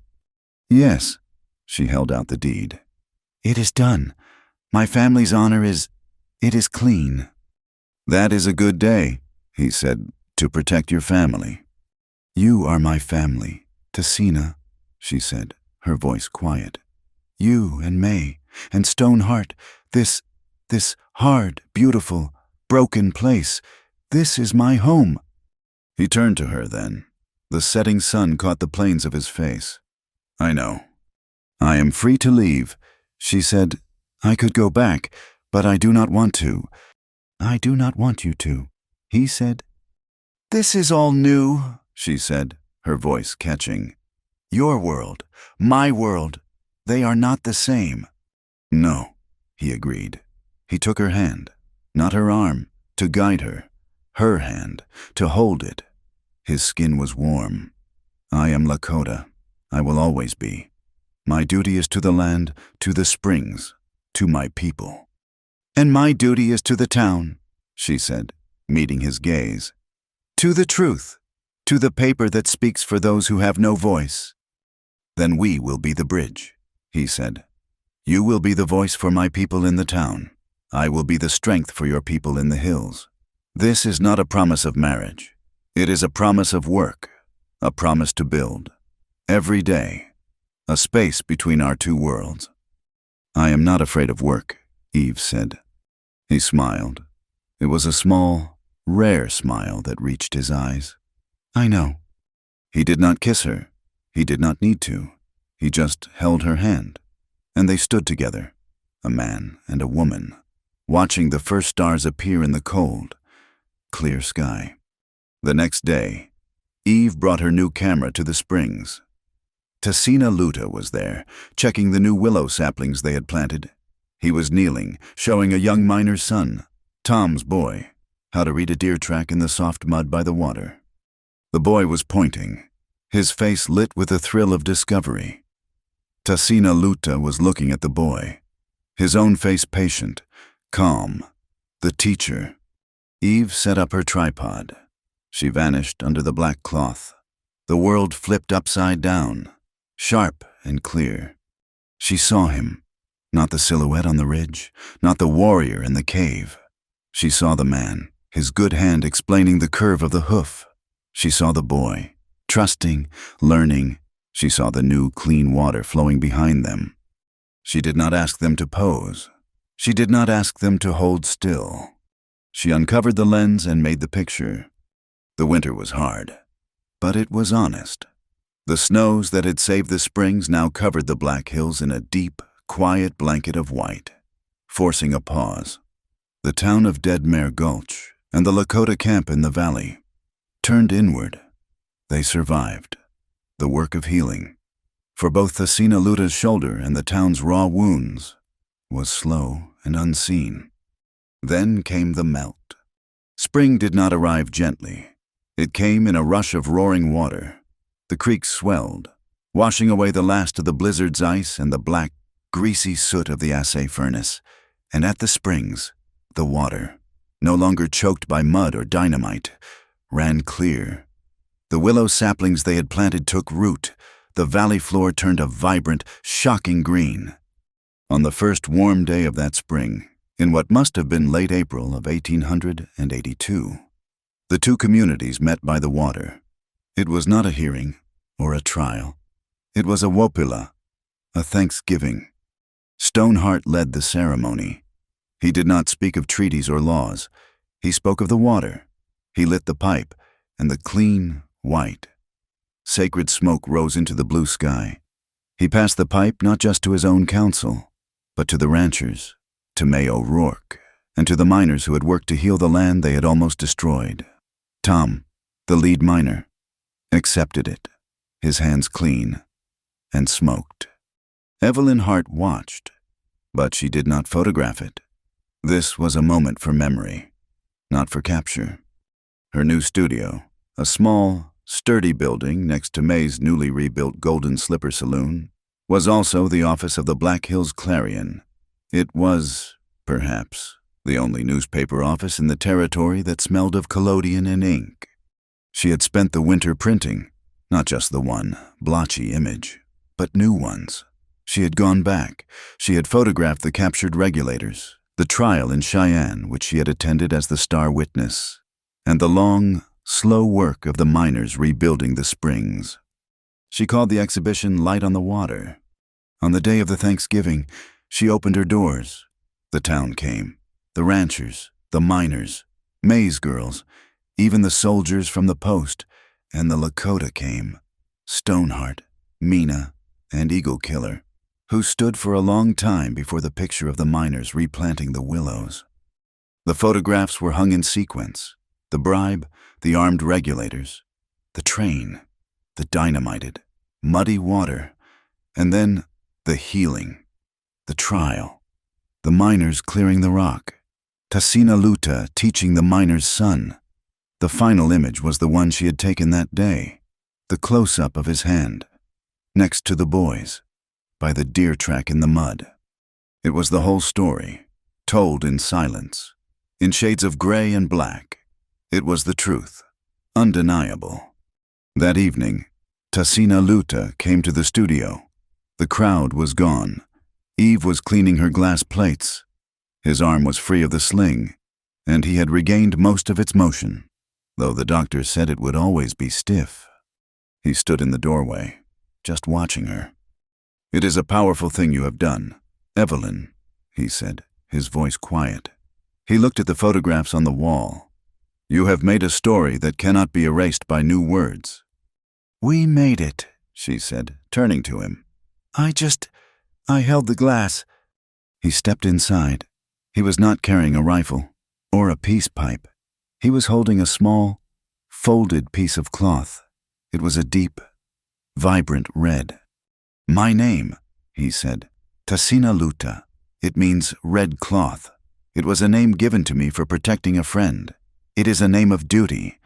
Yes. She held out the deed. It is done. My family's honor it is clean. That is a good day, he said, to protect your family. You are my family, Tasina, she said, her voice quiet. You and May, and Stoneheart, this hard, beautiful, broken place. This is my home." He turned to her then. The setting sun caught the planes of his face. "I know. I am free to leave," she said. "I could go back, but I do not want to." "I do not want you to," he said. "This is all new," she said, her voice catching. "Your world, my world, they are not the same." "No," he agreed. He took her hand, not her arm, to guide her hand, to hold it. His skin was warm. "I am Lakota. I will always be. My duty is to the land, to the springs, to my people." "And my duty is to the town," she said, meeting his gaze. "To the truth, to the paper that speaks for those who have no voice." "Then we will be the bridge," he said. "You will be the voice for my people in the town. I will be the strength for your people in the hills. This is not a promise of marriage. It is a promise of work, a promise to build, every day, a space between our two worlds." "I am not afraid of work," Eve said. He smiled. It was a small, rare smile that reached his eyes. "I know." He did not kiss her. He did not need to. He just held her hand. And they stood together, a man and a woman, watching the first stars appear in the cold, clear sky. The next day, Eve brought her new camera to the springs. Tasina Luta was there, checking the new willow saplings they had planted. He was kneeling, showing a young miner's son, Tom's boy, how to read a deer track in the soft mud by the water. The boy was pointing, his face lit with a thrill of discovery. Tasina Luta was looking at the boy, his own face patient, calm, the teacher. Eve set up her tripod. She vanished under the black cloth. The world flipped upside down, sharp and clear. She saw him, not the silhouette on the ridge, not the warrior in the cave. She saw the man, his good hand explaining the curve of the hoof. She saw the boy, trusting, learning. She saw the new, clean water flowing behind them. She did not ask them to pose. She did not ask them to hold still. She uncovered the lens and made the picture. The winter was hard, but it was honest. The snows that had saved the springs now covered the Black Hills in a deep, quiet blanket of white, forcing a pause. The town of Dead Mare Gulch and the Lakota camp in the valley turned inward. They survived. The work of healing, for both Tasina Luta's shoulder and the town's raw wounds, was slow and unseen. Then came the melt. Spring did not arrive gently. It came in a rush of roaring water. The creeks swelled, washing away the last of the blizzard's ice and the black, greasy soot of the assay furnace. And at the springs, the water, no longer choked by mud or dynamite, ran clear. The willow saplings they had planted took root. The valley floor turned a vibrant, shocking green. On the first warm day of that spring, in what must have been late April of 1882, the two communities met by the water. It was not a hearing or a trial. It was a wopila, a thanksgiving. Stoneheart led the ceremony. He did not speak of treaties or laws. He spoke of the water. He lit the pipe, and the clean, white, sacred smoke rose into the blue sky. He passed the pipe not just to his own council, but to the ranchers, to May O'Rourke, and to the miners who had worked to heal the land they had almost destroyed. Tom, the lead miner, accepted it, his hands clean, and smoked. Evelyn Hart watched, but she did not photograph it. This was a moment for memory, not for capture. Her new studio, a small, sturdy building next to May's newly rebuilt Golden Slipper Saloon, was also the office of the Black Hills Clarion. It was, perhaps, the only newspaper office in the territory that smelled of collodion and ink. She had spent the winter printing, not just the one blotchy image, but new ones. She had gone back. She had photographed the captured regulators, the trial in Cheyenne, which she had attended as the star witness, and the long, slow work of the miners rebuilding the springs. She called the exhibition Light on the Water. On the day of the Thanksgiving, she opened her doors. The town came, the ranchers, the miners, May's girls, even the soldiers from the post, and the Lakota came. Stoneheart, Mina, and Eagle Killer, who stood for a long time before the picture of the miners replanting the willows. The photographs were hung in sequence: the bribe, the armed regulators, the train, the dynamited, muddy water, and then the healing, the trial, the miners clearing the rock, Tasina Luta teaching the miner's son. The final image was the one she had taken that day, the close-up of his hand, next to the boys, by the deer track in the mud. It was the whole story, told in silence, in shades of gray and black. It was the truth, undeniable. That evening, Tasina Luta came to the studio. The crowd was gone. Eve was cleaning her glass plates. His arm was free of the sling, and he had regained most of its motion, though the doctor said it would always be stiff. He stood in the doorway, just watching her. "It is a powerful thing you have done, Evelyn," he said, his voice quiet. He looked at the photographs on the wall. "You have made a story that cannot be erased by new words." "We made it," she said, turning to him. I held the glass." He stepped inside. He was not carrying a rifle or a peace pipe. He was holding a small, folded piece of cloth. It was a deep, vibrant red. "My name," he said, "Tasina Luta. It means red cloth. It was a name given to me for protecting a friend. It is a name of duty."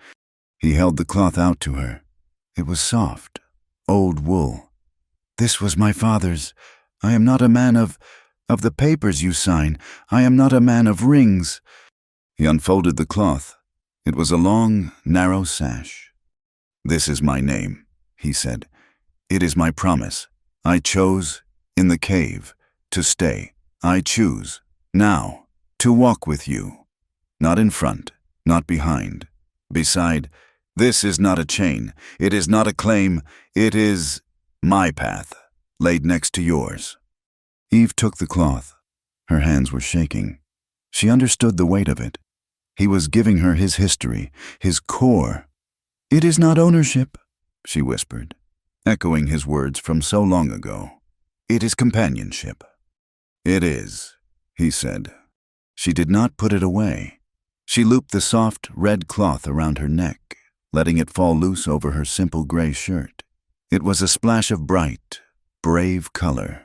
He held the cloth out to her. It was soft, old wool. "This was my father's. I am not a man of the papers you sign. I am not a man of rings." He unfolded the cloth. It was a long, narrow sash. "This is my name," he said. "It is my promise. I chose, in the cave, to stay. I choose, now, to walk with you. Not in front, not behind. Beside, this is not a chain. It is not a claim. It is my path, laid next to yours." Eve took the cloth. Her hands were shaking. She understood the weight of it. He was giving her his history, his core. "It is not ownership," she whispered, echoing his words from so long ago. "It is companionship." "It is," he said. She did not put it away. She looped the soft, red cloth around her neck, letting it fall loose over her simple gray shirt. It was a splash of bright, brave color.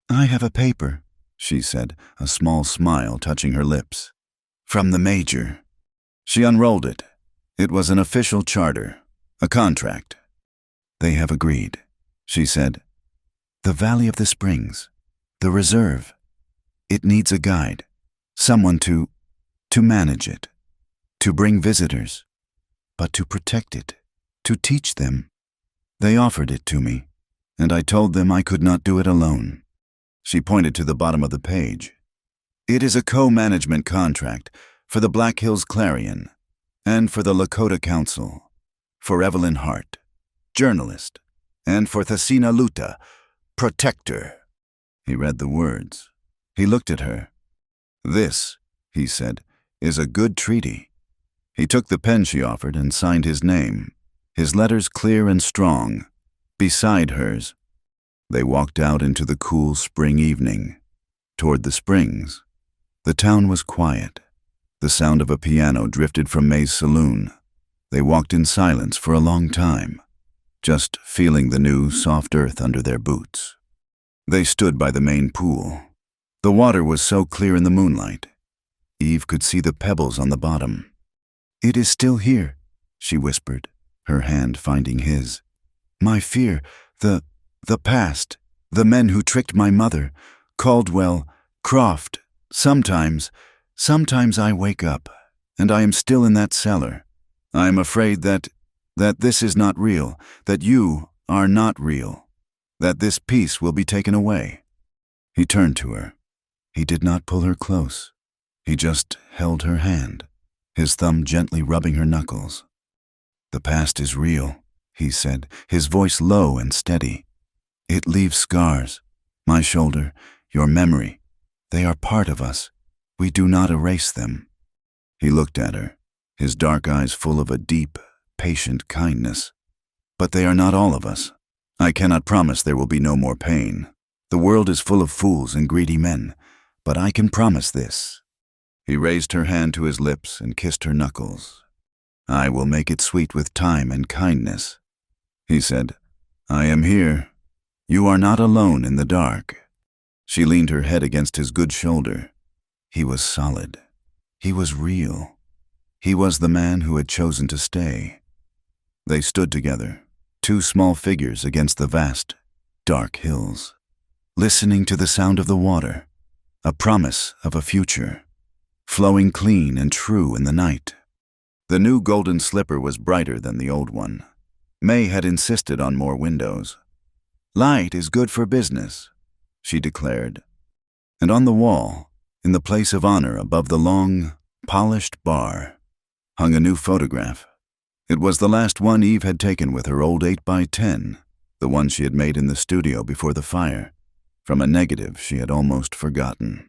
"I have a paper," she said, a small smile touching her lips. "From the Major." She unrolled it. It was an official charter, a contract. "They have agreed," she said. "The Valley of the Springs, the reserve. It needs a guide, someone to manage it, to bring visitors, but to protect it, to teach them. They offered it to me, and I told them I could not do it alone." She pointed to the bottom of the page. "It is a co-management contract for the Black Hills Clarion and for the Lakota Council, for Evelyn Hart, journalist, and for Tasina Luta, protector." He read the words. He looked at her. "This," he said, "is a good treaty." He took the pen she offered and signed his name, his letters clear and strong, beside hers. They walked out into the cool spring evening, toward the springs. The town was quiet. The sound of a piano drifted from May's saloon. They walked in silence for a long time, just feeling the new, soft earth under their boots. They stood by the main pool. The water was so clear in the moonlight. Eve could see the pebbles on the bottom. "It is still here," she whispered, her hand finding his. "My fear, the past, the men who tricked my mother, Caldwell, Croft, sometimes I wake up, and I am still in that cellar. I am afraid that this is not real, that you are not real, that this peace will be taken away." He turned to her. He did not pull her close. He just held her hand, his thumb gently rubbing her knuckles. "The past is real," he said, his voice low and steady. "It leaves scars. My shoulder, your memory. They are part of us. We do not erase them." He looked at her, his dark eyes full of a deep, patient kindness. But they are not all of us. I cannot promise there will be no more pain. The world is full of fools and greedy men, but I can promise this. He raised her hand to his lips and kissed her knuckles. I will make it sweet with time and kindness. He said, I am here. You are not alone in the dark. She leaned her head against his good shoulder. He was solid. He was real. He was the man who had chosen to stay. They stood together, two small figures against the vast, dark hills, listening to the sound of the water, a promise of a future, flowing clean and true in the night. The new golden slipper was brighter than the old one. May had insisted on more windows. Light is good for business, she declared. And on the wall, in the place of honor above the long, polished bar, hung a new photograph. It was the last one Eve had taken with her old 8x10, the one she had made in the studio before the fire, from a negative she had almost forgotten.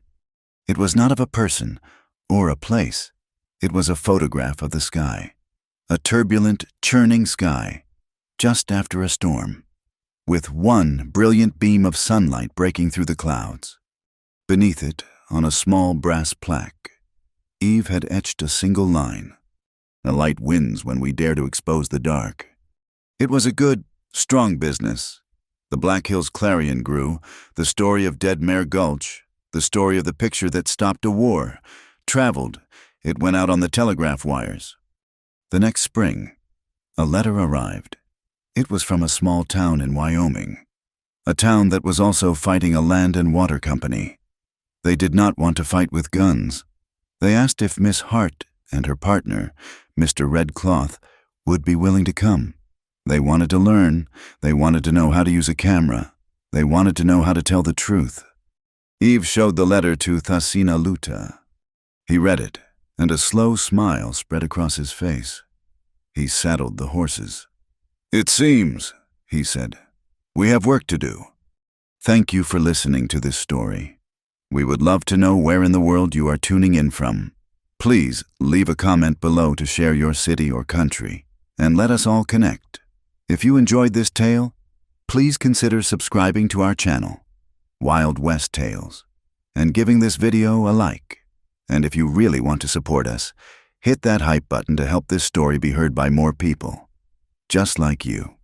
It was not of a person or a place. It was a photograph of the sky, a turbulent, churning sky, just after a storm, with one brilliant beam of sunlight breaking through the clouds. Beneath it, on a small brass plaque, Eve had etched a single line: "The light wins when we dare to expose the dark." It was a good, strong business. The Black Hills Clarion grew, the story of Dead Mare Gulch, the story of the picture that stopped a war, traveled. It went out on the telegraph wires. The next spring, a letter arrived. It was from a small town in Wyoming, a town that was also fighting a land and water company. They did not want to fight with guns. They asked if Miss Hart and her partner, Mr. Red Cloth, would be willing to come. They wanted to learn. They wanted to know how to use a camera. They wanted to know how to tell the truth. Eve showed the letter to Thasina Luta. He read it, and a slow smile spread across his face. He saddled the horses. "It seems," he said, "we have work to do. Thank you for listening to this story. We would love to know where in the world you are tuning in from. Please leave a comment below to share your city or country, and let us all connect. If you enjoyed this tale, please consider subscribing to our channel, Wild West Tales, and giving this video a like. And if you really want to support us, hit that hype button to help this story be heard by more people, just like you.